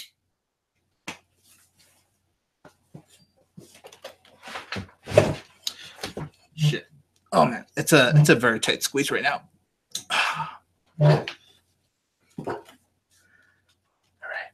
Shit. Oh man, it's a very tight squeeze right now. All right.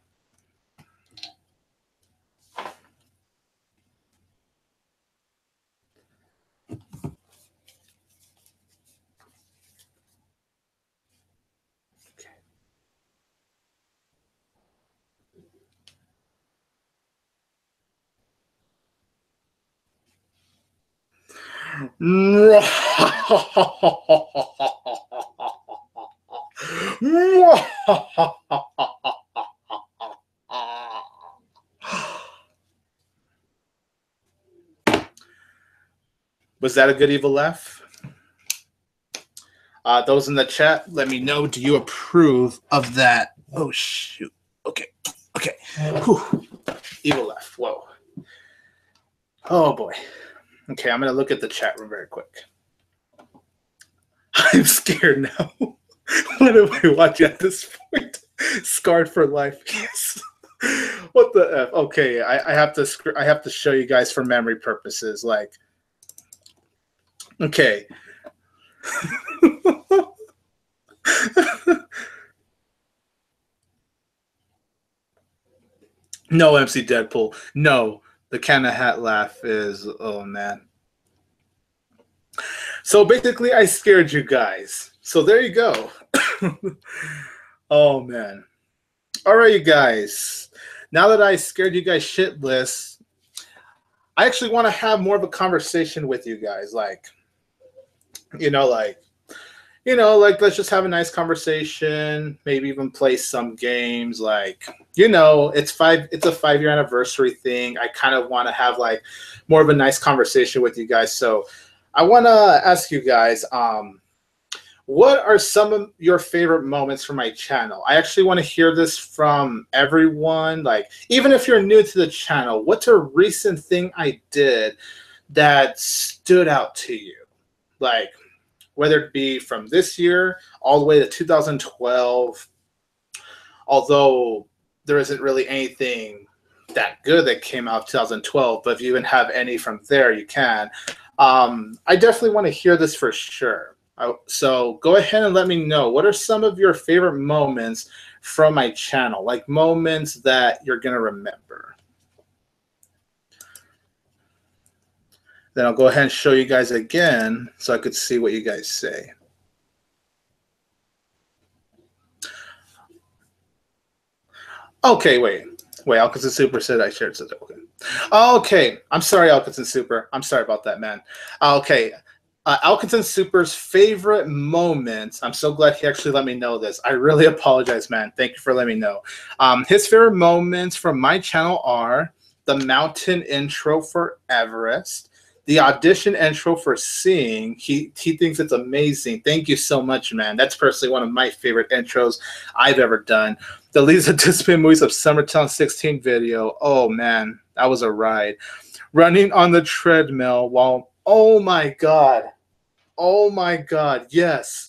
Was that a good evil laugh? Those in the chat, let me know. Do you approve of that? Oh shoot. Okay. Okay. Whew. Evil laugh. Whoa. Oh boy. Okay, I'm gonna look at the chat room very quick. I'm scared now. What am I watching at this point? Scarred for life. Yes. What the F? Okay, I have to show you guys for memory purposes. Like, okay. No, MC Deadpool. No, the can of hat laugh is, oh man. So basically, I scared you guys. So there you go. Oh man. All right, you guys. Now that I scared you guys shitless, I actually want to have more of a conversation with you guys. Like, let's just have a nice conversation. Maybe even play some games. Like, it's a 5-year anniversary thing. I kind of want to have like more of a nice conversation with you guys. So I want to ask you guys, what are some of your favorite moments from my channel? I actually want to hear this from everyone. Like, even if you're new to the channel, what's a recent thing I did that stood out to you? Like, whether it be from this year all the way to 2012, although there isn't really anything that good that came out of 2012, but if you even have any from there, you can. I definitely want to hear this for sure. So go ahead and let me know. What are some of your favorite moments from my channel? Like moments that you're going to remember. Then I'll go ahead and show you guys again so I could see what you guys say. Okay, wait. Alkins and Super said I shared such. Okay. Okay. I'm sorry, Alkins and Super. I'm sorry about that, man. Okay. Alkins and Super's favorite moments. I'm so glad he actually let me know this. I really apologize, man. Thank you for letting me know. His favorite moments from my channel are the mountain intro for Everest, the audition intro for Seeing. He thinks it's amazing. Thank you so much, man. That's personally one of my favorite intros I've ever done. The Least Anticipated Movies of Summertown 16 video. Oh, man. That was a ride. Running on the treadmill while... Oh, my God. Oh, my God. Yes.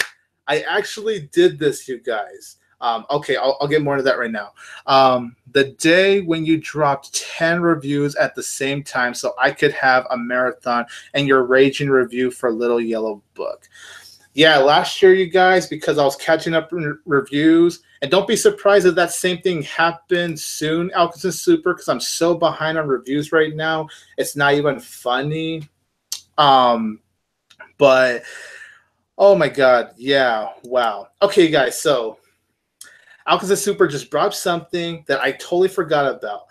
I actually did this, you guys. Okay, I'll get more into that right now. The day when you dropped 10 reviews at the same time so I could have a marathon and your raging review for Little Yellow Book. Yeah, last year, you guys, because I was catching up in reviews. And don't be surprised if that same thing happens soon, Alkins and Super, because I'm so behind on reviews right now. It's not even funny. But, oh my God, yeah, wow. Okay, guys, so Alkins and Super just brought up something that I totally forgot about.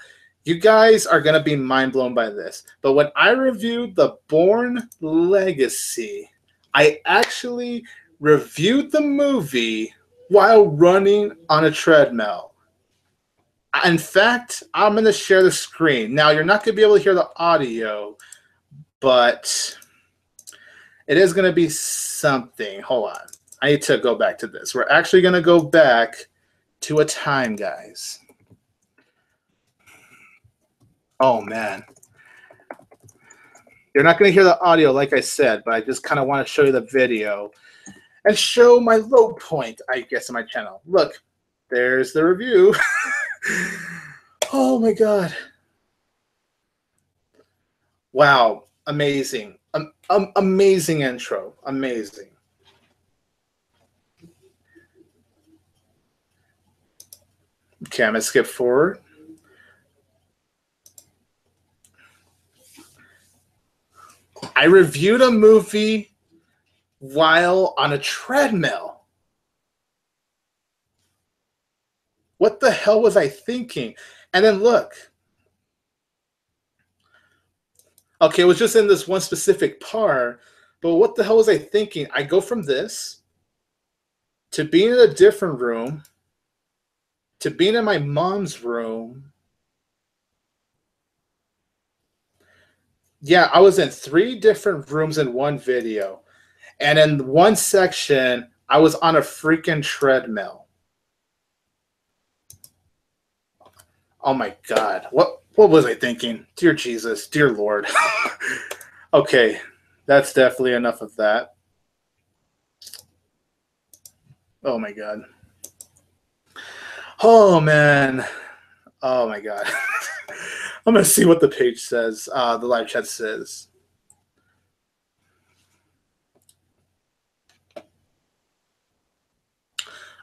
You guys are going to be mind blown by this. But when I reviewed The Bourne Legacy, I actually reviewed the movie while running on a treadmill. In fact, I'm going to share the screen. Now, you're not going to be able to hear the audio, but it is going to be something. Hold on. I need to go back to this. We're actually going to go back to a time, guys. Oh, man. You're not going to hear the audio, like I said, but I just kind of want to show you the video and show my low point, I guess, on my channel. Look, there's the review. Oh, my God. Wow. Amazing. Amazing intro. Amazing. Okay, I'm going to skip forward. I reviewed a movie while on a treadmill. What the hell was I thinking? And then look. Okay, it was just in this one specific part, but what the hell was I thinking? I go from this to being in a different room to being in my mom's room. Yeah, I was in 3 different rooms in one video. And in one section, I was on a freaking treadmill. Oh my God. What was I thinking? Dear Jesus, dear Lord. Okay, that's definitely enough of that. Oh my God. Oh man. Oh my God. I'm going to see what the page says, the live chat says.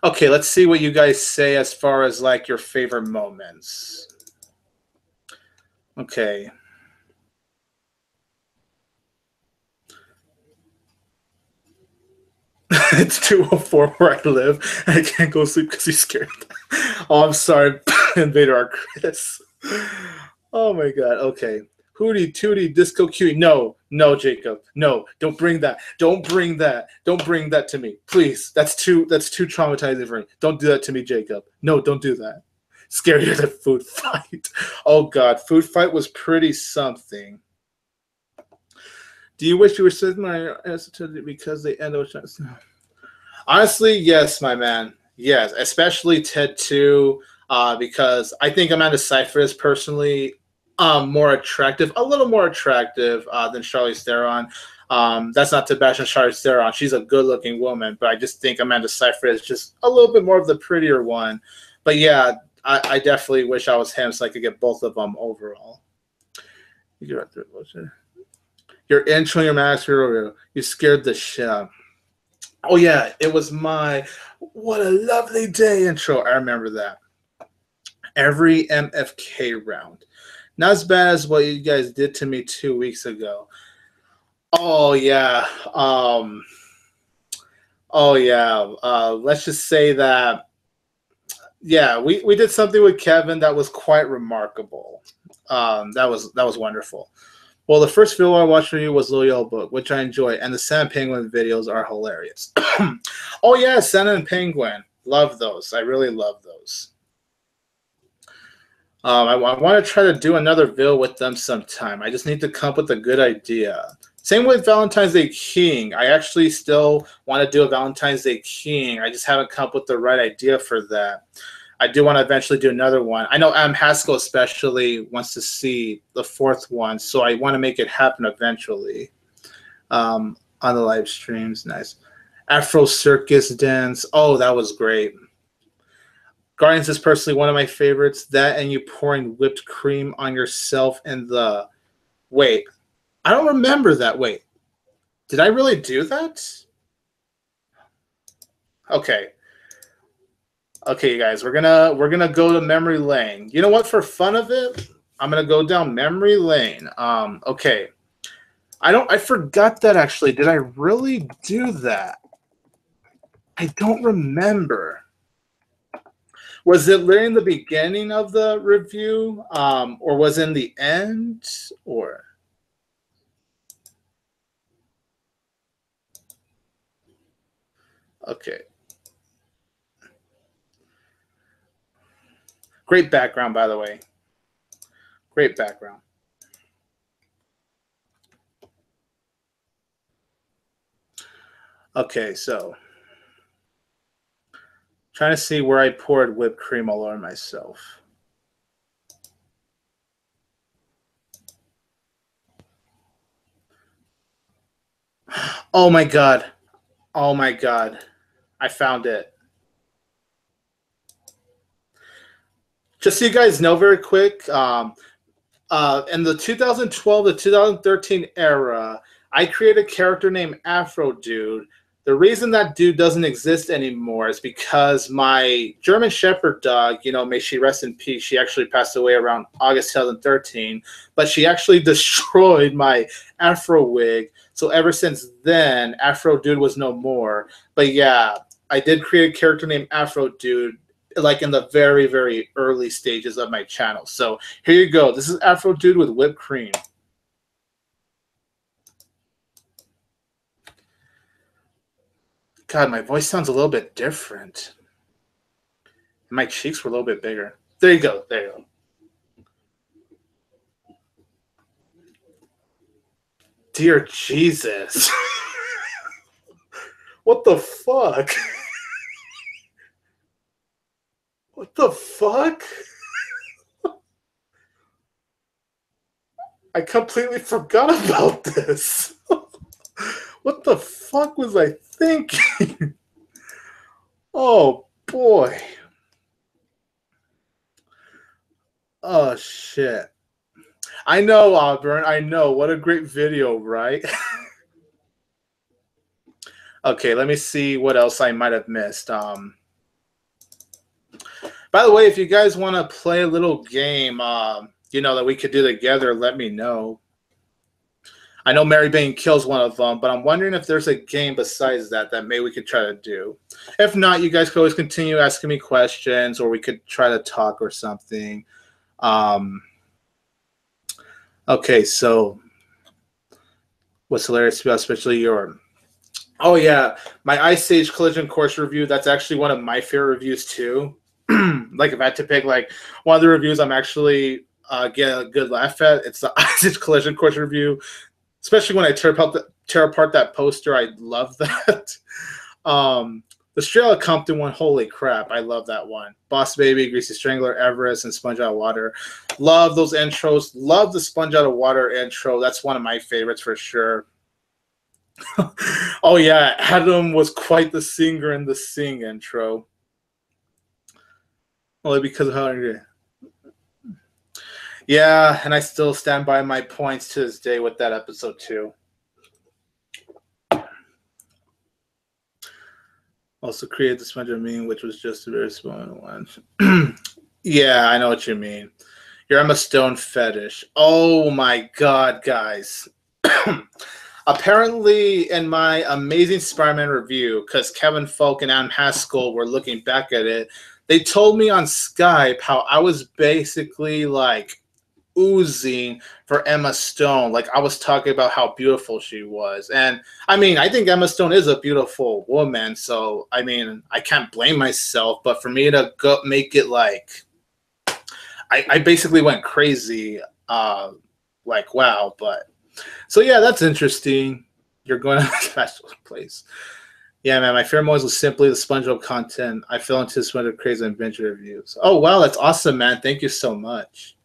Okay, let's see what you guys say as far as like your favorite moments. Okay. It's 2:04 where I live. I can't go to sleep because he's scared. Oh, I'm sorry, Invader Art Chris. Oh my God. Okay. Hootie Tootie Disco Cutie. No, Jacob. No, don't bring that. Don't bring that. Don't bring that to me. Please. That's too traumatizing for me. Don't do that to me, Jacob. No, don't do that. Scarier than Food Fight. Oh God, Food Fight was pretty something. Do you wish you were sitting my answer to because they end up? Honestly, yes, my man. Yes, especially Ted 2, because I think Amanda Seyfried is personally more attractive, a little more attractive than Charlize Theron. That's not to bash on Charlize Theron. She's a good-looking woman, but I just think Amanda Seyfried is just a little bit more of the prettier one. But yeah, I definitely wish I was him so I could get both of them overall. Your intro and your master, you scared the shit out. Oh yeah, it was my what a lovely day intro. I remember that. Every MFK round. Not as bad as what you guys did to me 2 weeks ago. Oh yeah. Oh yeah. Let's just say that. Yeah, we did something with Kevin that was quite remarkable. That was wonderful. Well, the first video I watched for you was Little Yellow Book, which I enjoy, and the Santa Penguin videos are hilarious. Oh yeah, Santa and Penguin, love those. I really love those. I want to try to do another video with them sometime. I just need to come up with a good idea. Same with Valentine's Day King. I actually still want to do a Valentine's Day King. I just haven't come up with the right idea for that. I do want to eventually do another one. I know Adam Haskell especially wants to see the fourth one, so I want to make it happen eventually on the live streams. Nice. Afro Circus Dance. Oh, that was great. Guardians is personally one of my favorites. That and you pouring whipped cream on yourself and the... Wait, I don't remember that. Wait, did I really do that? Okay. Okay, you guys, we're gonna go to memory lane. You know what? For fun of it, I'm gonna go down memory lane. Okay. I forgot that actually. Did I really do that? I don't remember. Was it literally in the beginning of the review, or was it in the end, or? Okay. Great background, by the way. Great background. Okay, so trying to see where I poured whipped cream all over myself. Oh my god. Oh my god. I found it. Just so you guys know very quick, in the 2012 to 2013 era, I created a character named Afro Dude. The reason that dude doesn't exist anymore is because my German Shepherd dog, you know, may she rest in peace, she actually passed away around August 2013, but she actually destroyed my Afro wig. So ever since then, Afro Dude was no more. But yeah, I did create a character named Afro Dude, like in the very, very early stages of my channel. So here you go. This is Afro Dude with whipped cream. God, my voice sounds a little bit different. My cheeks were a little bit bigger. There you go. There you go. Dear Jesus. What the fuck? What the fuck? I completely forgot about this. What the fuck was I thinking? Oh, boy. Oh, shit. I know, Auburn. I know. What a great video, right? Okay, let me see what else I might have missed. By the way, if you guys want to play a little game, you know, that we could do together, let me know. I know Mary Bane Kills one of them, but I'm wondering if there's a game besides that maybe we could try to do. If not, you guys could always continue asking me questions, or we could try to talk or something. Okay, so what's hilarious about especially your... Oh yeah, my Ice Age Collision Course review, that's actually one of my favorite reviews too. Like if I had to pick like one of the reviews I'm actually get a good laugh at, it's the Ice Age Collision Course review. Especially when I tear apart that poster, I love that. The Strela Compton one, holy crap, I love that one. Boss Baby, Greasy Strangler, Everest, and Sponge Out of Water. Love those intros. Love the Sponge Out of Water intro. That's one of my favorites for sure. Oh yeah, Adam was quite the singer in the Sing intro. Only because of how angry. Yeah, and I still stand by my points to this day with that episode too. Also created the SpongeBob meme, which was just a very small one. Yeah, I know what you mean. Your Emma Stone fetish. Oh my god, guys. Apparently, in my Amazing Spider-Man review, because Kevin Folk and Adam Haskell were looking back at it, they told me on Skype how I was basically like oozing for Emma Stone. Like I was talking about how beautiful she was. And I mean, I think Emma Stone is a beautiful woman. So, I mean, I can't blame myself. But for me to go make it like, I basically went crazy. Like, wow. But so, yeah, that's interesting. You're going to a special place. Yeah, man, my favorite moments was simply the SpongeBob content. I fell into this one of crazy adventure reviews. Oh, wow, that's awesome, man. Thank you so much.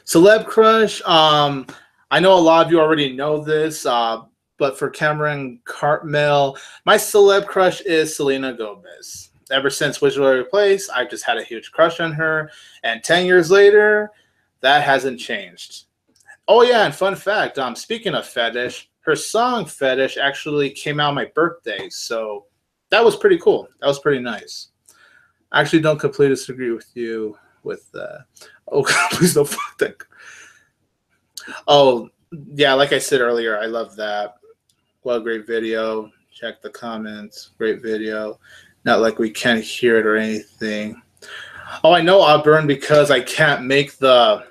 Celeb crush. I know a lot of you already know this, but for Cameron Cartmel, my celeb crush is Selena Gomez. Ever since Waverly Place, I've just had a huge crush on her, and 10 years later, that hasn't changed. Oh yeah, and fun fact, speaking of fetish, her song Fetish actually came out on my birthday, so that was pretty cool. That was pretty nice. I actually don't completely disagree with you with oh please don't fuck that. Oh yeah, like I said earlier, I love that. Well, great video. Check the comments. Great video. Not like we can't hear it or anything. Oh, I know Auburn because I can't make the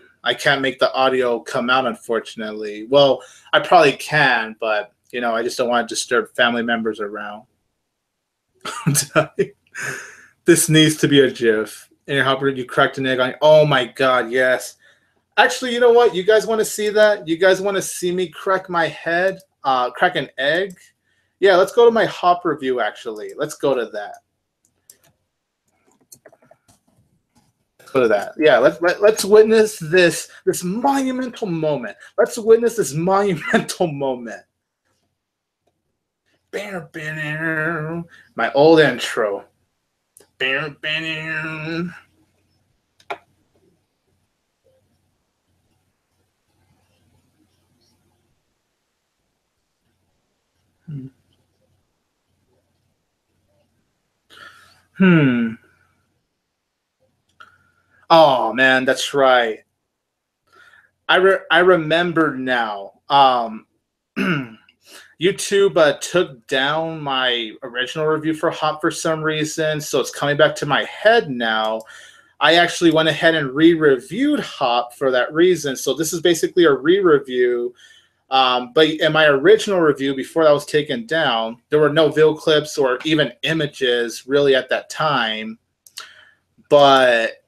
audio come out, unfortunately. Well, I probably can, but you know, I just don't want to disturb family members around. This needs to be a GIF. And Hopper, you cracked an egg on. Oh my God, yes. Actually, you know what? You guys want to see that? You guys want to see me crack my head, crack an egg? Yeah, let's go to my Hop review. Actually, let's go to that. Go to that. Yeah, let's witness this monumental moment. Let's witness this monumental moment. My old intro. Oh man, that's right. I remember now. YouTube took down my original review for Hop for some reason, so it's coming back to my head now. I actually went ahead and re-reviewed Hop for that reason. So this is basically a re-review. But in my original review, before that was taken down, there were no video clips or even images really at that time. But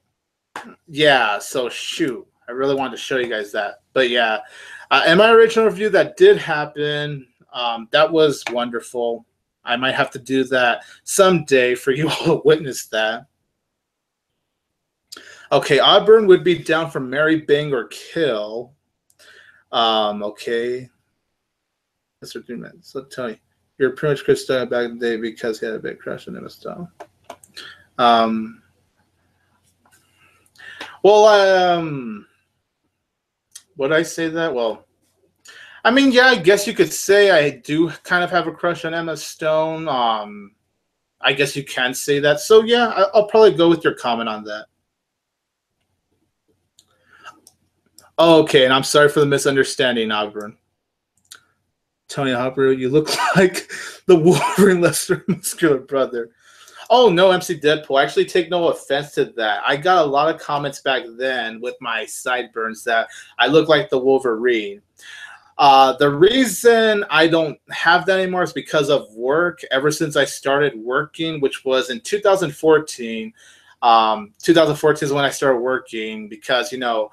yeah, so shoot, I really wanted to show you guys that. But yeah, in my original review, that did happen. That was wonderful. I might have to do that someday for you all to witness that. Okay, Auburn would be down for marry, bang, or kill. Okay. That's what you meant. So tell you, you're pretty much Chris back in the day because he had a big crush on Emma Stone. Well, would I say that? Well, I mean, yeah, I guess you could say I do kind of have a crush on Emma Stone. I guess you can say that. So yeah, I'll probably go with your comment on that. Okay, and I'm sorry for the misunderstanding, Auburn. Tony Hopper, you look like the Wolverine Lester muscular brother. Oh, no, MC Deadpool. I actually take no offense to that. I got a lot of comments back then with my sideburns that I look like the Wolverine. The reason I don't have that anymore is because of work. Ever since I started working, which was in 2014, 2014 is when I started working because, you know,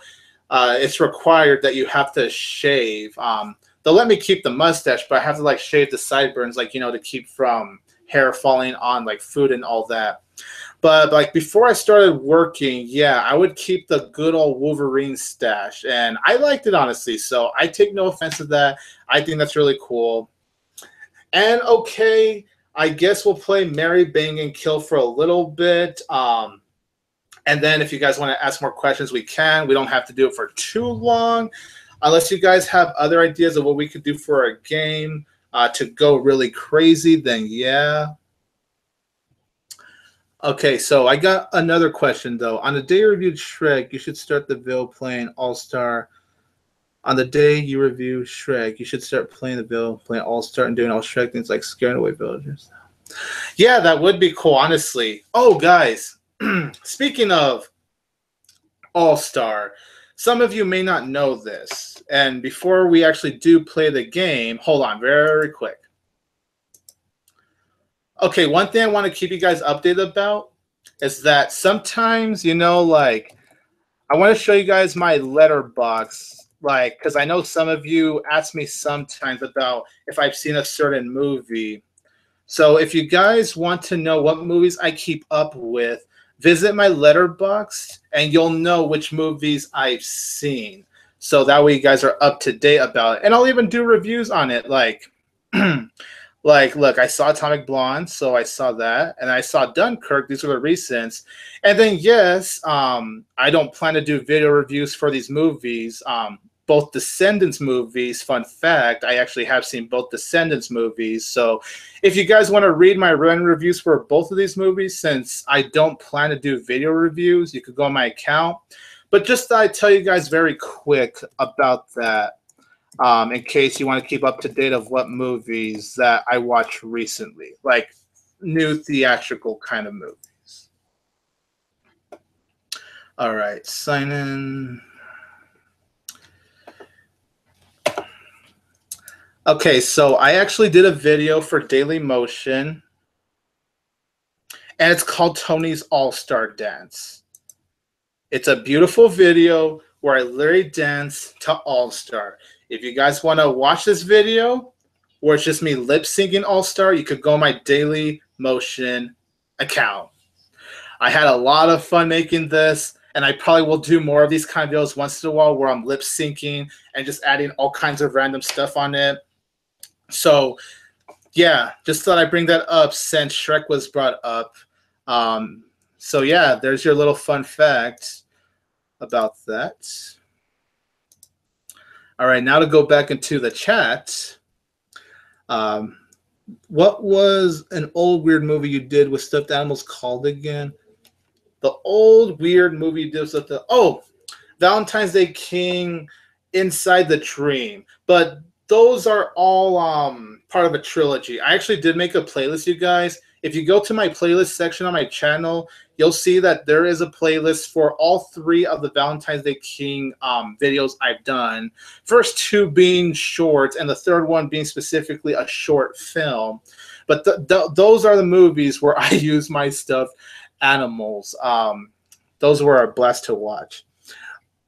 it's required that you have to shave. They'll let me keep the mustache, but I have to like shave the sideburns, like, you know, to keep from hair falling on like food and all that. But like before I started working, yeah, I would keep the good old Wolverine stash, and I liked it honestly. So I take no offense to that. I think that's really cool. And okay, I guess we'll play Marry, Bang, and Kill for a little bit. And then if you guys want to ask more questions, we can. We don't have to do it for too long. Unless you guys have other ideas of what we could do for a game to go really crazy, then yeah. Okay, so I got another question, though. On the day you reviewed Shrek, you should start the video playing All-Star On the day you review Shrek, you should start playing the bill, playing All Star, and doing all Shrek things like scaring away villagers. Yeah, that would be cool, honestly. Oh, guys, speaking of All Star, some of you may not know this. And before we actually do play the game, hold on very quick. Okay, one thing I want to keep you guys updated about is that sometimes, like, I want to show you guys my letterbox, like, because I know some of you ask me sometimes about if I've seen a certain movie. So if you guys want to know what movies I keep up with, visit my letterbox and you'll know which movies I've seen. So that way you guys are up to date about it. And I'll even do reviews on it, like like, look, I saw Atomic Blonde, so I saw that, and I saw Dunkirk. These are the recents, and then yes, I don't plan to do video reviews for these movies. Both Descendants movies. Fun fact: I actually have seen both Descendants movies. So, if you guys want to read my run reviews for both of these movies, since I don't plan to do video reviews, you could go on my account. But just thought I'd tell you guys very quick about that. In case you want to keep up to date of what movies that I watched recently, like new theatrical kind of movies. All right, sign in. Okay, so I actually did a video for Daily Motion, and it's called Tony's All-Star Dance. It's a beautiful video where I literally dance to All-Star. If you guys want to watch this video, where it's just me lip syncing All Star, you could go on my Daily Motion account. I had a lot of fun making this, and I probably will do more of these kind of videos once in a while where I'm lip syncing and just adding all kinds of random stuff on it. So, yeah, just thought I'd bring that up since Shrek was brought up. So, yeah, there's your little fun fact about that. All right, now to go back into the chat. What was an old weird movie you did with stuffed animals called again? The old weird movie you did with stuffed Valentine's Day King, Inside the Dream. But those are all part of a trilogy. I actually did make a playlist, you guys. If you go to my playlist section on my channel, you'll see that there is a playlist for all three of the Valentine's Day King videos I've done. First two being shorts, and the third one being specifically a short film. But those are the movies where I use my stuffed animals. Those were a blast to watch.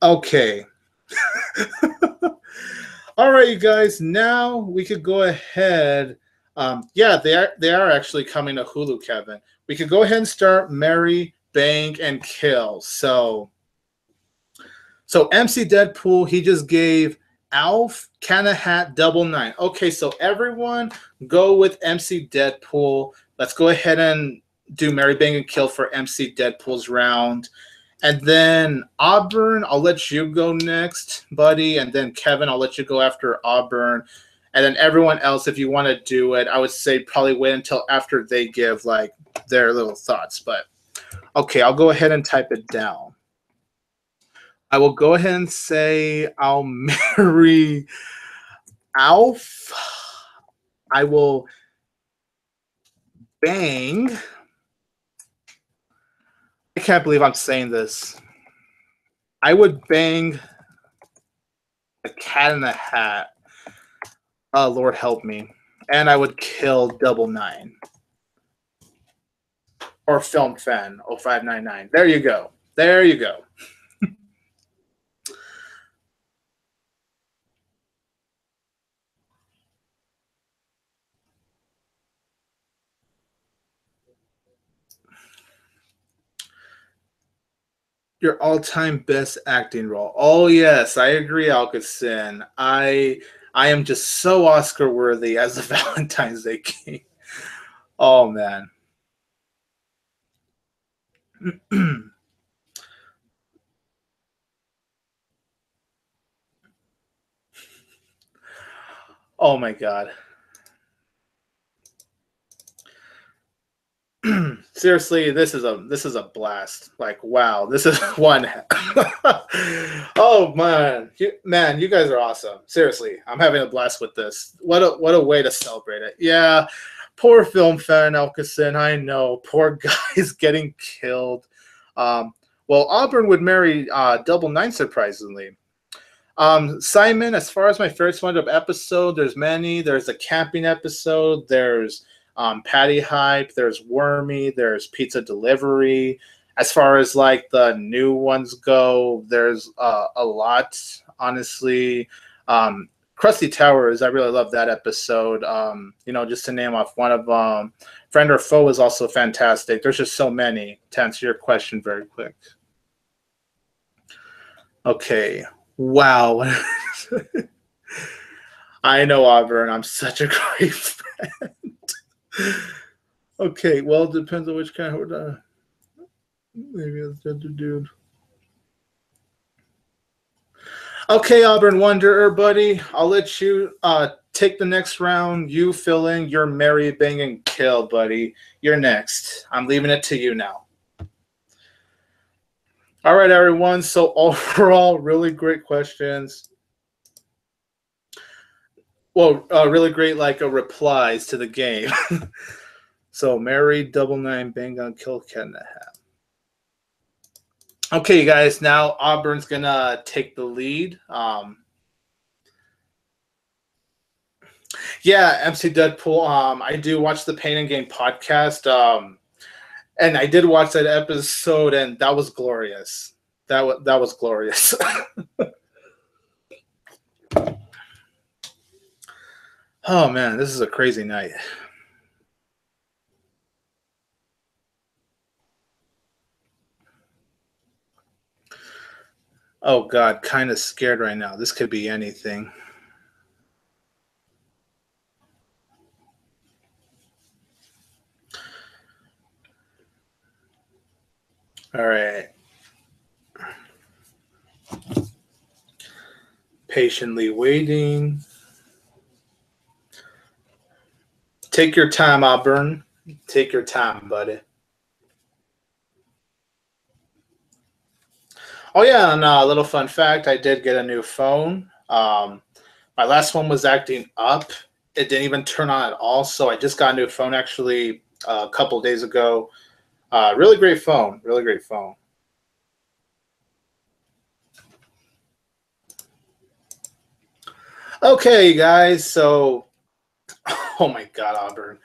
Okay. All right, you guys. Now we could go ahead. Yeah, they are actually coming to Hulu, Kevin. We could go ahead and start Marry, Bang, and Kill. So MC Deadpool, he just gave Alf, Can of Hat, Double Nine. Okay, so everyone go with MC Deadpool. Let's go ahead and do Marry, Bang, and Kill for MC Deadpool's round. And then Auburn, I'll let you go next, buddy. And then Kevin, I'll let you go after Auburn. And then everyone else, if you want to do it, I would say probably wait until after they give like their little thoughts. But okay, I'll go ahead and type it down. I will go ahead and say I'll marry Alf. I will bang. I can't believe I'm saying this. I would bang a Cat in the Hat. Lord help me. And I would kill Double Nine. Or Film Fan 0599. There you go. There you go. Your all-time best acting role. Oh yes, I agree, Alcacin. I am just so Oscar worthy as the Valentine's Day King. Oh man. Oh my god. Seriously, this is a blast. Like, wow, this is one. Oh man, you guys are awesome. Seriously, I'm having a blast with this. What a way to celebrate it. Yeah, poor film fan Elkison. I know, poor guy's getting killed. Um, well, Auburn would marry Double Nine, surprisingly. Simon, as far as my first one-up episode, there's many. There's a camping episode. There's Patty Hype. There's Wormy. There's Pizza Delivery. As far as like the new ones go, there's a lot, honestly. Krusty Towers, I really love that episode. Just to name off one of them. Friend or Foe is also fantastic. There's just so many. To answer your question very quick. Okay. Wow. I know, Auburn. I'm such a great friend. Okay, well, it depends on which kind of... maybe it's the dude. Okay, Auburn Wanderer, buddy. I'll let you take the next round. You fill in your Mary Bang and Kill, buddy. You're next. I'm leaving it to you now. All right, everyone. So overall, really great questions. Well, really great replies to the game. So Mary, Double Nine, Bang on Kill, Cat in the Hat. Okay, you guys. Now Auburn's gonna take the lead. Yeah, MC Deadpool. I do watch the Pain and Gain podcast. And I did watch that episode, and that was glorious. That was glorious. Oh man, this is a crazy night. Oh God, kind of scared right now. This could be anything. All right. Patiently waiting. Take your time, Auburn. Take your time, buddy. Oh yeah, and a little fun fact, I did get a new phone. My last one was acting up. It didn't even turn on at all, so I just got a new phone actually a couple days ago. Really great phone. Really great phone. Okay, guys, so... Oh my God, Auburn.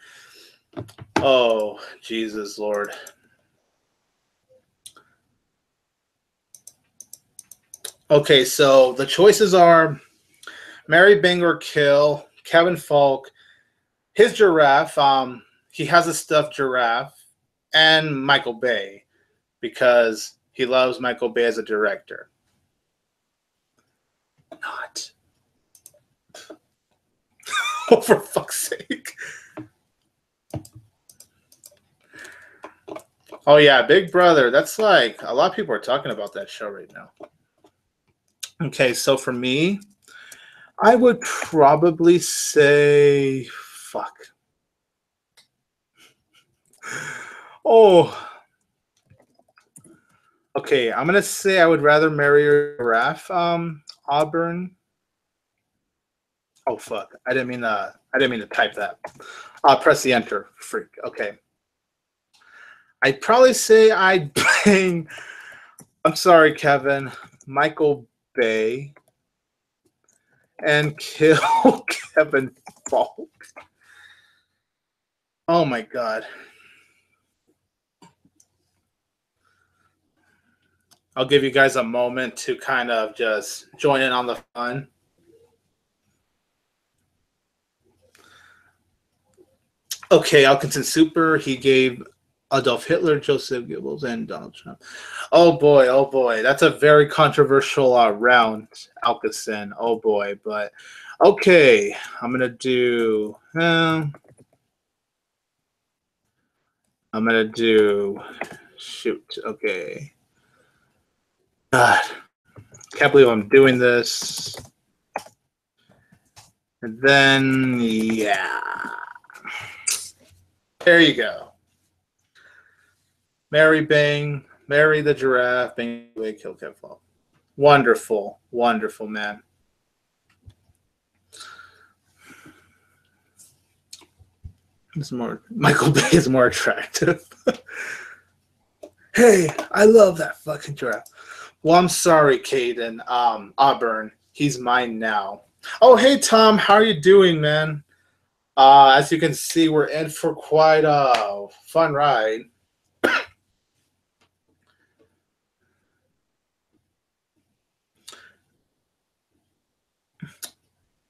Oh, Jesus, Lord. Okay, so the choices are Mary Bang or Kill, Kevin Falk, his giraffe, he has a stuffed giraffe, and Michael Bay, because he loves Michael Bay as a director. Not. Oh, for fuck's sake. Oh yeah, Big Brother. That's like a lot of people are talking about that show right now. Okay, so for me, I would probably say fuck. Oh. Okay, I'm gonna say I would rather marry a giraffe, Auburn. Oh fuck! I didn't mean to type that. Press the enter. Freak. Okay. I'd probably say I'd bang. I'm sorry, Kevin. Michael Bay and kill Kevin Falk. Oh my God. I'll give you guys a moment to kind of just join in on the fun. Okay, Alkinson Super, he gave Adolf Hitler, Joseph Goebbels, and Donald Trump. Oh boy. That's a very controversial round, Alkinson. Oh boy, but okay. I'm going to do... shoot, okay. God, can't believe I'm doing this. And then, yeah. There you go. Mary Bang, Mary the giraffe, Bang, Wig, Kill, Kev, Fall. Wonderful, wonderful, man. It's more Michael Bay is more attractive. Hey, I love that fucking giraffe. Well, I'm sorry, Caden. Auburn, he's mine now. Oh, hey, Tom, how are you doing, man? As you can see, we're in for quite a fun ride.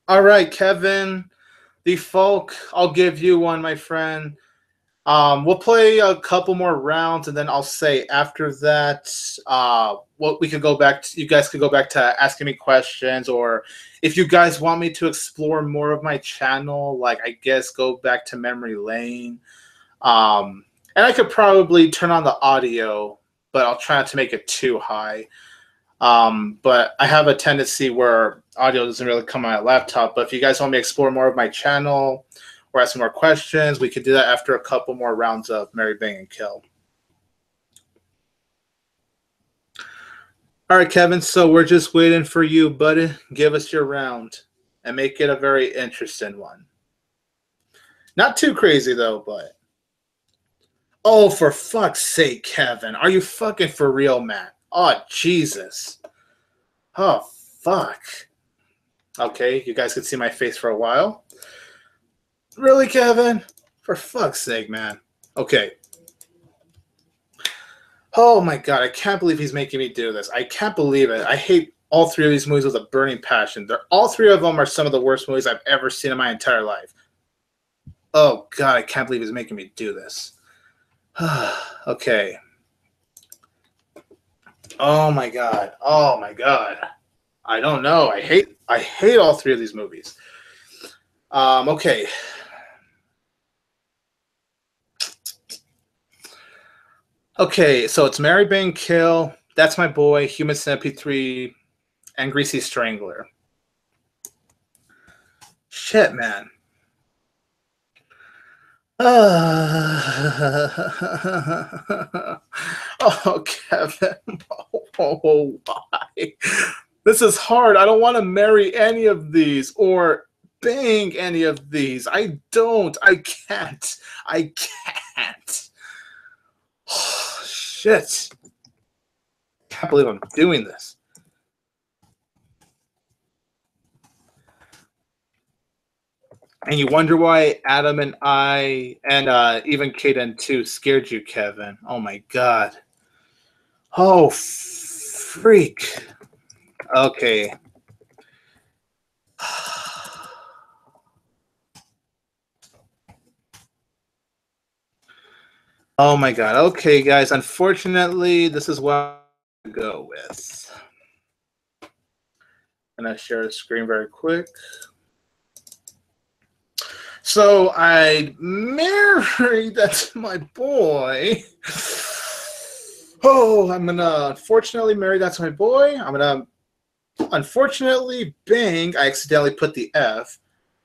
All right, Kevin, the folk, I'll give you one, my friend. We'll play a couple more rounds, and then I'll say after that, what we could go back to. You guys could go back to asking me questions, or if you guys want me to explore more of my channel, like I guess go back to memory lane. And I could probably turn on the audio, but I'll try not to make it too high. But I have a tendency where audio doesn't really come on my laptop. But if you guys want me to explore more of my channel or ask more questions, we could do that after a couple more rounds of Marry, Bang, and Kill. All right, Kevin, so we're just waiting for you, buddy. Give us your round and make it a very interesting one. Not too crazy, though, but... Oh, for fuck's sake, Kevin. Are you fucking for real, Matt? Oh, Jesus. Oh, fuck. Okay, you guys could see my face for a while. Really, Kevin? For fuck's sake, man. Okay. Oh, my God. I can't believe he's making me do this. I can't believe it. I hate all three of these movies with a burning passion. All three of them are some of the worst movies I've ever seen in my entire life. Oh, God. I can't believe he's making me do this. Okay. Oh my god. Oh my god. I don't know. I hate all three of these movies. Okay. Okay, so it's Marry, Bang, Kill, That's My Boy, Human Centipede 3, and Greasy Strangler. Shit, man. Oh, Kevin. Oh, why? This is hard. I don't want to marry any of these or bang any of these. I don't. I can't. I can't. Oh, shit. I can't believe I'm doing this. And you wonder why Adam and I, and even Kaden too, scared you, Kevin. Oh my god. Oh, freak. Okay. Oh my god. Okay, guys. Unfortunately, this is what I'm going to go with. I'm going to share the screen very quick. So I married, that's my boy. Oh, I'm gonna unfortunately marry, that's my boy. I'm gonna unfortunately bang, I accidentally put the F.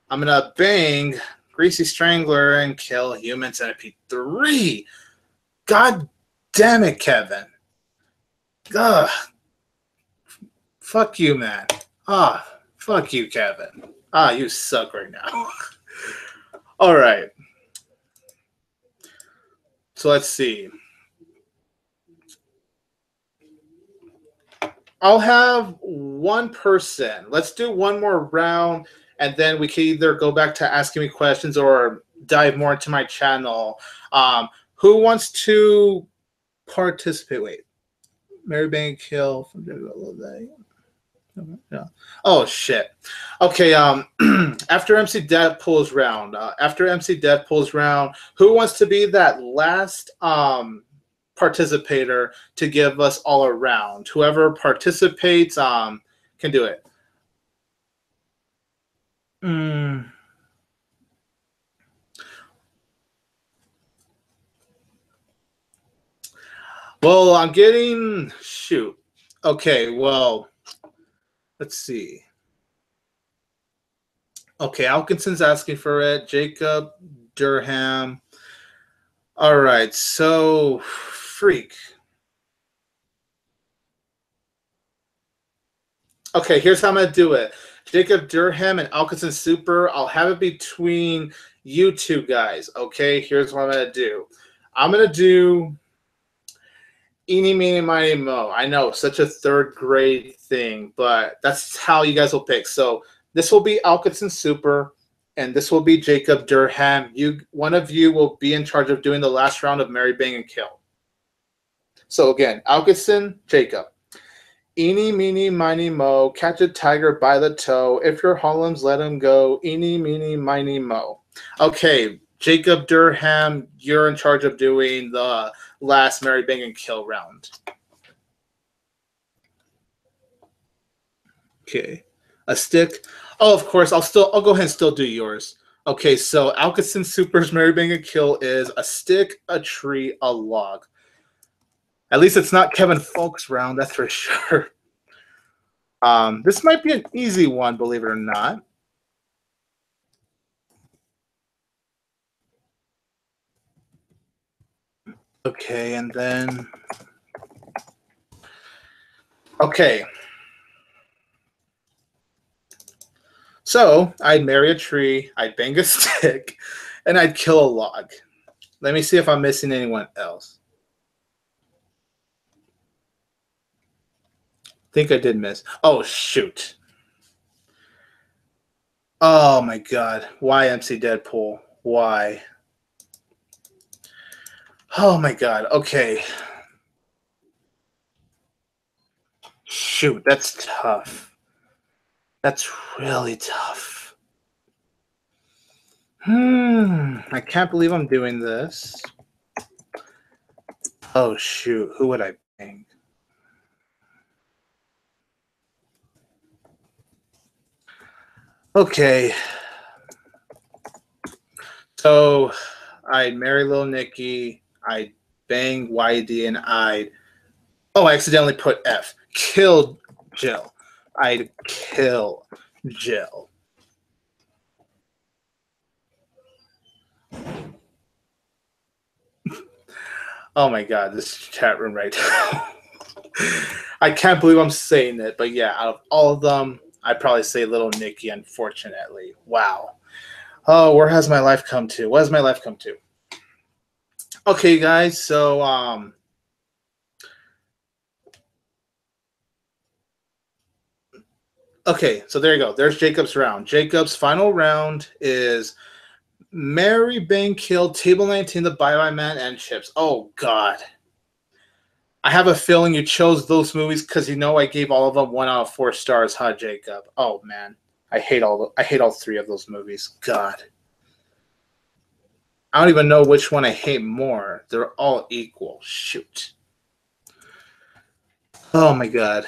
I'm gonna bang Greasy Strangler and kill Human Centipede 3. God damn it, Kevin. Ugh. Fuck you, man. Ah, fuck you, Kevin. Ah, you suck right now. All right. So let's see. I'll have one person. Let's do one more round, and then we can either go back to asking me questions or dive more into my channel. Who wants to participate? Wait. Mary Bang Kill. Yeah. Oh shit. Okay. After MC Deadpool's round, who wants to be that last participator to give us all a round? Whoever participates can do it. Well, I'm getting shoot. Okay, well, let's see. Okay, Alkinson's asking for it. Jacob Durham. All right, so freak. Okay, here's how I'm going to do it. Jacob Durham and Alkinson Super, I'll have it between you two guys. Okay, here's what I'm going to do. I'm going to do Eeny, Meeny, Miny, Mo. I know, such a third grade thing, but that's how you guys will pick. So this will be Alkinson Super, and this will be Jacob Durham. One of you will be in charge of doing the last round of Marry, Bang, and Kill. So again, Alkinson, Jacob. Eeny, meeny, miny, mo, catch a tiger by the toe. If you're Hollums, let him go. Eeny, meeny, miny, mo. Okay, Jacob Durham, you're in charge of doing the last Marry, Bang, and Kill round. Okay, a stick. Oh, of course, I'll go ahead and still do yours. Okay, so Alkinson Super's Marry, Bang, and Kill is a stick, a tree, a log. At least it's not Kevin Folk's round, that's for sure. This might be an easy one, believe it or not. Okay, and then... Okay. So, I'd marry a tree, I'd bang a stick, and I'd kill a log. Let me see if I'm missing anyone else. I think I did miss. Oh, shoot. Oh, my God. Why MC Deadpool? Why? Oh, my God. Okay. Shoot, that's tough. That's really tough. I can't believe I'm doing this. Oh, shoot. Who would I bang? Okay. So, I'd marry Lil Nicky. I'd bang YD, and I'd... Oh, I accidentally put F. Kill Jill. I'd kill Jill. Oh my God, this chat room right now. I can't believe I'm saying it, but yeah, out of all of them, I'd probably say Little Nicky, unfortunately. Wow. Oh, where has my life come to? What has my life come to? Okay, guys, so okay, so there you go. There's Jacob's round. Jacob's final round is Marry, Bang, Kill, Table 19, The Bye-Bye Man, and Chips. Oh, God. I have a feeling you chose those movies because you know I gave all of them 1 out of 4 stars, huh, Jacob? Oh, man. I hate all 3 of those movies. God. I don't even know which one I hate more. They're all equal. Shoot. Oh, my God.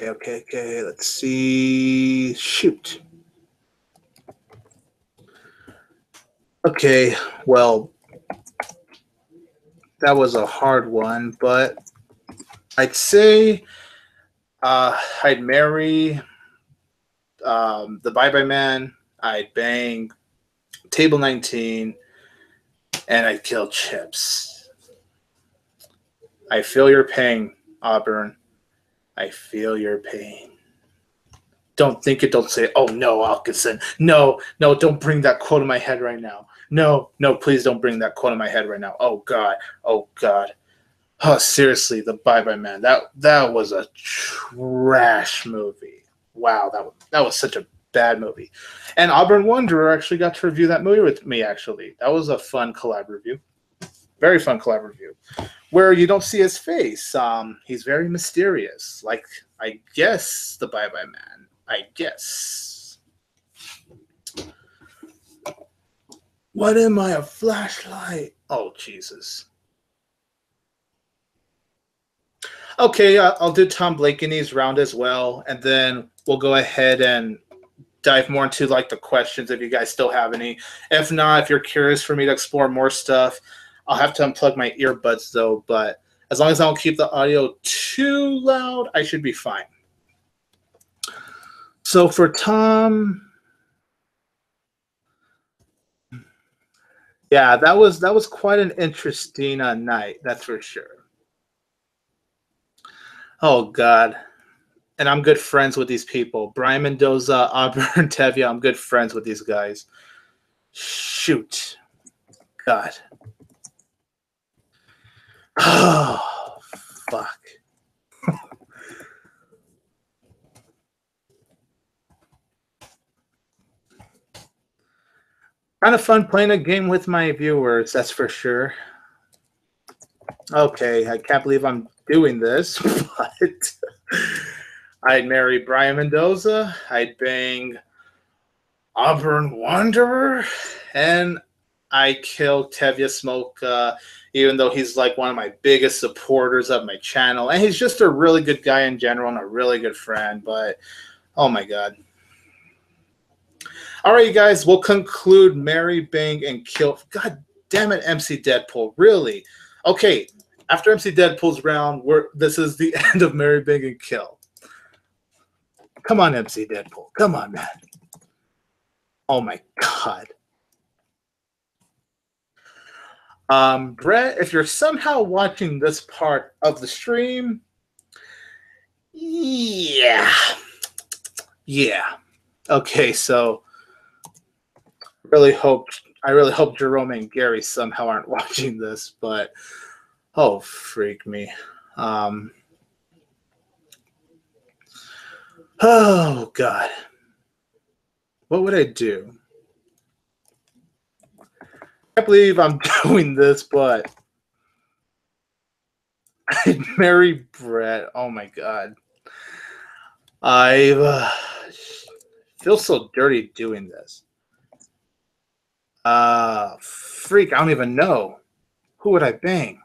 Okay. Let's see. Shoot. Okay, well, that was a hard one, but I'd say I'd marry the Bye-Bye Man. I'd bang Table 19, and I'd kill Chips. I feel your pain, Auburn. I feel your pain. Don't think it. Don't say it. Oh, no, Alkinson. No, don't bring that quote in my head right now. No, please don't bring that quote in my head right now. Oh, God. Oh, seriously, The Bye-Bye Man. That was a trash movie. Wow, that was such a bad movie. And Auburn Wanderer actually got to review that movie with me, actually. That was a fun collab review. Very fun collab review. Where you don't see his face. He's very mysterious. Like, I guess, the Bye-Bye Man. I guess. What am I, a flashlight? Oh, Jesus. Okay, I'll do Tom Blakeney's round as well, and then we'll go ahead and dive more into like the questions if you guys still have any. If not, if you're curious for me to explore more stuff, I'll have to unplug my earbuds though, but As long as I don't keep the audio too loud, I should be fine. So for Tom, yeah, that was quite an interesting night, that's for sure. Oh God. And I'm good friends with these people. Brian Mendoza, Auburn, Tevya, I'm good friends with these guys. Shoot. God. Oh, fuck. Kind of fun playing a game with my viewers, that's for sure. Okay, I can't believe I'm doing this, but I'd marry Brian Mendoza, I'd bang Auburn Wanderer, and I kill Tevya Smoke, even though he's like one of my biggest supporters of my channel. And he's just a really good guy in general and a really good friend, but oh my God. All right, you guys, we'll conclude Marry, Bang, and Kill. God damn it, MC Deadpool, really? Okay, after MC Deadpool's round, this is the end of Marry, Bang, and Kill. Come on, MC Deadpool. Come on, man. Oh my God. Brett, if you're somehow watching this part of the stream, yeah. Okay, so I really hope Jerome and Gary somehow aren't watching this, but oh freak me. Oh God. What would I do? I can't believe I'm doing this, but I'd marry Brett. Oh my God. I feel so dirty doing this. Freak, I don't even know. Who would I bang?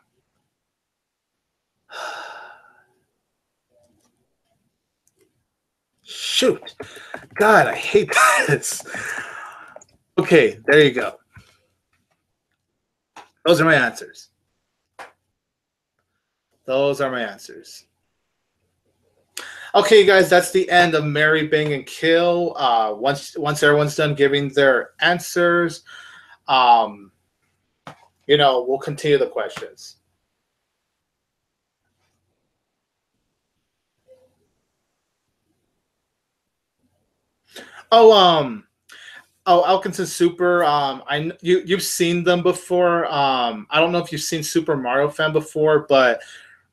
Shoot. God, I hate this. Okay, there you go. Those are my answers. Those are my answers. Okay, guys, that's the end of Marry, Bang, and Kill. Once everyone's done giving their answers, we'll continue the questions. Alkinson Super. You've seen them before. I don't know if you've seen Super Mario Fan before, but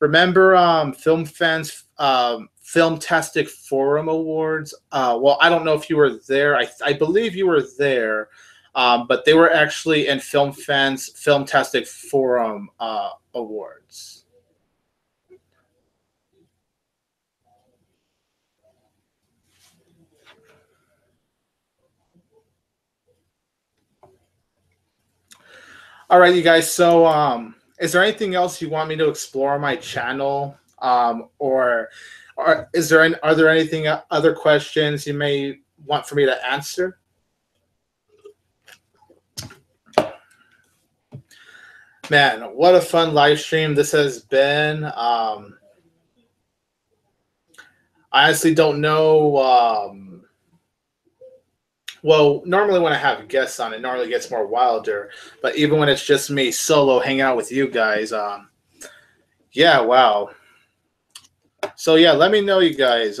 remember Film Fans Filmtastic Forum Awards? Well, I don't know if you were there. I believe you were there, but they were actually in Film Fans Filmtastic Forum Awards. All right, you guys. So, is there anything else you want me to explore on my channel, or are there anything other questions you may want for me to answer? Man, what a fun live stream this has been. I honestly don't know. Well, normally when I have guests on, it normally gets more wilder. But even when it's just me solo hanging out with you guys, yeah, wow. So yeah, let me know, you guys.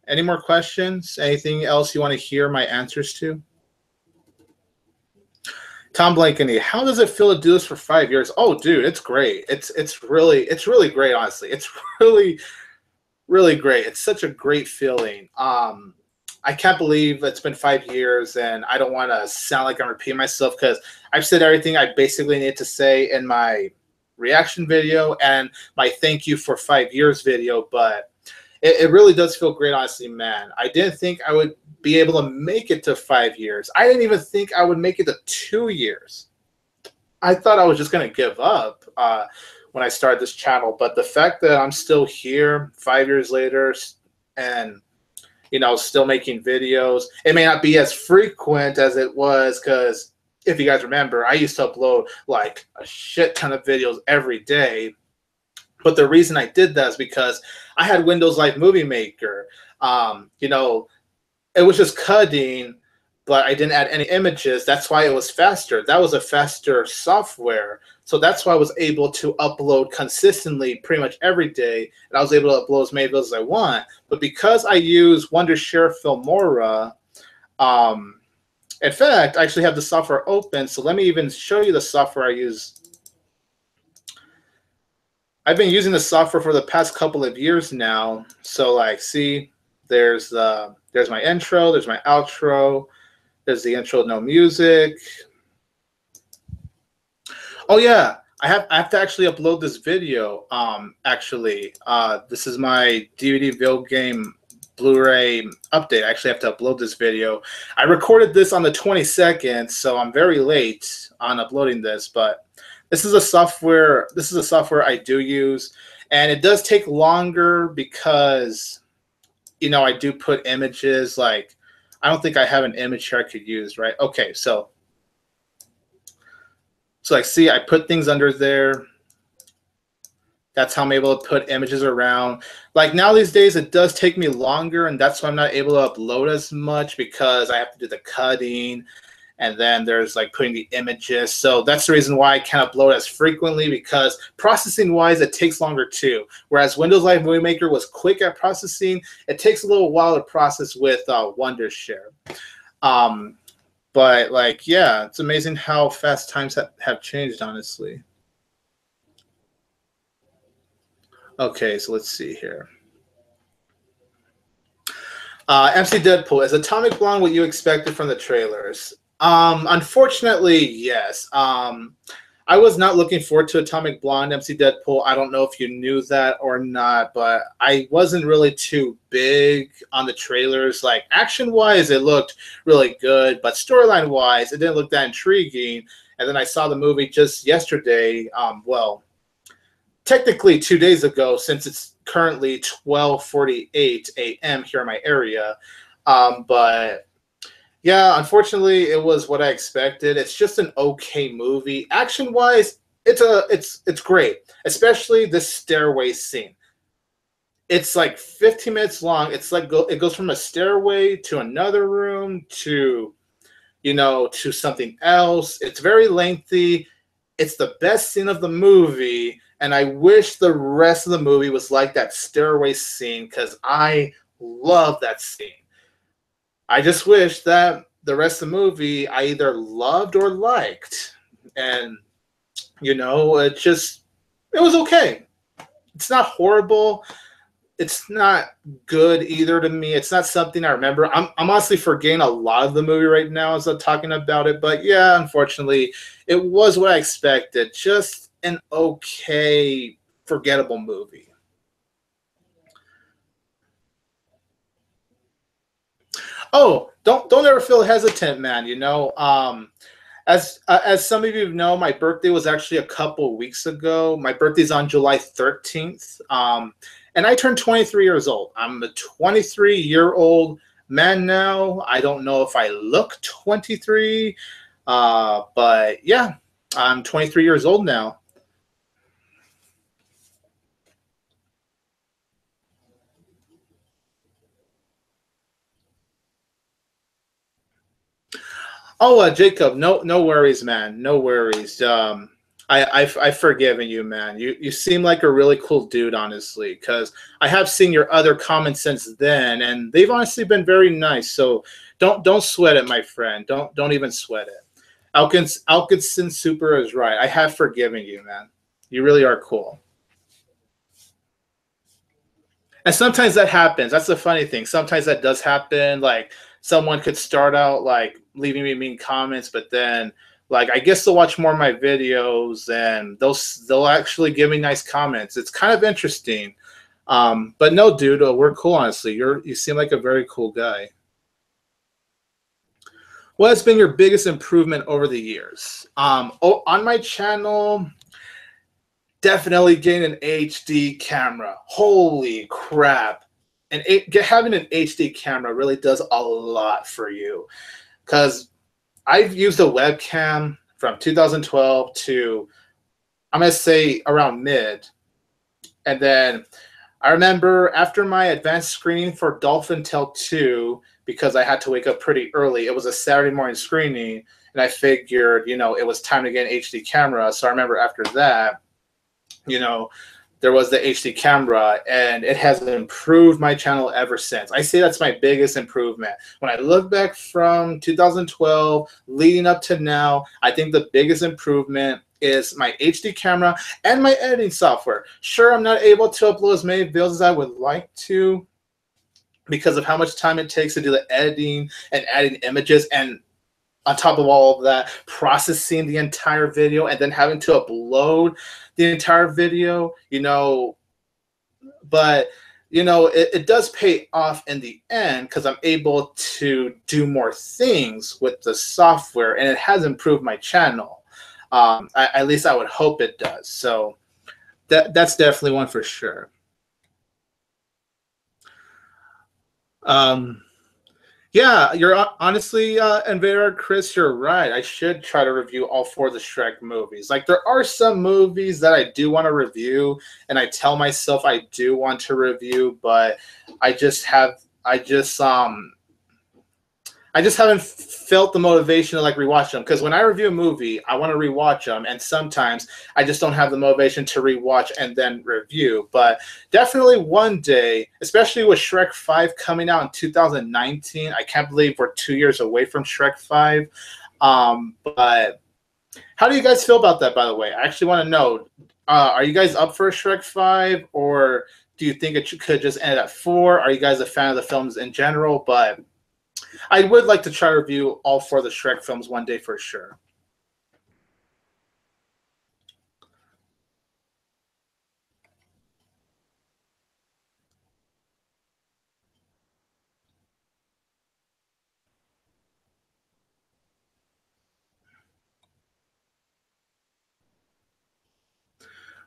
Any more questions? Anything else you want to hear my answers to? Tom Blankeny, how does it feel to do this for 5 years? Oh, dude, it's great. It's really great, honestly. It's really great. It's such a great feeling. I can't believe it's been 5 years, and I don't want to sound like I'm repeating myself because I've said everything I basically need to say in my reaction video and my thank you for 5 years video, but it really does feel great, honestly, man. I didn't think I would be able to make it to 5 years. I didn't even think I would make it to 2 years. I thought I was just going to give up when I started this channel, but the fact that I'm still here 5 years later and still making videos. It may not be as frequent as it was because if you guys remember, I used to upload like a shit ton of videos every day. But the reason I did that is because I had Windows Live Movie Maker. You know, it was just cutting, but I didn't add any images. That's why it was faster. That was a faster software. So that's why I was able to upload consistently pretty much every day. And I was able to upload as many videos as I want. But because I use Wondershare Filmora, in fact, I actually have the software open. So let me even show you the software I use. I've been using the software for the past couple of years now. So like, see, there's my intro, there's my outro, there's the intro, no music. Oh yeah, I have to actually upload this video. This is my DVD video game Blu-ray update. I actually have to upload this video. I recorded this on the 22nd, so I'm very late on uploading this, but this is a software I do use, and it does take longer because, you know, I do put images. Like, I don't think I have an image here I could use, right? Okay, so like, see, I put things under there. That's how I'm able to put images around. Like, now these days, it does take me longer, and that's why I'm not able to upload as much, because I have to do the cutting, and then there's like putting the images. So that's the reason why I can't upload as frequently, because processing-wise, it takes longer too. Whereas Windows Live Movie Maker was quick at processing, it takes a little while to process with Wondershare. But like, yeah, it's amazing how fast times have changed, honestly. Okay, so let's see here. MC Deadpool, is Atomic Blonde what you expected from the trailers? Unfortunately, yes. I was not looking forward to Atomic Blonde, MC Deadpool. I don't know if you knew that or not, but I wasn't really too big on the trailers. Like, action-wise, it looked really good, but storyline-wise, it didn't look that intriguing. And then I saw the movie just yesterday. Well, technically 2 days ago, since it's currently 12:48 a.m. here in my area. But yeah, unfortunately, it was what I expected. It's just an okay movie. Action-wise, it's great, especially this stairway scene. It's like 15 minutes long. It's like it goes from a stairway to another room to, you know, to something else. It's very lengthy. It's the best scene of the movie, and I wish the rest of the movie was like that stairway scene, because I love that scene. I just wish that the rest of the movie I either loved or liked. And, you know, it was okay. It's not horrible. It's not good either to me. It's not something I remember. I'm honestly forgetting a lot of the movie right now as I'm talking about it. But yeah, unfortunately, it was what I expected. Just an okay, forgettable movie. Oh, don't ever feel hesitant, man. You know, as some of you know, my birthday was actually a couple weeks ago. My birthday's on July 13th, and I turned 23 years old. I'm a 23-year-old man now. I don't know if I look 23, but yeah, I'm 23 years old now. Oh, Jacob, no worries, man. No worries. I've forgiven you, man. You seem like a really cool dude, honestly, because I have seen your other comments since then, and they've honestly been very nice. So don't sweat it, my friend. Don't even sweat it. Alkinson Super is right. I have forgiven you, man. You really are cool. And sometimes that happens. That's the funny thing. Sometimes that does happen. Like, someone could start out like leaving me mean comments, but then like I guess they'll watch more of my videos and they'll actually give me nice comments. It's kind of interesting. But no, dude, we're cool. Honestly, you seem like a very cool guy. What has been your biggest improvement over the years? On my channel, definitely getting an HD camera. Holy crap. And having an HD camera really does a lot for you, because I've used a webcam from 2012 to, I'm going to say, around mid. And then I remember after my advanced screening for Dolphin Tale 2, because I had to wake up pretty early, it was a Saturday morning screening, and I figured, it was time to get an HD camera. So I remember after that, there was the HD camera, and it has improved my channel ever since. I say that's my biggest improvement. When I look back from 2012 leading up to now, I think the biggest improvement is my HD camera and my editing software. Sure, I'm not able to upload as many videos as I would like to because of how much time it takes to do the editing and adding images, and on top of all of that, processing the entire video and then having to upload the entire video, but it does pay off in the end because I'm able to do more things with the software, and it has improved my channel. At least I would hope it does. So that's definitely one for sure. Yeah, you're honestly, Invader Chris, you're right. I should try to review all 4 of the Shrek movies. Like, there are some movies that I do want to review, and I tell myself I do want to review, but I just haven't felt the motivation to rewatch them. Because when I review a movie, I want to rewatch them, and sometimes I just don't have the motivation to rewatch and then review. But definitely one day, especially with Shrek 5 coming out in 2019, I can't believe we're 2 years away from Shrek 5. But how do you guys feel about that, by the way? I actually want to know, are you guys up for Shrek 5, or do you think it could just end at 4? Are you guys a fan of the films in general? But I would like to try to review all 4 of the Shrek films one day for sure.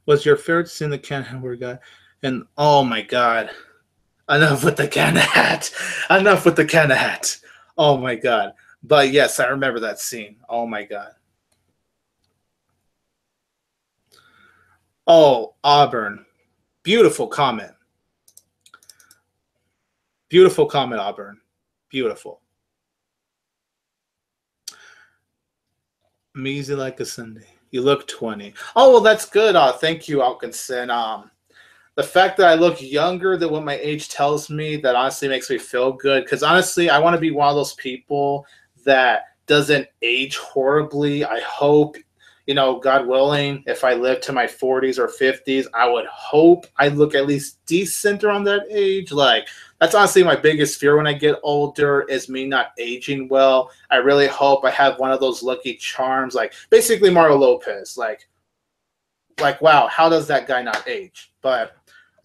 Was your favorite scene the Ken Howard guy? And oh my god, enough with the Ken hat! Enough with the Ken hat! Oh my god! But yes, I remember that scene. Oh my god. Oh, Auburn, beautiful comment. Beautiful comment, Auburn. Beautiful. I'm easy like a Sunday. You look 20. Oh well, that's good. Thank you, Alkinson. The fact that I look younger than what my age tells me, that honestly makes me feel good. Because honestly, I want to be one of those people that doesn't age horribly. I hope, God willing, if I live to my 40s or 50s, I would hope I look at least decent around that age. That's honestly my biggest fear when I get older, is me not aging well. I really hope I have one of those lucky charms, like basically Mario Lopez. Wow, how does that guy not age? But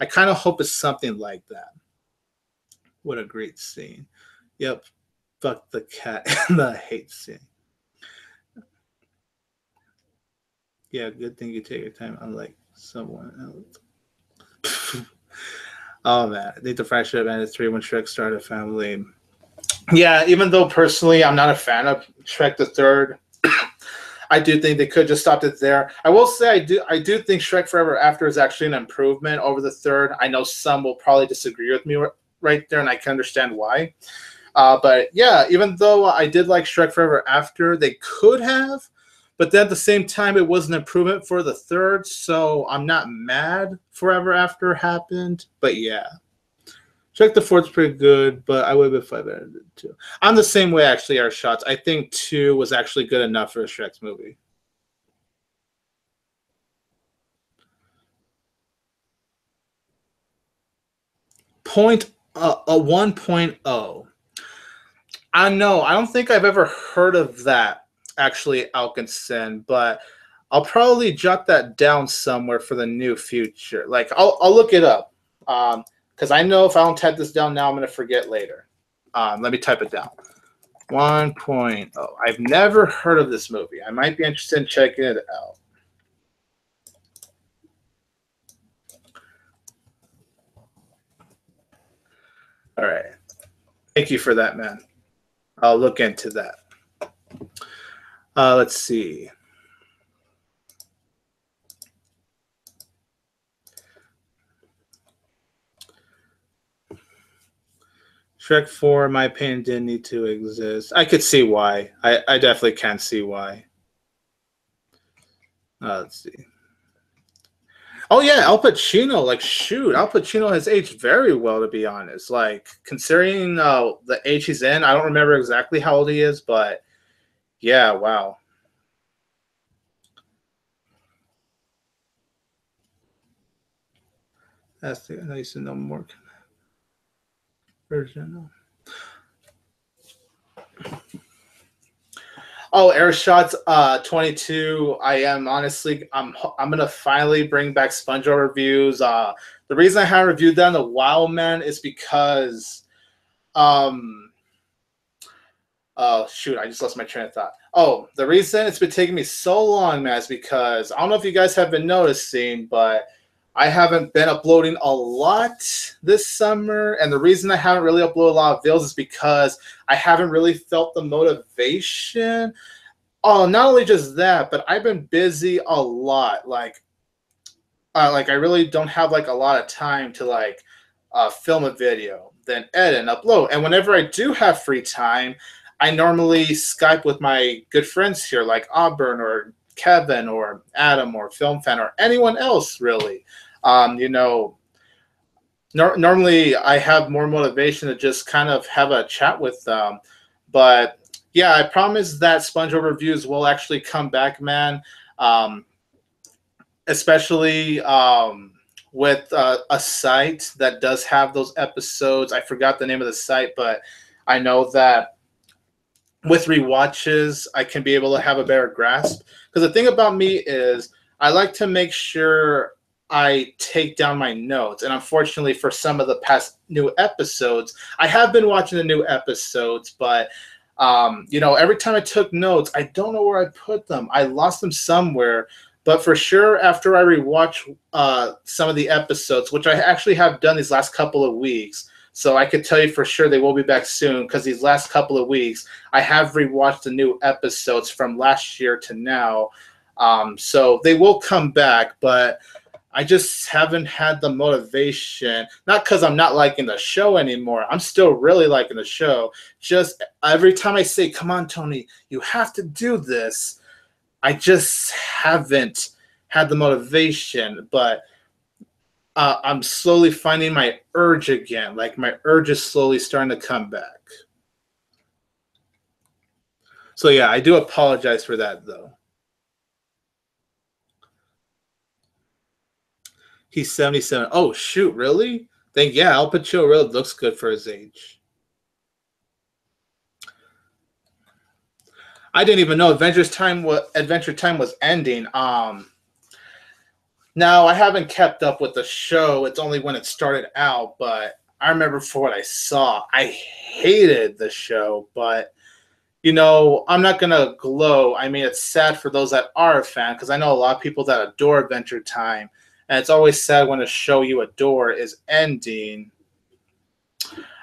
I kind of hope it's something like that. What a great scene. Yep. Fuck the cat and the hate scene. Yeah, good thing you take your time, unlike someone else. Oh man, I think the friendship ended 3 when Shrek started a family. Yeah, even though personally I'm not a fan of Shrek the Third, I do think they could just stopped it there. I will say I do think Shrek Forever After is actually an improvement over the third. I know some will probably disagree with me right there, and I can understand why. But yeah, even though I did like Shrek Forever After, they could have, but then at the same time, it was an improvement for the third, so I'm not mad Forever After happened. But yeah. Shrek the Fourth's pretty good, but I would have been 5 out of 2. I'm the same way, actually, our shots. I think 2 was actually good enough for a Shrek's movie. A 1.0. I know. I don't think I've ever heard of that, actually, Alkinson, but I'll probably jot that down somewhere for the new future. I'll look it up. Because I know if I don't type this down now, I'm going to forget later. Let me type it down. 1.0. I've never heard of this movie. I might be interested in checking it out. All right. Thank you for that, man. I'll look into that. Let's see. Shrek 4, in my opinion, didn't need to exist. I could see why. I definitely can see why. Let's see. Oh yeah, Al Pacino. Like, shoot, Al Pacino has aged very well, to be honest. Like, considering the age he's in, I don't remember exactly how old he is, but yeah, wow. That's the nice to know more version. Oh, Air Shots 22. I am honestly, I'm gonna finally bring back SpongeBob reviews. The reason I haven't reviewed that in a while, man, is because um oh shoot, I just lost my train of thought. Oh, the reason it's been taking me so long, man, is because I don't know if you guys have been noticing, but I haven't been uploading a lot this summer, and the reason I haven't really uploaded a lot of videos is because I haven't really felt the motivation. Oh, not only just that, but I've been busy a lot. Like I really don't have like a lot of time to film a video, then edit and upload. And whenever I do have free time, I normally Skype with my good friends here, like Auburn or Kevin or Adam or Film Fan or anyone else, really. You know, normally I have more motivation to just kind of have a chat with them. But yeah, I promise that SpongeBob reviews will actually come back, man. Especially with a site that does have those episodes. I forgot the name of the site, but I know that with rewatches, I can be able to have a better grasp. Because the thing about me is I like to make sure I take down my notes. And unfortunately, for some of the past new episodes, I have been watching the new episodes, but every time I took notes, I don't know where I put them. I lost them somewhere. But for sure, after I rewatch some of the episodes, which I actually have done these last couple of weeks, so I could tell you for sure they will be back soon, because these last couple of weeks, I have rewatched the new episodes from last year to now. So they will come back, but I just haven't had the motivation. Not because I'm not liking the show anymore. I'm still really liking the show. Just every time I say, come on, Tony, you have to do this, I just haven't had the motivation. But I'm slowly finding my urge again. Like, my urge is slowly starting to come back. So yeah, I do apologize for that, though. He's 77. Oh, shoot, really? Then yeah, Al Pacino really looks good for his age. I didn't even know Adventure Time was ending. Now, I haven't kept up with the show. It's only when it started out, but I remember for what I saw, I hated the show, but I'm not going to glow. I mean, it's sad for those that are a fan, because I know a lot of people that adore Adventure Time, and it's always sad when a show you adore is ending.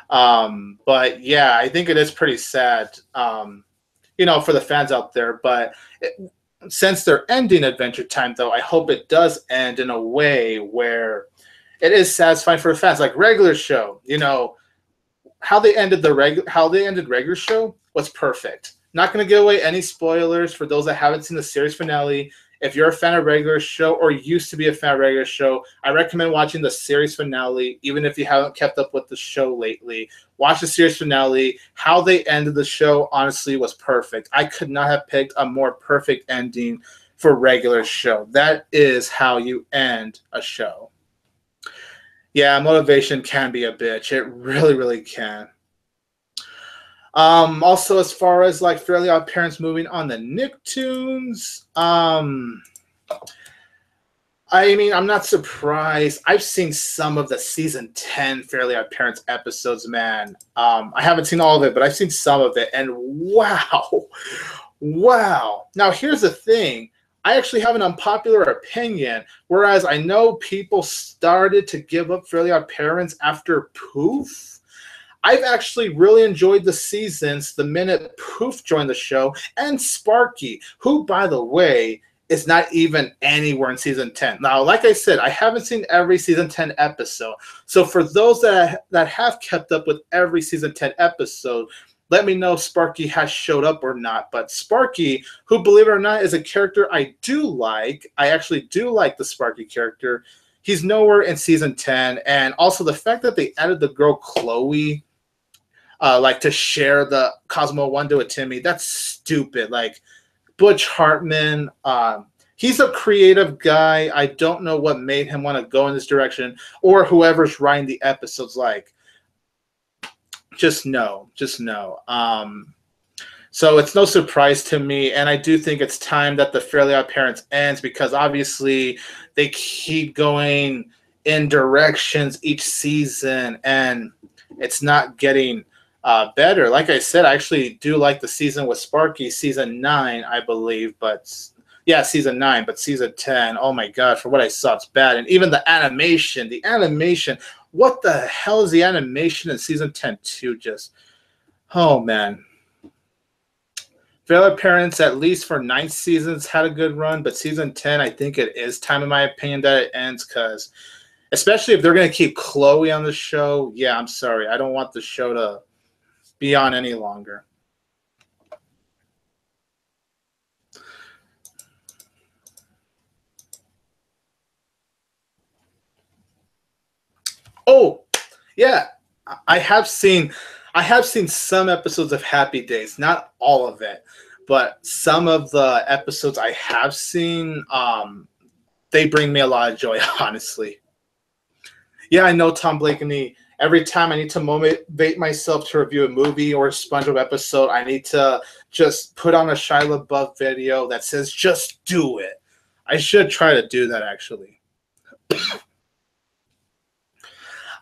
But yeah, I think it is pretty sad, for the fans out there. But since they're ending Adventure Time, though, I hope it does end in a way where it is satisfying for fans. Like regular show, how they ended regular show was perfect. Not going to give away any spoilers for those that haven't seen the series finale. If you're a fan of regular show or used to be a fan of regular show, I recommend watching the series finale, even if you haven't kept up with the show lately. Watch the series finale. How they ended the show, honestly, was perfect. I could not have picked a more perfect ending for regular show. That is how you end a show. Yeah, motivation can be a bitch. It really, really can. Also, as far as like Fairly Odd Parents moving on the Nicktoons, I mean, I'm not surprised. I've seen some of the season 10 Fairly Odd Parents episodes, man. I haven't seen all of it, but I've seen some of it, and wow. Wow. Now, here's the thing. I actually have an unpopular opinion, whereas I know people started to give up Fairly Odd Parents after Poof. I've actually really enjoyed the seasons the minute Poof joined the show, and Sparky, who, by the way, is not even anywhere in season 10. Now, like I said, I haven't seen every season 10 episode. So for those that have kept up with every season 10 episode, let me know if Sparky has showed up or not. But Sparky, who, believe it or not, is a character I do like. I actually do like the Sparky character. He's nowhere in season 10. And also the fact that they added the girl Chloe, like to share the Cosmo Wando with Timmy, that's stupid. Like, Butch Hartman, he's a creative guy. I don't know what made him want to go in this direction, or whoever's writing the episodes. Like, just no. So it's no surprise to me, and I do think it's time that the Fairly Odd Parents ends, because obviously they keep going in directions each season, and it's not getting better. Like I said, I actually do like the season with Sparky, season 9, I believe, but yeah, season 9, but season 10, oh my god, for what I saw, it's bad. And even the animation, what the hell is the animation in season 10 too? Just, oh man. Fairly Odd Parents, at least for 9 seasons, had a good run, but season 10, I think it is time, in my opinion, that it ends, because especially if they're going to keep Chloe on the show, yeah, I'm sorry, I don't want the show to be on any longer. Oh, yeah, I have seen some episodes of Happy Days, not all of it, but some of the episodes I have seen, they bring me a lot of joy, honestly. Yeah, I know, Tom Blakeney. Every time I need to motivate myself to review a movie or a SpongeBob episode, I need to just put on a Shia LaBeouf video that says, just do it. I should try to do that, actually.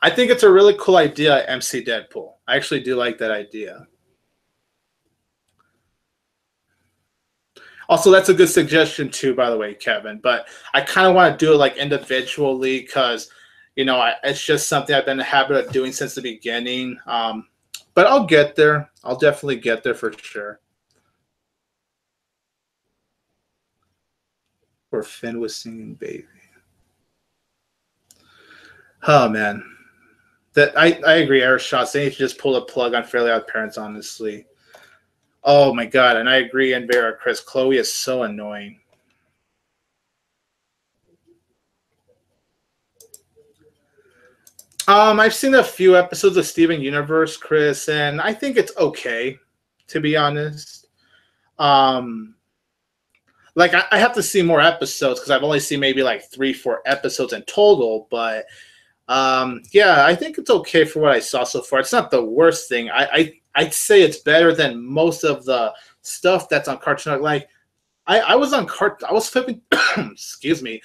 I think it's a really cool idea, MC Deadpool. I actually do like that idea. Also, that's a good suggestion too, by the way, Kevin. But I kind of want to do it like individually, because it's just something I've been in the habit of doing since the beginning. But I'll get there. I'll definitely get there for sure. Or Finn was singing "Baby." Oh man, that I agree. Eric Shots. They need to just pull the plug on Fairly Odd Parents, honestly. Oh my god, and I agree. And Vera, Chris, Chloe is so annoying. I've seen a few episodes of Steven Universe, Chris, and I think it's okay, to be honest. Like I have to see more episodes, because I've only seen maybe like 3-4 episodes in total. But yeah, I think it's okay for what I saw so far. It's not the worst thing. I'd say it's better than most of the stuff that's on Cartoon Network. Like I was flipping. Excuse me.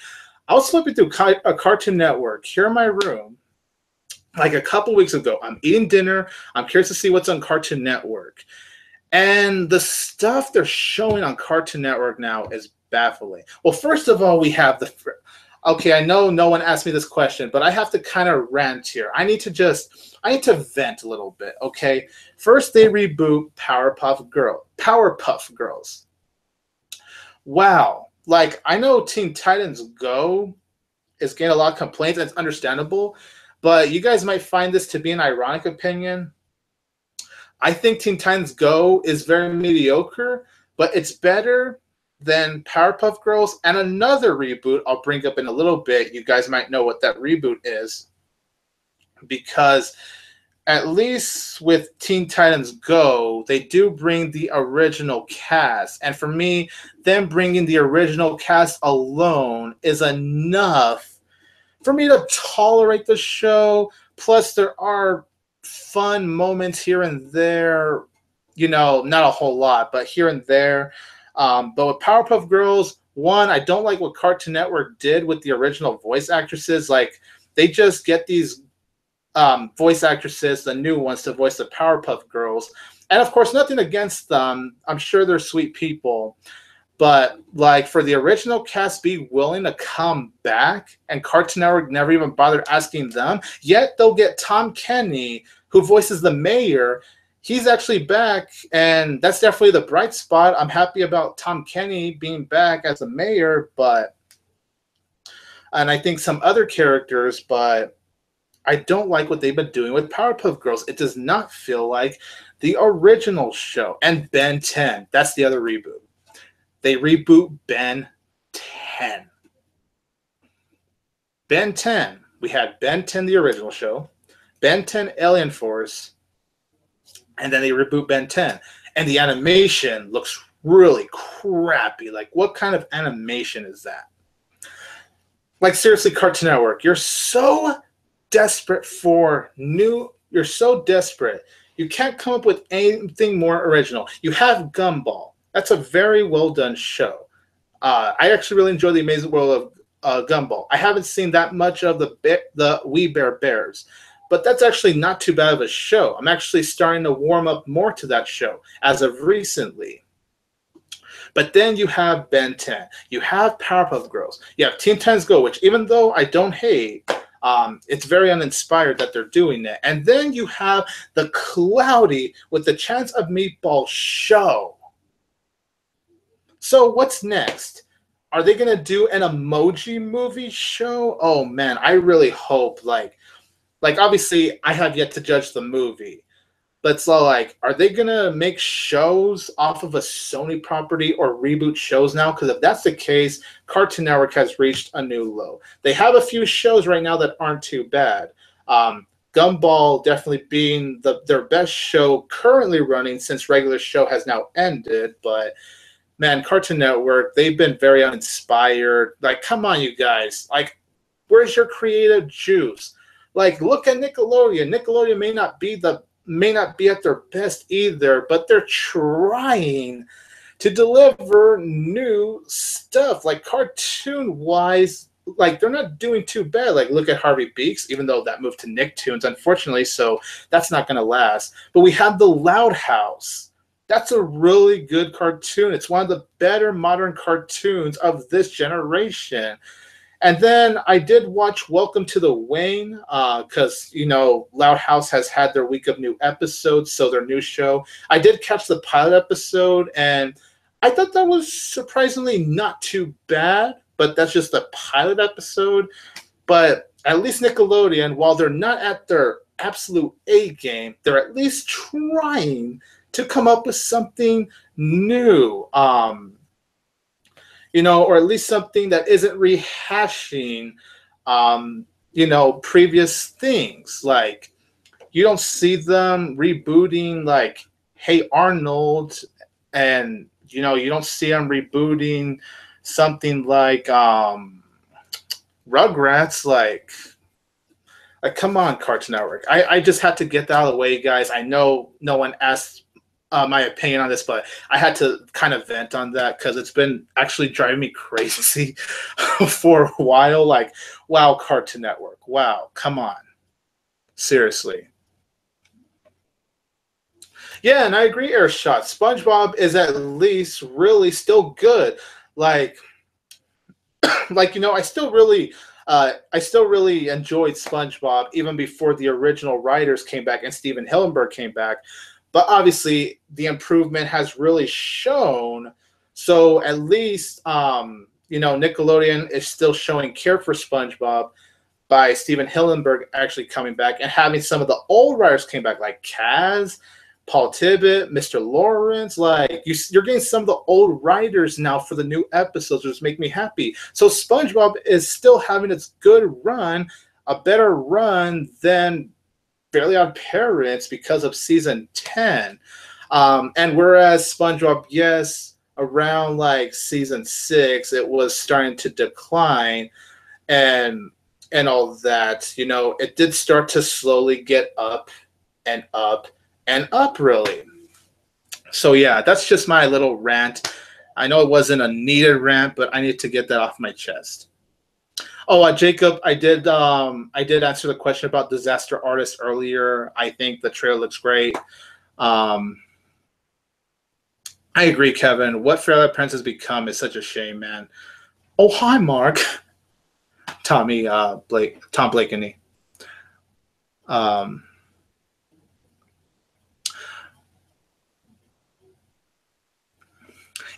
I was flipping through a Cartoon Network here in my room, like a couple weeks ago. I'm eating dinner. I'm curious to see what's on Cartoon Network. And the stuff they're showing on Cartoon Network now is baffling. Well, first of all, we have okay, I know no one asked me this question, but I have to kind of rant here. I need to vent a little bit, okay? First, they reboot Powerpuff Girls. Wow. Like, I know Teen Titans Go is getting a lot of complaints, and it's understandable, but you guys might find this to be an ironic opinion. I think Teen Titans Go is very mediocre, but it's better than Powerpuff Girls. And another reboot I'll bring up in a little bit. You guys might know what that reboot is, because at least with Teen Titans Go, they do bring the original cast. And for me, them bringing the original cast alone is enough for me to tolerate the show. Plus, there are fun moments here and there, not a whole lot, but here and there. But with Powerpuff Girls, one, I don't like what Cartoon Network did with the original voice actresses. Like, they just get these voice actresses, the new ones, to voice the Powerpuff Girls. And of course, nothing against them. I'm sure they're sweet people. But like, for the original cast be willing to come back, and Cartoon Network never even bothered asking them, yet they'll get Tom Kenny, who voices the mayor. he's actually back, and that's definitely the bright spot. I'm happy about Tom Kenny being back as the mayor, and I think some other characters, but I don't like what they've been doing with Powerpuff Girls. It does not feel like the original show. And Ben 10, that's the other reboot. They reboot Ben 10. Ben 10. We had Ben 10, the original show, Ben 10 Alien Force, and then they reboot Ben 10. And the animation looks really crappy. Like, what kind of animation is that? Like, seriously, Cartoon Network, you're so desperate for new. You're so desperate. You can't come up with anything more original. You have Gumball. That's a very well done show. I actually really enjoy the Amazing World of Gumball. I haven't seen that much of the We Bare Bears, but that's actually not too bad of a show. I'm actually starting to warm up more to that show as of recently. But then you have Ben 10. You have Powerpuff Girls. You have Teen Titans Go, which even though I don't hate, it's very uninspired that they're doing it. And then you have the Cloudy with the Chance of Meatball show. So what's next? Are they going to do an Emoji Movie show? Oh, man, I really hope, like obviously, I have yet to judge the movie. But it's all like, are they going to make shows off of a Sony property or reboot shows now? Because if that's the case, Cartoon Network has reached a new low. They have a few shows right now that aren't too bad. Gumball definitely being their best show currently running since regular show has now ended. But, man, Cartoon Network, they've been very uninspired. Like, come on, you guys. Like, where's your creative juice? Like, look at Nickelodeon. Nickelodeon may not be at their best either, but they're trying to deliver new stuff. Like, cartoon-wise, like, they're not doing too bad. Like, look at Harvey Beaks, even though that moved to Nicktoons, unfortunately, so that's not going to last. But we have The Loud House. That's a really good cartoon. It's one of the better modern cartoons of this generation. And then I did watch Welcome to the Wing because, Loud House has had their week of new episodes, so their new show. I did catch the pilot episode, and I thought that was surprisingly not too bad, but that's just a pilot episode. But at least Nickelodeon, while they're not at their absolute A game, they're at least trying to come up with something new. Or at least something that isn't rehashing, previous things. Like, you don't see them rebooting, like, Hey Arnold, and, you don't see them rebooting something like Rugrats. Like, come on, Cartoon Network. I just had to get that out of the way, guys. I know no one asked my opinion on this, but I had to kind of vent on that because it's been actually driving me crazy for a while. Like, wow, Cartoon Network. Wow, come on. Seriously. Yeah, and I agree, Airshot. SpongeBob is at least really still good. Like, I still really enjoyed SpongeBob even before the original writers came back and Steven Hillenburg came back. But obviously, the improvement has really shown. So at least, Nickelodeon is still showing care for SpongeBob by Steven Hillenburg actually coming back and having some of the old writers came back, like Kaz, Paul Tibbett, Mr. Lawrence. Like, you're getting some of the old writers now for the new episodes, which make me happy. So SpongeBob is still having its good run, a better run than Fairly Odd Parents because of season 10. And whereas SpongeBob, yes, around like season 6, it was starting to decline and all that, it did start to slowly get up and up and up, really. So yeah, that's just my little rant. I know it wasn't a needed rant, but I need to get that off my chest. Oh, Jacob, I did answer the question about Disaster Artist earlier. I think the trailer looks great. I agree, Kevin. What Fairlight Prince has become is such a shame, man. Oh, hi, Mark. Tom Blakeney.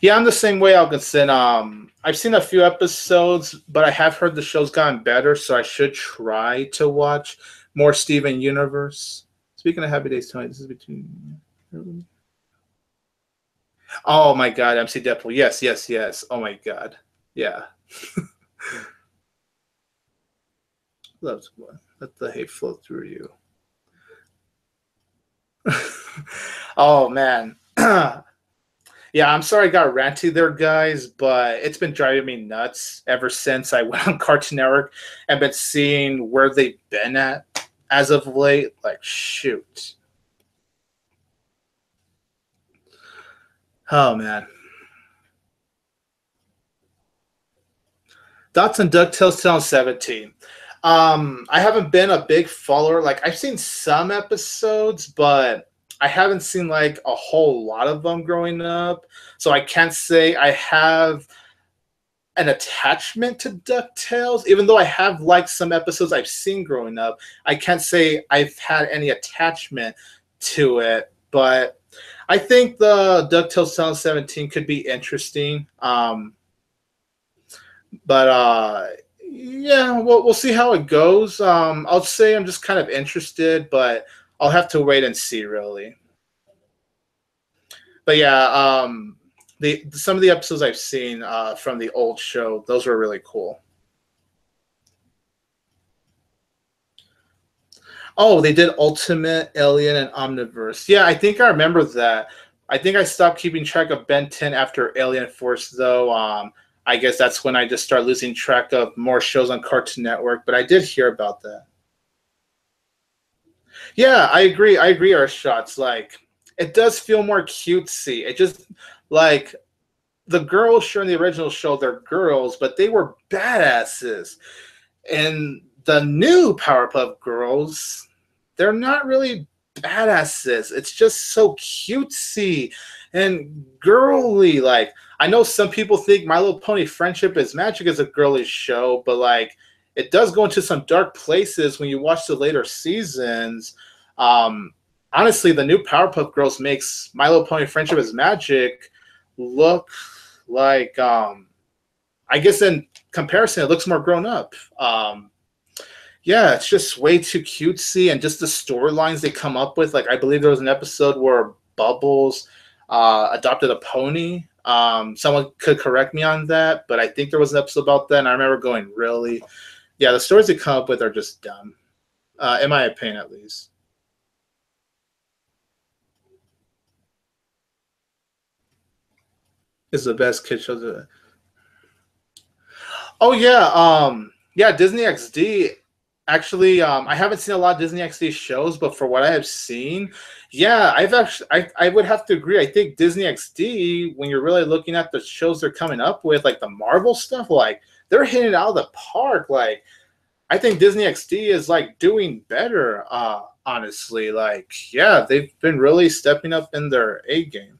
Yeah, I'm the same way, Alkinson. I've seen a few episodes, but I have heard the show's gotten better, so I should try to watch more Steven Universe. Speaking of Happy Days, Tony, this is between. Oh my God, MC Deadpool. Yes, yes, yes. Oh my God. Yeah. Let the hate flow through you. Oh man. Yeah, I'm sorry I got ranty there, guys, but it's been driving me nuts ever since I went on Cartoon Network and been seeing where they've been at as of late. Like, shoot. Oh, man. Thoughts on DuckTales 2017. I haven't been a big follower. Like, I've seen some episodes, but I haven't seen like a whole lot of them growing up. So I can't say I have an attachment to DuckTales, even though I have liked some episodes I've seen growing up. I can't say I've had any attachment to it, but I think the DuckTales 2017 could be interesting. But yeah, we'll see how it goes. I'll say I'm just kind of interested, but I'll have to wait and see, really. But yeah, the some of the episodes I've seen from the old show, those were really cool. Oh, they did Ultimate, Alien, and Omniverse. Yeah, I think I remember that. I think I stopped keeping track of Ben 10 after Alien Force, though. I guess that's when I just started losing track of more shows on Cartoon Network, but I did hear about that. Yeah, I agree. I agree, our shots. Like, it does feel more cutesy. It just, like, the girls sure in the original show, they're girls, but they were badasses. And the new Powerpuff Girls, they're not really badasses. It's just so cutesy and girly. Like, I know some people think My Little Pony Friendship is Magic is a girly show, but like it does go into some dark places when you watch the later seasons. Um, Honestly, the new Powerpuff Girls makes My Little Pony Friendship is Magic look like I guess in comparison, it looks more grown up. Yeah, it's just way too cutesy, and just the storylines they come up with. Like, I believe there was an episode where Bubbles adopted a pony. Someone could correct me on that, but I think there was an episode about that, and I remember going, really? Yeah, the stories they come up with are just dumb, in my opinion, at least. Is the best kid show. Oh yeah, yeah, Disney XD. Actually, I haven't seen a lot of Disney XD shows, but for what I have seen, yeah, I would have to agree. I think Disney XD, when you're really looking at the shows they're coming up with, like the Marvel stuff, like they're hitting it out of the park. Like I think Disney XD is like doing better. Honestly, like yeah, they've been really stepping up in their A game.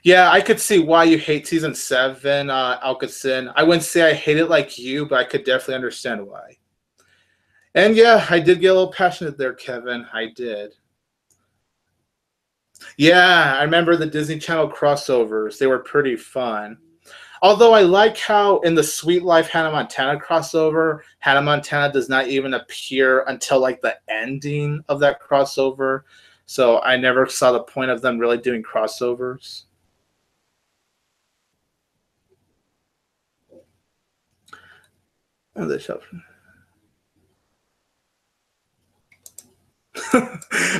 Yeah, I could see why you hate season seven, Alcacin. I wouldn't say I hate it like you, but I could definitely understand why. And yeah, I did get a little passionate there, Kevin. I did. Yeah, I remember the Disney Channel crossovers. They were pretty fun. Although I like how in the Sweet Life Hannah Montana crossover, Hannah Montana does not even appear until like the ending of that crossover. So I never saw the point of them really doing crossovers. Oh, they shall.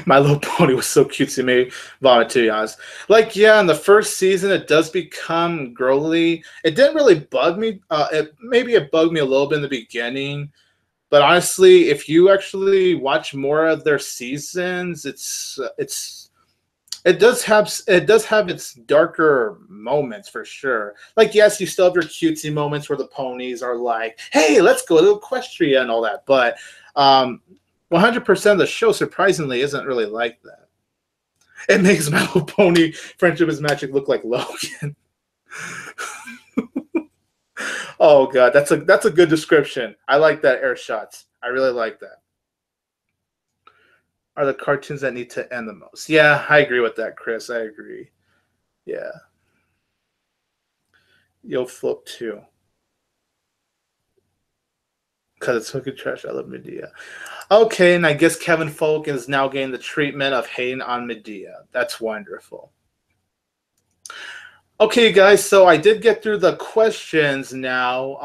My Little Pony was so cute to me. Vomit to be honest. Like, yeah, in the first season, it does become girly. It didn't really bug me. Maybe it bugged me a little bit in the beginning, but honestly, if you actually watch more of their seasons, it does have its darker moments for sure. Like, yes, you still have your cutesy moments where the ponies are like, "Hey, let's go to Equestria" and all that, but 100% of the show surprisingly isn't really like that. It makes My Little Pony Friendship is Magic look like Logan. Oh god, that's a good description. I like that air shots. I really like that. are the cartoons that need to end the most. Yeah, I agree with that, Chris. I agree. Yeah. You'll flip too. Because it's fucking trash. I love Medea. Okay, and I guess Kevin Folk is now getting the treatment of hating on Medea. That's wonderful. Okay, guys, so I did get through the questions now.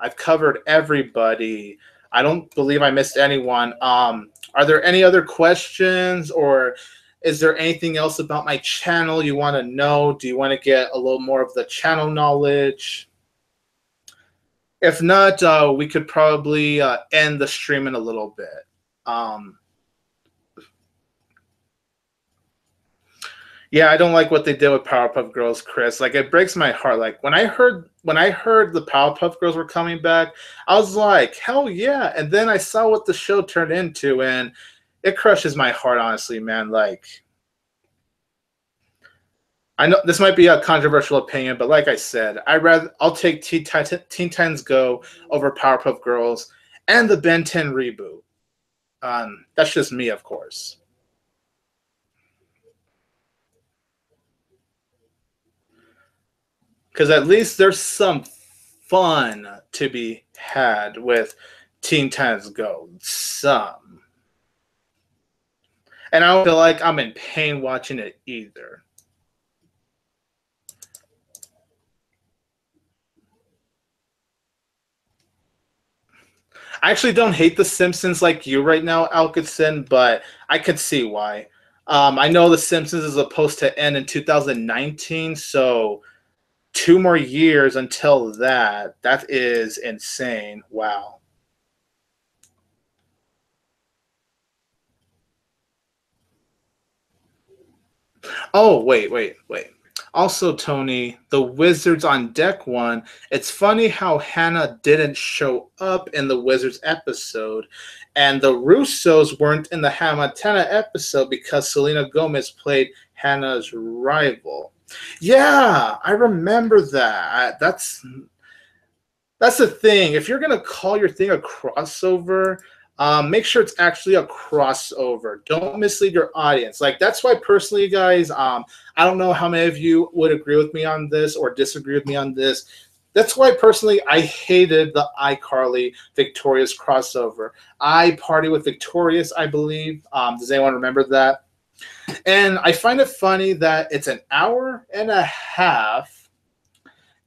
I've covered everybody. I don't believe I missed anyone. Are there any other questions, or is there anything else about my channel you want to know? Do you want to get a little more of the channel knowledge? If not, we could probably end the stream in a little bit. Um, Yeah, I don't like what they did with Powerpuff Girls, Chris. Like it breaks my heart. Like when I heard the Powerpuff Girls were coming back, I was like, hell yeah. And then I saw what the show turned into, and it crushes my heart, honestly, man. Like I know this might be a controversial opinion, but like I said, I'll take Teen Titans Go over Powerpuff Girls and the Ben 10 reboot. That's just me, of course. Because at least there's some fun to be had with Teen Titans Go. Some. And I don't feel like I'm in pain watching it either. I actually don't hate The Simpsons like you right now, Alkitson, but I could see why. I know The Simpsons is supposed to end in 2019, so 2 more years until that. That is insane. Wow. Oh, wait. Also, Tony, the Wizards on Deck one, it's funny how Hannah didn't show up in the Wizards episode, and the Russos weren't in the Hannah Montana episode because Selena Gomez played Hannah's rival. Yeah, I remember that. That's the thing. If you're gonna call your thing a crossover, make sure it's actually a crossover. Don't mislead your audience. Like that's why personally, guys, I don't know how many of you would agree with me on this or disagree with me on this. That's why personally I hated the iCarly Victorious crossover. I party with Victorious, I believe. Does anyone remember that? And I find it funny that it's an hour and a half.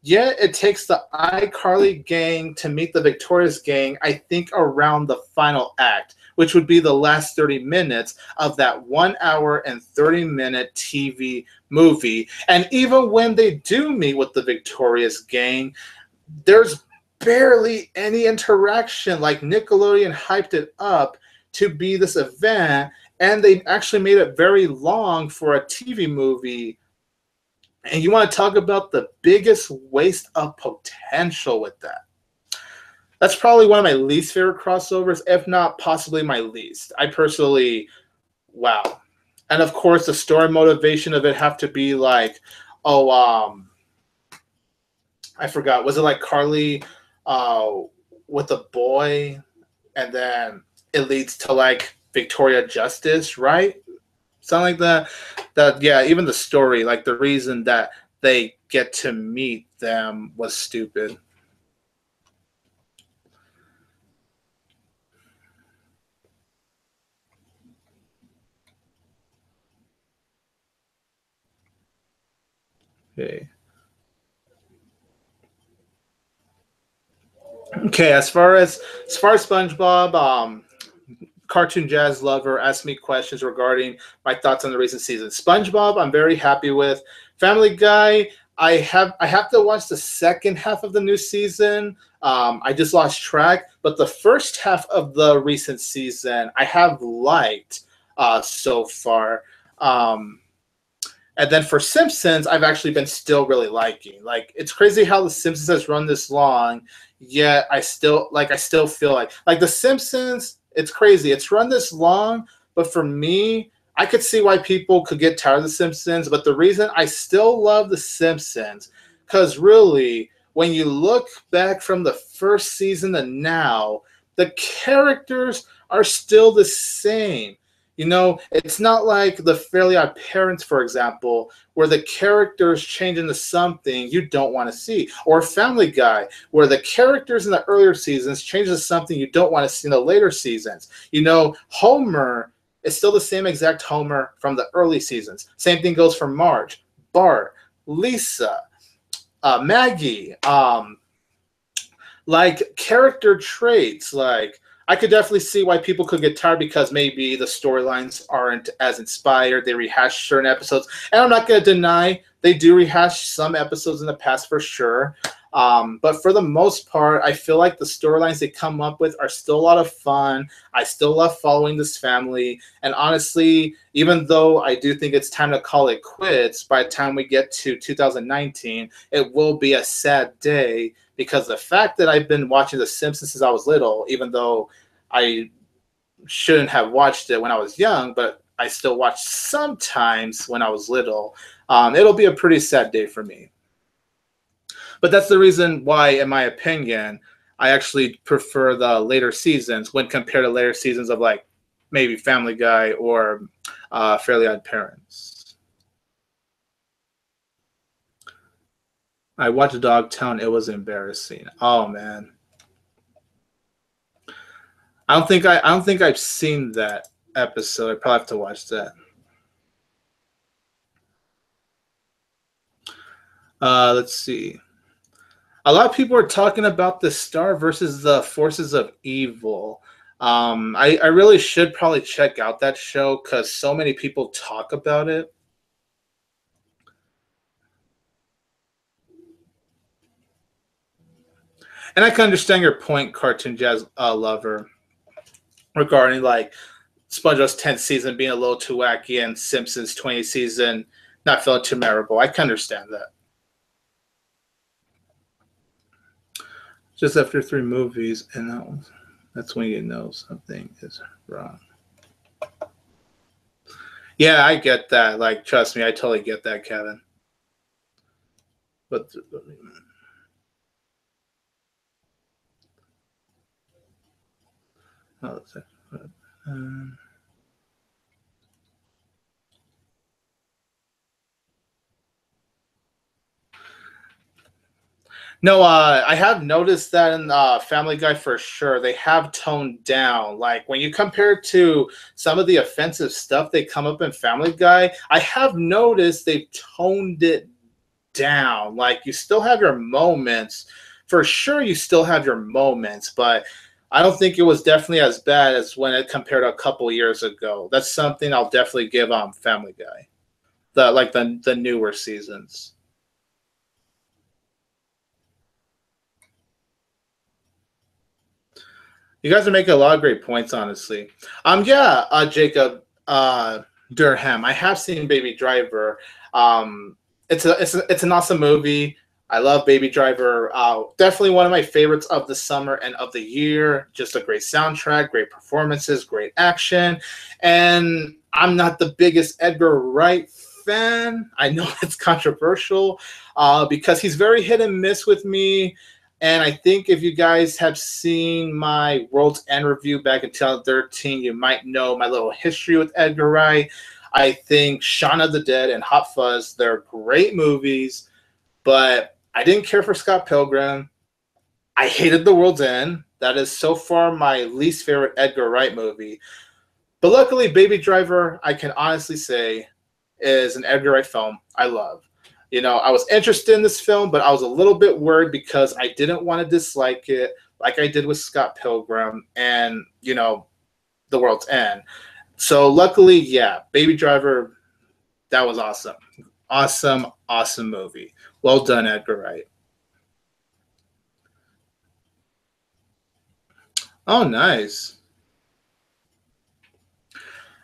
Yet it takes the iCarly gang to meet the Victorious gang, I think, around the final act, which would be the last 30 minutes of that 1 hour and 30-minute TV movie. And even when they do meet with the Victorious gang, there's barely any interaction. Like Nickelodeon hyped it up to be this event, and they actually made it very long for a TV movie. And you want to talk about the biggest waste of potential with that. That's probably one of my least favorite crossovers, if not possibly my least. I personally, wow. And of course, the story motivation of it have to be like, I forgot. Was it like Carly with a boy, and then it leads to like Victoria Justice, right? Something like that. Yeah, even the story, like the reason that they get to meet them was stupid. Okay, as far as SpongeBob, Cartoon Jazz Lover asked me questions regarding my thoughts on the recent season. SpongeBob, I'm very happy with. Family Guy, I have to watch the second half of the new season. I just lost track, but the first half of the recent season I have liked so far. And then for Simpsons, I've actually been still really liking. Like it's crazy how the Simpsons has run this long, yet I still feel like the Simpsons. It's crazy. It's run this long, but for me, I could see why people could get tired of the Simpsons. But the reason I still love the Simpsons, because really, when you look back from the first season to now, the characters are still the same. You know, it's not like the Fairly Odd Parents, for example, where the characters change into something you don't want to see, or Family Guy, where the characters in the earlier seasons change into something you don't want to see in the later seasons. You know, Homer is still the same exact Homer from the early seasons. Same thing goes for Marge, Bart, Lisa, Maggie. Like character traits, like I could definitely see why people could get tired because maybe the storylines aren't as inspired. They rehash certain episodes, and I'm not going to deny they do rehash some episodes in the past for sure. But for the most part, I feel like the storylines they come up with are still a lot of fun. I still love following this family, and honestly, even though I do think it's time to call it quits, by the time we get to 2019, it will be a sad day because the fact that I've been watching The Simpsons since I was little, even though I shouldn't have watched it when I was young, but I still watched sometimes when I was little, it'll be a pretty sad day for me. But that's the reason why, in my opinion, I actually prefer the later seasons when compared to later seasons of like maybe Family Guy or Fairly Odd Parents. I watched Dogtown. It was embarrassing. Oh man. I don't think I've seen that episode. I probably have to watch that. Let's see. A lot of people are talking about the Star versus the Forces of Evil. I really should probably check out that show because so many people talk about it. And I can understand your point, Cartoon Jazz lover, regarding like SpongeBob's 10th season being a little too wacky and Simpsons 20th season not feeling too memorable. I can understand that. Just after three movies, and that's when you know something is wrong. Yeah, I get that. Like, trust me, I totally get that, Kevin. But oh, um, no, I have noticed that in Family Guy for sure. They have toned down. Like when you compare to some of the offensive stuff they come up in Family Guy, I have noticed they've toned it down. Like you still have your moments. For sure, you still have your moments, but I don't think it was definitely as bad as when it compared to a couple years ago. That's something I'll definitely give Family Guy. The newer seasons. You guys are making a lot of great points, honestly. Yeah, Jacob Durham. I have seen Baby Driver. It's an awesome movie. I love Baby Driver. Definitely one of my favorites of the summer and of the year. Just a great soundtrack, great performances, great action. And I'm not the biggest Edgar Wright fan. I know it's controversial because he's very hit and miss with me. And I think if you guys have seen my World's End review back in 2013, you might know my little history with Edgar Wright. I think Shaun of the Dead and Hot Fuzz, they're great movies, but I didn't care for Scott Pilgrim. I hated The World's End. That is so far my least favorite Edgar Wright movie. But luckily, Baby Driver, I can honestly say, is an Edgar Wright film I love. You know, I was interested in this film, but I was a little bit worried because I didn't want to dislike it like I did with Scott Pilgrim and, you know, The World's End. So luckily, yeah, Baby Driver, that was awesome. Awesome, awesome movie. Well done, Edgar Wright. Oh, nice.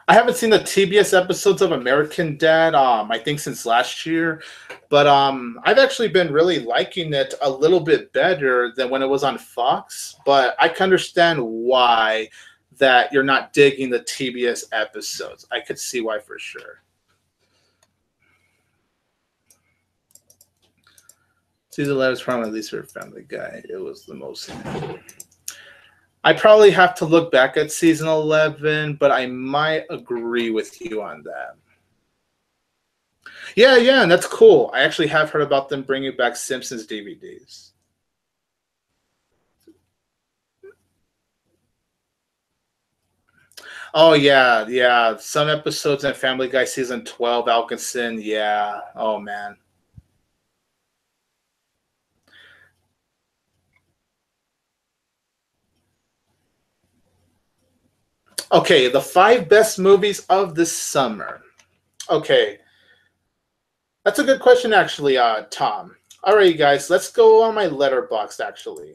I haven't seen the TBS episodes of American Dad, I think since last year, but I've actually been really liking it a little bit better than when it was on Fox. But I can understand why that you're not digging the TBS episodes. I could see why for sure. Season 11 is probably my least favorite Family Guy. It was the most. I probably have to look back at season 11, but I might agree with you on that. Yeah, yeah, and that's cool. I actually have heard about them bringing back Simpsons DVDs. Oh yeah, yeah. Some episodes in Family Guy season 12, Alkinson. Yeah. Oh man. Okay, the five best movies of this summer. Okay, that's a good question, actually, Tom. All right, you guys, let's go on my letterbox. Actually,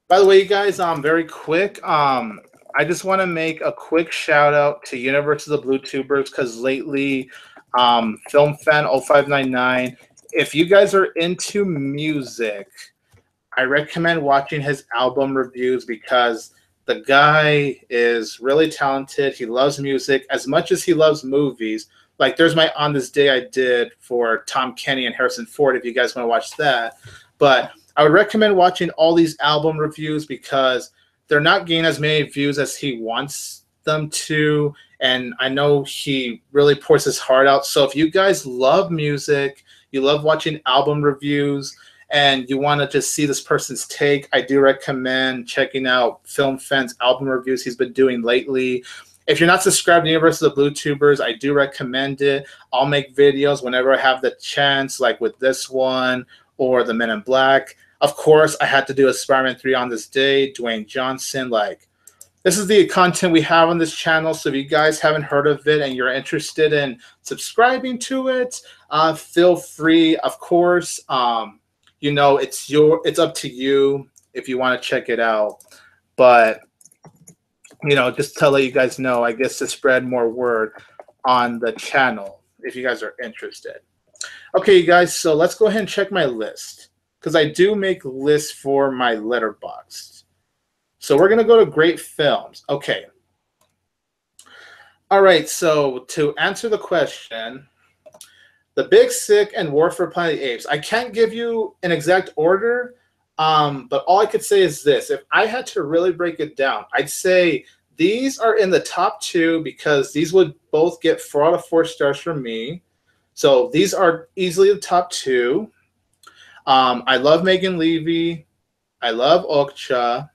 by the way, you guys, very quick. I just want to make a quick shout out to Universe of the Blue Tubers because lately, Film Fan 0599. If you guys are into music, I recommend watching his album reviews because the guy is really talented. He loves music as much as he loves movies. Like there's my On This Day I did for Tom Kenny and Harrison Ford if you guys want to watch that. But I would recommend watching all these album reviews because they're not getting as many views as he wants them to. And I know he really pours his heart out. So if you guys love music, you love watching album reviews, and you want to just see this person's take, I do recommend checking out Film Fan's album reviews he's been doing lately. If you're not subscribed to Universe of the Blue Tubers, I do recommend it. I'll make videos whenever I have the chance, like with this one or the Men in Black. Of course, I had to do a Spider-Man 3 on this day, Dwayne Johnson. Like, this is the content we have on this channel. So if you guys haven't heard of it and you're interested in subscribing to it, feel free. Of course, it's up to you if you want to check it out. But just to let you guys know, I guess to spread more word on the channel if you guys are interested. Okay, you guys, so let's go ahead and check my list because I do make lists for my letterbox. So we're gonna go to great films. Okay. All right, so to answer the question, The Big Sick and War for Planet of the Apes. I can't give you an exact order, but all I could say is this. If I had to really break it down, I'd say these are in the top two because these would both get 4 out of 4 stars from me. So these are easily the top two. I love Megan Levy. I love Okja.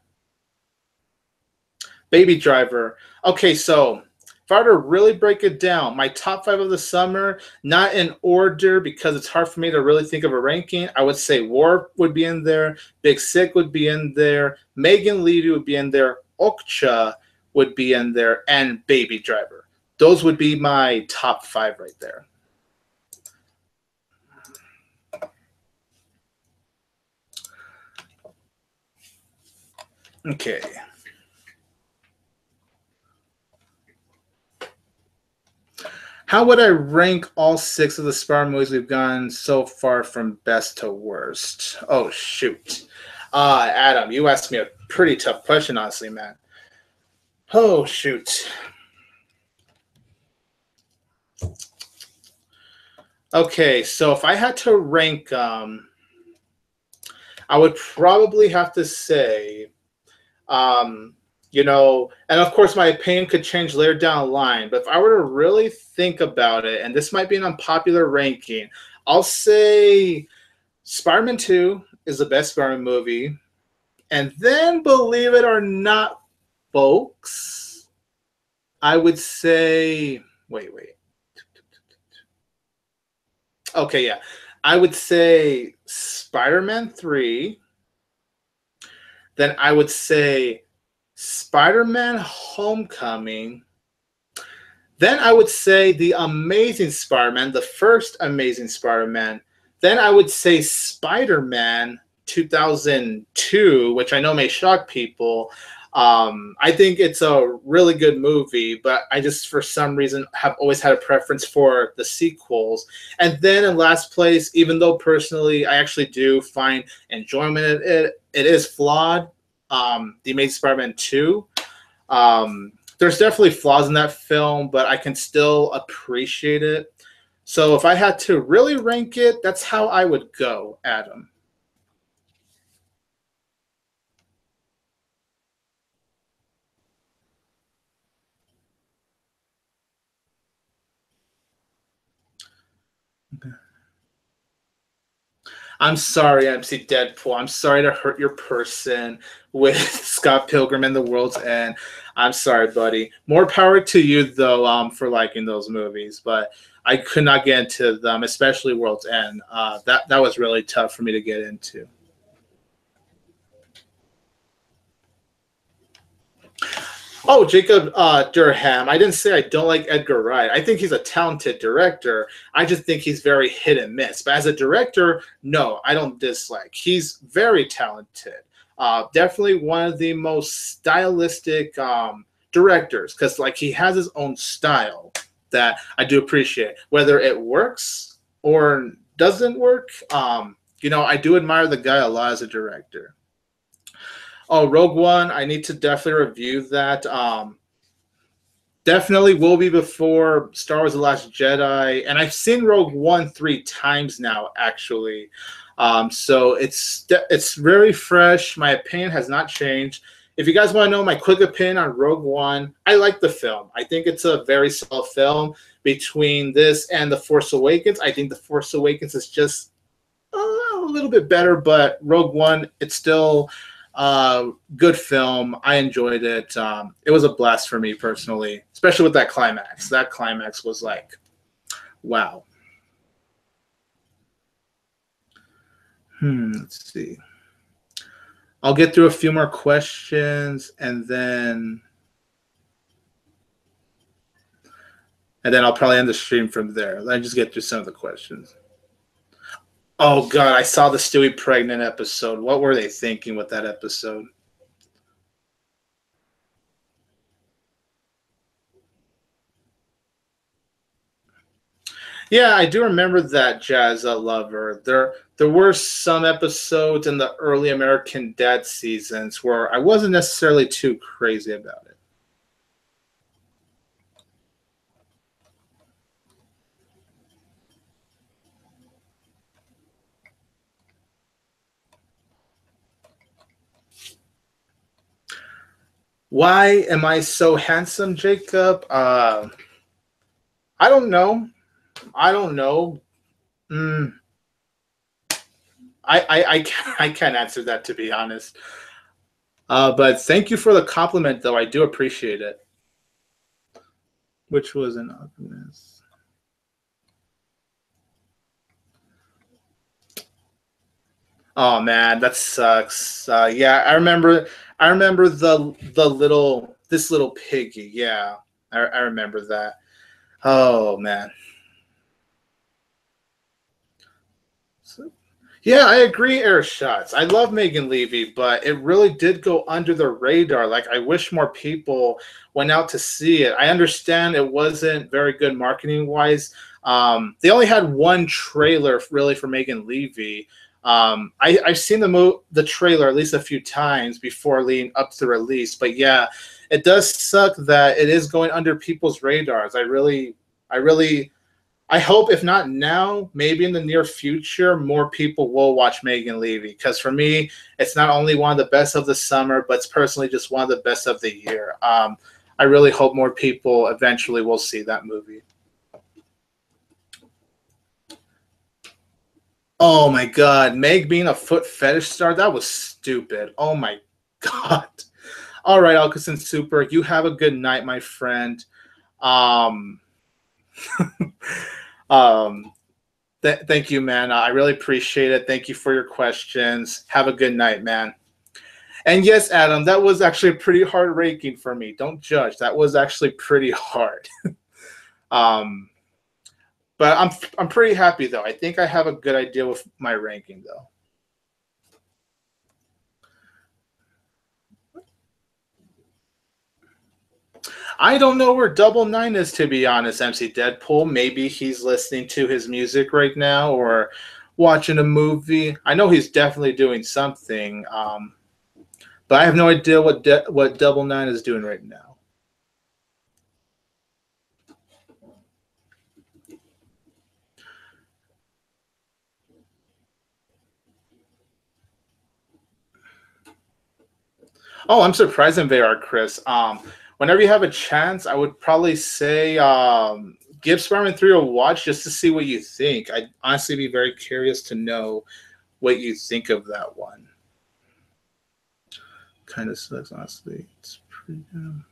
Baby Driver. Okay, so if I were to really break it down, my top 5 of the summer, not in order because it's hard for me to really think of a ranking. I would say War would be in there, Big Sick would be in there, Megan Levy would be in there, Okja would be in there, and Baby Driver. Those would be my top 5 right there. Okay. How would I rank all 6 of the Spider movies we've gone so far from best to worst? Oh, shoot. Adam, you asked me a pretty tough question, honestly, man. Oh, shoot. Okay, so if I had to rank them, I would probably have to say, and of course my opinion could change later down the line, but if I were to really think about it, and this might be an unpopular ranking, I'll say Spider-Man 2 is the best Spider-Man movie. And then, believe it or not, folks, I would say, wait. Okay, yeah. I would say Spider-Man 3. Then I would say Spider-Man Homecoming. Then I would say The Amazing Spider-Man, the first Amazing Spider-Man. Then I would say Spider-Man 2002, which I know may shock people. I think it's a really good movie, but I just, for some reason, have always had a preference for the sequels. And then in last place, even though personally I actually do find enjoyment in it, it is flawed. The Amazing Spider-Man 2. There's definitely flaws in that film, but I can still appreciate it. So if I had to really rank it, that's how I would go, Adam. I'm sorry, MC Deadpool. I'm sorry to hurt your person with Scott Pilgrim and the World's End. I'm sorry, buddy. More power to you, though, for liking those movies. But I could not get into them, especially World's End. That was really tough for me to get into. Oh, Jacob Durham. I didn't say I don't like Edgar Wright. I think he's a talented director. I just think he's very hit and miss. But as a director, no, I don't dislike. He's very talented. Definitely one of the most stylistic directors because like he has his own style that I do appreciate. Whether it works or doesn't work, I do admire the guy a lot as a director. Oh, Rogue One, I need to definitely review that. Definitely will be before Star Wars: The Last Jedi, and I've seen Rogue One 3 times now, actually. So it's very fresh. My opinion has not changed. If you guys want to know my quick opinion on Rogue One, I like the film. I think it's a very solid film. Between this and The Force Awakens, I think The Force Awakens is just a little bit better, but Rogue One, it's still good film. I enjoyed it. It was a blast for me personally, especially with that climax. That climax was like, wow. Let's see. I'll get through a few more questions and then I'll probably end the stream from there. Let me just get through some of the questions. Oh god, I saw the Stewie pregnant episode. What were they thinking with that episode? Yeah, I do remember that, Jazz Lover. There were some episodes in the early American Dad seasons where I wasn't necessarily too crazy about it. Why am I so handsome, Jacob? I don't know. I don't know. Mm, I can't answer that, to be honest. But thank you for the compliment, though. I do appreciate it. Which was an ugliness. Oh man, that sucks. Yeah, I remember. I remember the little this little piggy. Yeah, I remember that. Oh man. So, yeah, I agree. Air shots. I love Megan Levy, but it really did go under the radar. Like I wish more people went out to see it. I understand it wasn't very good marketing wise. They only had one trailer really for Megan Levy. I've seen the trailer at least a few times before leading up to the release. But yeah, it does suck that it is going under people's radars. I really I hope, if not now, maybe in the near future, more people will watch Megan Levy. Because for me, it's not only one of the best of the summer, but it's personally just one of the best of the year. I really hope more people eventually will see that movie. Oh my God, Meg being a foot fetish star, that was stupid. Oh my God. All right, Alcacin Super, you have a good night, my friend. Um, um, thank you, man. I really appreciate it. Thank you for your questions. Have a good night, man. And yes, Adam, that was actually a pretty hard ranking for me. Don't judge. That was actually pretty hard. um, but I'm pretty happy though. I think I have a good idea with my ranking though. I don't know where Double Nine is, to be honest, MC Deadpool. Maybe he's listening to his music right now or watching a movie. I know he's definitely doing something, but I have no idea what Double Nine is doing right now. Oh, I'm surprised they are, Chris. Whenever you have a chance, I would probably say give Spider-Man 3 a watch just to see what you think. I'd honestly be very curious to know what you think of that one. Kind of sucks, honestly. It's pretty good.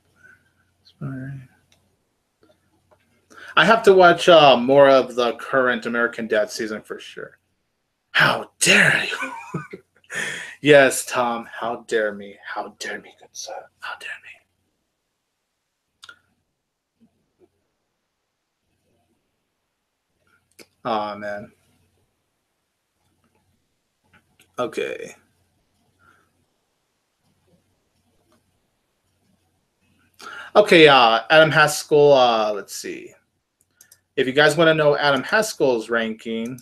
I have to watch more of the current American Dad season for sure. How dare you? Yes, Tom. How dare me? How dare me, good sir? How dare me? Oh man. Okay. Okay. Adam Haskell. Let's see. If you guys want to know Adam Haskell's ranking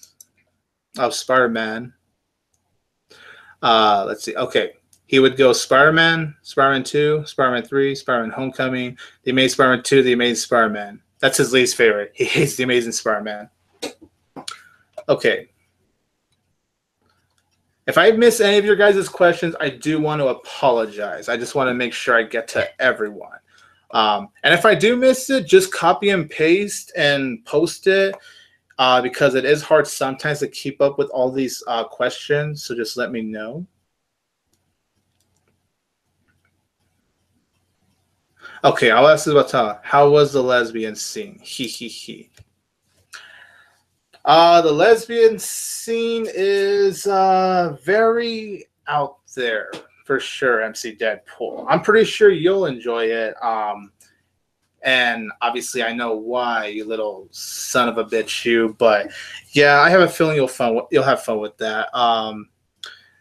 of Spider-Man, let's see. Okay. He would go Spider-Man, Spider-Man 2, Spider-Man 3, Spider-Man Homecoming, The Amazing Spider-Man 2, The Amazing Spider-Man. That's his least favorite. He hates The Amazing Spider-Man. Okay. If I miss any of your guys' questions, I do want to apologize. I just want to make sure I get to everyone. And if I do miss it, just copy and paste and post it because it is hard sometimes to keep up with all these questions. So just let me know. Okay, I'll ask you about how was the lesbian scene? He he he. The lesbian scene is very out there for sure. MC Deadpool. I'm pretty sure you'll enjoy it. And obviously, I know why, you little son of a bitch, you. But yeah, I have a feeling you'll have fun with that.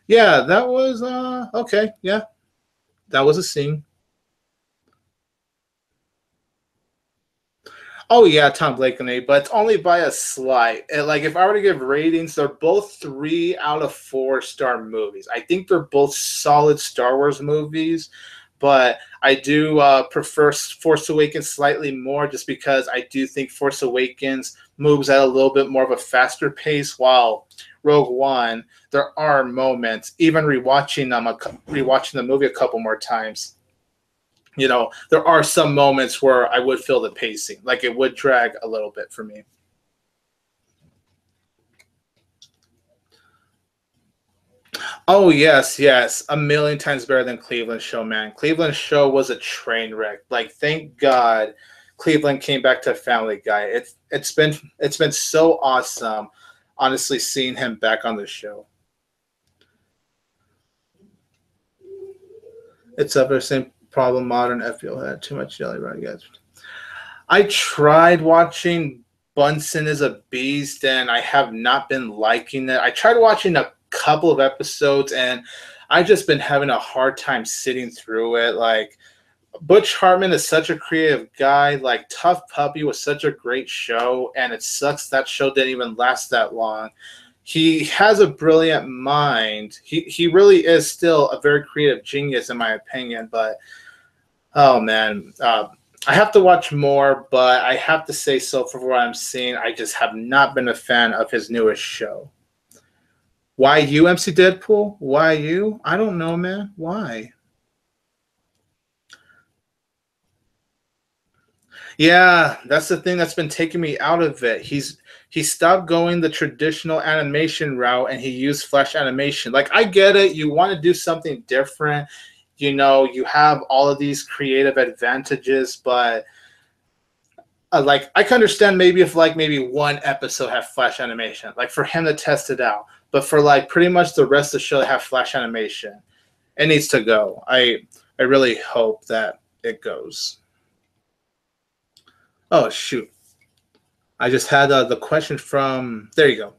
Yeah, that was okay. Yeah, that was a scene. Oh yeah, Tom Blake and A, but it's only by a slight. And, like if I were to give ratings, they're both 3 out of 4 star movies. I think they're both solid Star Wars movies, but I do prefer Force Awakens slightly more, just because I do think Force Awakens moves at a little bit more of a faster pace, while Rogue One, there are moments, even rewatching the movie a couple more times, there are some moments where I would feel the pacing, like it would drag a little bit for me. Oh yes, yes, a million times better than Cleveland Show, man. Cleveland Show was a train wreck. Like, thank God Cleveland came back to Family Guy. It's been so awesome, honestly, seeing him back on the show. It's up the same problem modern FPL had too much jelly right, guys. I tried watching Bunsen is a Beast, and I have not been liking it. I tried watching a couple of episodes, and I just been having a hard time sitting through it. Like, Butch Hartman is such a creative guy. Like, Tough Puppy was such a great show, and it sucks that show didn't even last that long. He has a brilliant mind. He really is still a very creative genius, in my opinion. But oh man, I have to watch more. But I have to say, so for what I'm seeing, I just have not been a fan of his newest show. Why you, MC Deadpool? Why you? I don't know, man. Why? Yeah, that's the thing that's been taking me out of it. He stopped going the traditional animation route and he used flash animation. Like, I get it, you want to do something different. You have all of these creative advantages, but like, I can understand maybe if like maybe one episode have flash animation, like for him to test it out. But for like pretty much the rest of the show that have flash animation, it needs to go. I really hope that it goes. Oh shoot. I just had the question from. There you go.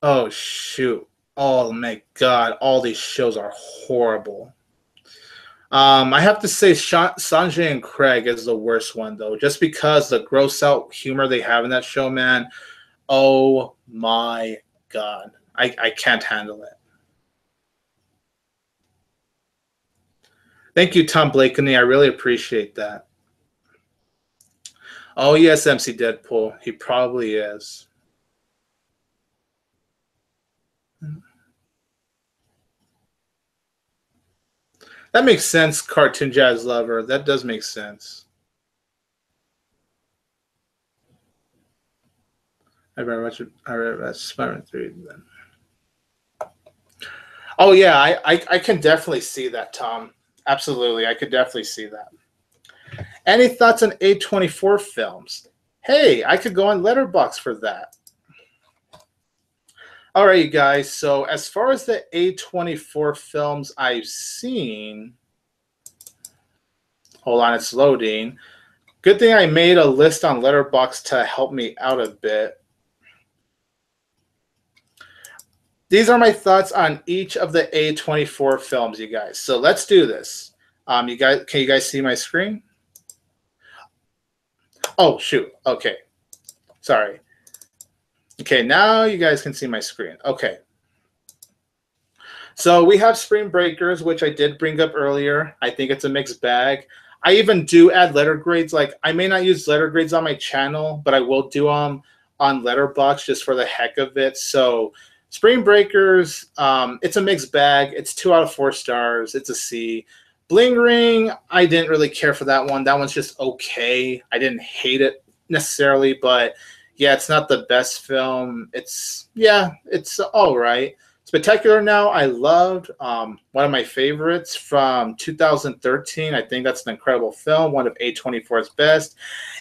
Oh shoot! Oh my god! All these shows are horrible. I have to say, Sanjay and Craig is the worst one though, just because the gross out humor they have in that show, man. Oh my god! I can't handle it. Thank you, Tom Blakeney. I really appreciate that. Oh yes, MC Deadpool. He probably is. That makes sense, Cartoon Jazz Lover. That does make sense. I read Spider-Man 3 then. Oh yeah, I can definitely see that, Tom. Absolutely, I could definitely see that. Any thoughts on A24 films? Hey, I could go on Letterboxd for that. All right, you guys. So as far as the A24 films I've seen, hold on, it's loading. Good thing I made a list on Letterboxd to help me out a bit. These are my thoughts on each of the A24 films, you guys. So let's do this. Can you guys see my screen? Oh shoot. Okay. Sorry. Okay, now you guys can see my screen. Okay. So we have Spring Breakers, which I did bring up earlier. I think it's a mixed bag. I even do add letter grades. Like, I may not use letter grades on my channel, but I will do them on Letterboxd just for the heck of it. So Spring Breakers, it's a mixed bag. It's 2 out of 4 stars. It's a C. Bling Ring, I didn't really care for that one. That one's just okay. I didn't hate it necessarily, but yeah, it's not the best film. It's all right. Spectacular Now, I loved. One of my favorites from 2013. I think that's an incredible film. One of A24's best.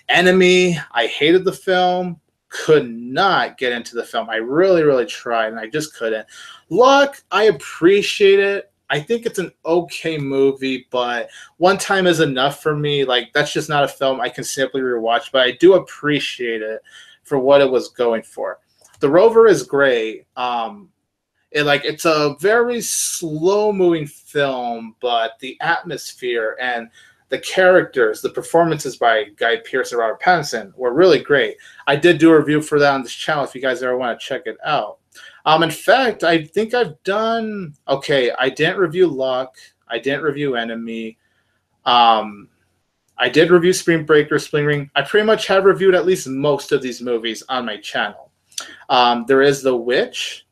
Enemy, I hated the film. Could not get into the film. I really, really tried, and I just couldn't. Luck, I appreciate it. I think it's an okay movie, but one time is enough for me. Like, that's just not a film I can simply rewatch, but I do appreciate it for what it was going for. The Rover is great. It's a very slow moving film, but the atmosphere and the characters, the performances by Guy Pearce and Robert Pattinson were really great. I did do a review for that on this channel if you guys ever want to check it out. In fact, I think I've done okay. I didn't review Luck. I didn't review Enemy. I did review Spring Breaker, Spring Ring. I pretty much have reviewed at least most of these movies on my channel. There is The Witch.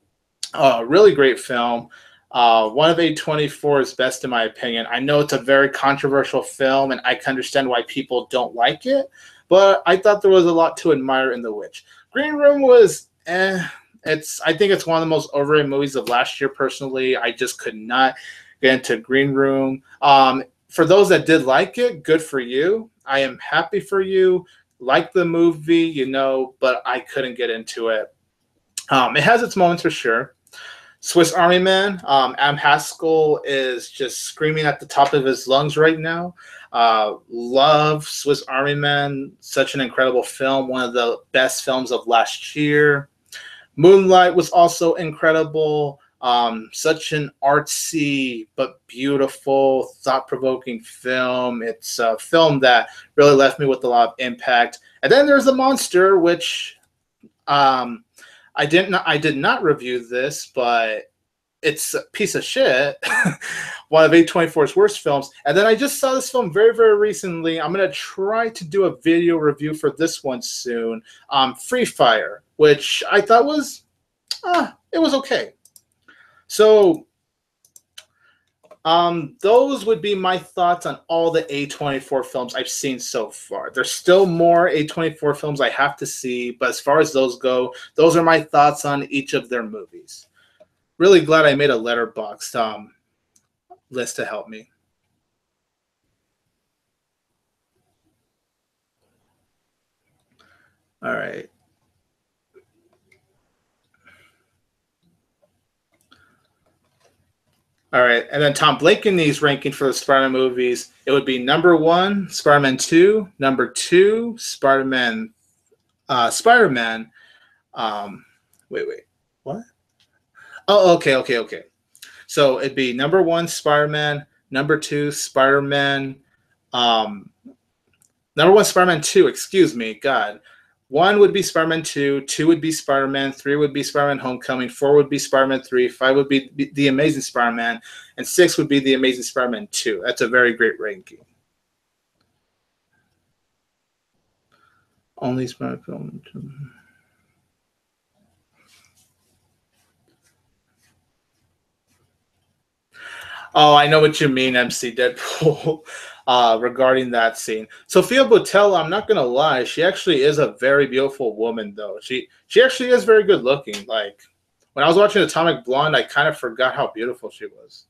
Really great film. One of A24's best in my opinion. I know it's a very controversial film, and I can understand why people don't like it, but I thought there was a lot to admire in The Witch. Green Room was I think it's one of the most overrated movies of last year, personally. I just could not get into Green Room. For those that did like it, good for you. I am happy for you. Like the movie, but I couldn't get into it. It has its moments for sure. Swiss Army Man, Am Haskell is just screaming at the top of his lungs right now. Love Swiss Army Man, such an incredible film, one of the best films of last year. Moonlight was also incredible. Such an artsy but beautiful, thought-provoking film. It's a film that really left me with a lot of impact. And then there's The Monster, which I did not review this, but it's a piece of shit. One of A24's worst films. And then I just saw this film very, very recently. I'm going to try to do a video review for this one soon. Free Fire, which I thought was, it was okay. So those would be my thoughts on all the A24 films I've seen so far. There's still more A24 films I have to see, but as far as those go, those are my thoughts on each of their movies. Really glad I made a Letterboxd list to help me. All right. All right, and then Tom Blakeney's ranking for the Spider-Man movies, it would be number 1, Spider-Man 2, number 2, Spider-Man, wait, what? Oh, okay. So it'd be number 1, Spider-Man, number 2, Spider-Man, number 1, Spider-Man 2, excuse me, God. 1 would be Spider-Man 2, 2 would be Spider-Man, 3 would be Spider-Man Homecoming, 4 would be Spider-Man 3, 5 would be The Amazing Spider-Man, and 6 would be The Amazing Spider-Man 2. That's a very great ranking. Only Spider-Man film. Oh, I know what you mean, MC Deadpool, regarding that scene. Sophia Boutella, I'm not gonna lie, she actually is a very beautiful woman, though. She actually is very good looking. Like when I was watching Atomic Blonde, I kind of forgot how beautiful she was.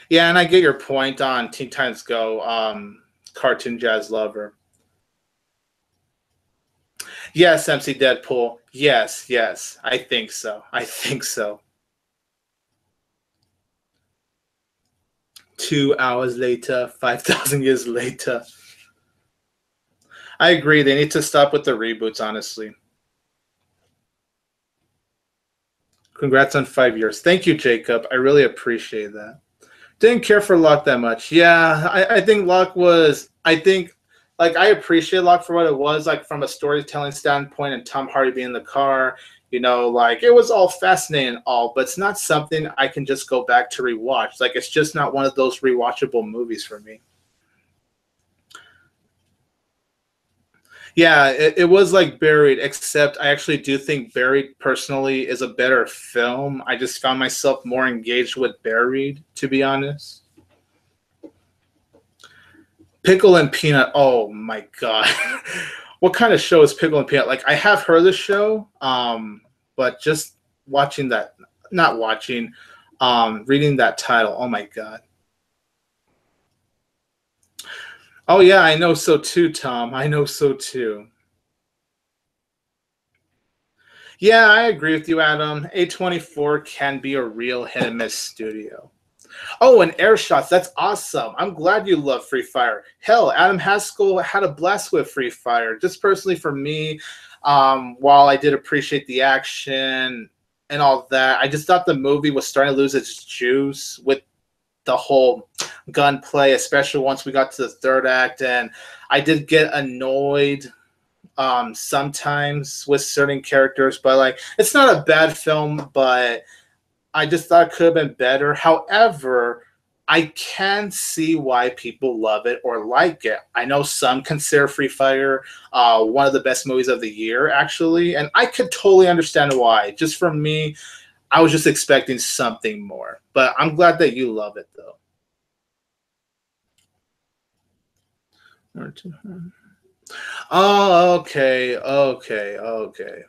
Yeah, and I get your point on Teen Titans Go, cartoon jazz lover. Yes, MC Deadpool. Yes, yes, I think so. I think so. 2 hours later, 5,000 years later. I agree. They need to stop with the reboots, honestly. Congrats on 5 years. Thank you, Jacob. I really appreciate that. Didn't care for Locke that much. Yeah, I think Locke was. I think, like, I appreciate Locke for what it was, like, from a storytelling standpoint and Tom Hardy being in the car. Like, it was all fascinating and all, but it's not something I can just go back to rewatch. Like, it's just not one of those rewatchable movies for me. Yeah, it was like Buried, except I actually do think Buried personally is a better film. I just found myself more engaged with Buried, to be honest. Pickle and Peanut, oh my god. What kind of show is Pickle and Peanut? Like, I have heard of the show, but just watching that, not watching, reading that title, oh my god. Oh yeah, I know so too, Tom. I know so too. Yeah, I agree with you, Adam. A24 can be a real hit and miss studio. Oh, and air shots. That's awesome. I'm glad you love Free Fire. Hell, Adam Haskell had a blast with Free Fire. Just personally for me, while I did appreciate the action and all that, I just thought the movie was starting to lose its juice with the whole gunplay, especially once we got to the third act. And I did get annoyed sometimes with certain characters, but like it's not a bad film, but I just thought it could have been better. However, I can see why people love it or like it. I know some consider Free Fire one of the best movies of the year, actually, and I could totally understand why. Just for me, I was just expecting something more, but I'm glad that you love it, though. Oh, okay, okay, okay.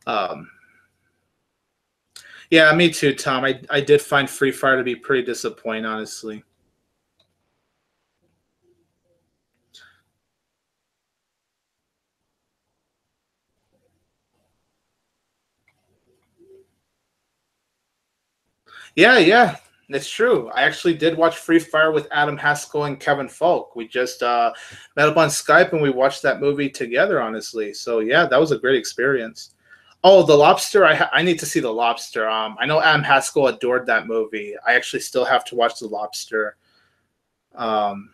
Um, yeah, me too, Tom. I did find Free Fire to be pretty disappointing, honestly. Yeah, yeah, it's true. I actually did watch Free Fire with Adam Haskell and Kevin Falk. We just met up on Skype and we watched that movie together, honestly. So yeah, that was a great experience. Oh, The Lobster. I need to see The Lobster. I know Adam Haskell adored that movie. I actually still have to watch The Lobster. Um,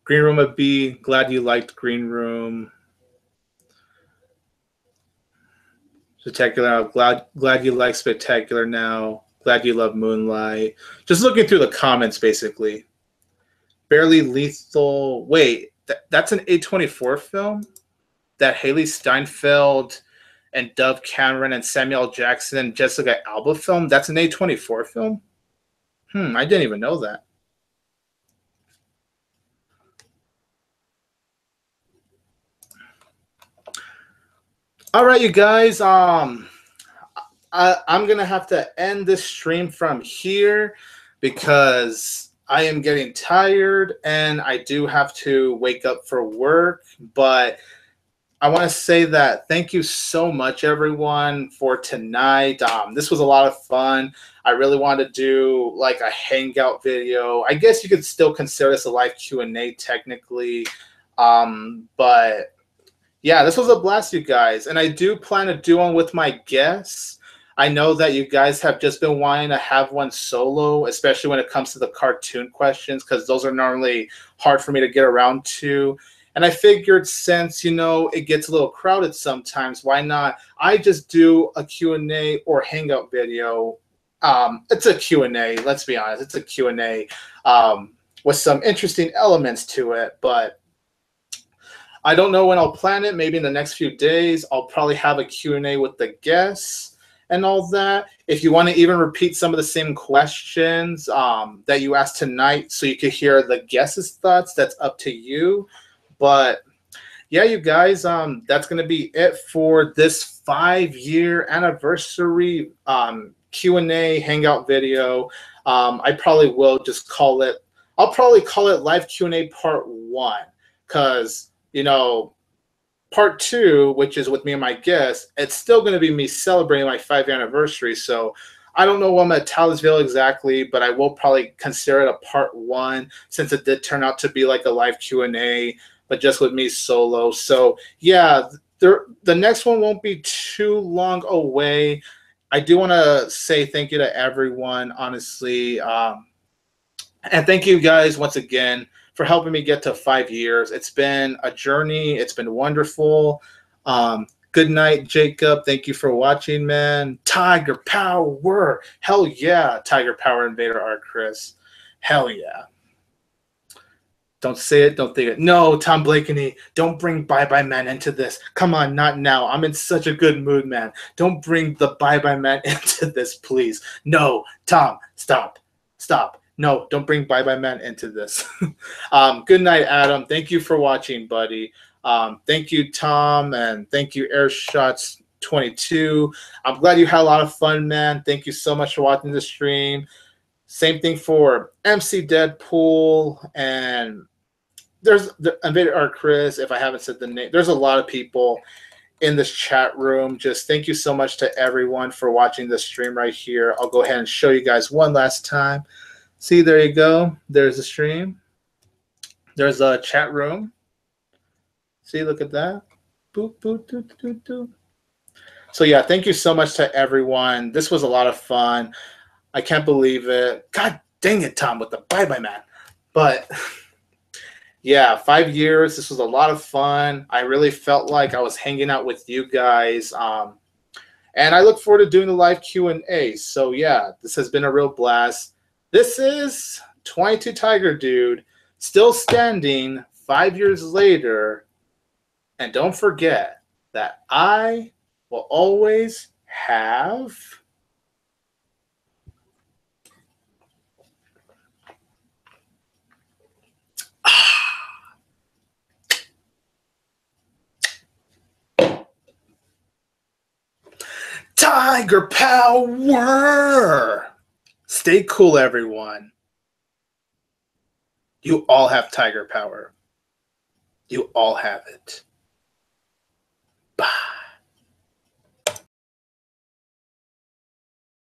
Green Room of B. Glad you liked Green Room. Spectacular. I'm glad you like Spectacular now. Glad you love Moonlight. Just looking through the comments, basically. Barely Lethal. Wait, that's an A24 film? That Haley Steinfeld and Dove Cameron and Samuel Jackson and Jessica Alba film? That's an A24 film? I didn't even know that. All right, you guys. I'm gonna have to end this stream from here because I am getting tired and I do have to wake up for work. But I want to say that thank you so much, everyone, for tonight. This was a lot of fun. I really wanted to do like a hangout video. I guess you could still consider this a live Q&A technically, but yeah, this was a blast, you guys. And I do plan to do one with my guests. I know that you guys have just been wanting to have one solo, especially when it comes to the cartoon questions, because those are normally hard for me to get around to. And I figured since, it gets a little crowded sometimes, why not? I just do a Q&A or hangout video. It's a Q&A, let's be honest. It's a Q&A with some interesting elements to it, but I don't know when I'll plan it. Maybe in the next few days, I'll probably have a Q&A with the guests and all that. If you want to even repeat some of the same questions that you asked tonight so you could hear the guests' thoughts, that's up to you. But yeah, you guys, that's going to be it for this 5-year anniversary Q&A hangout video. I probably will just call it, I'll probably call it Live Q&A Part 1 because, you know, Part 2, which is with me and my guest, it's still going to be me celebrating my 5-year anniversary. So I don't know what I'm going to tell this video exactly, but I will probably consider it a Part 1 since it did turn out to be like a live Q&A, but just with me solo. So yeah, the next one won't be too long away. I do want to say thank you to everyone, honestly. And thank you guys once again for helping me get to 5 years. It's been a journey. It's been wonderful. Good night, Jacob. Thank you for watching, man. Tiger Power. Hell yeah. Tiger Power Invader Art Chris. Hell yeah. Don't say it. Don't think it. No, Tom Blakeney, don't bring Bye Bye Man into this. Come on, not now. I'm in such a good mood, man. Don't bring the Bye Bye Man into this, please. No, Tom, stop. Stop. No, don't bring Bye Bye Man into this. Good night, Adam. Thank you for watching, buddy. Thank you, Tom, and thank you, Airshots22. I'm glad you had a lot of fun, man. Thank you so much for watching the stream. Same thing for MC Deadpool, and there's the Invader Art Chris, if I haven't said the name. There's a lot of people in this chat room. Just thank you so much to everyone for watching this stream right here. I'll go ahead and show you guys one last time. See, there you go. There's the stream. There's a chat room. See, look at that. Boop, boop, doop, doop, doop. So yeah, thank you so much to everyone. This was a lot of fun. I can't believe it. God dang it, Tom, with the Bye Bye Man. But yeah, 5 years. This was a lot of fun. I really felt like I was hanging out with you guys. And I look forward to doing the live Q&A. So yeah, this has been a real blast. This is 22TigerDude, still standing 5 years later. And don't forget that I will always have Tiger Power. Stay cool, everyone. You all have Tiger Power. You all have it. Bye.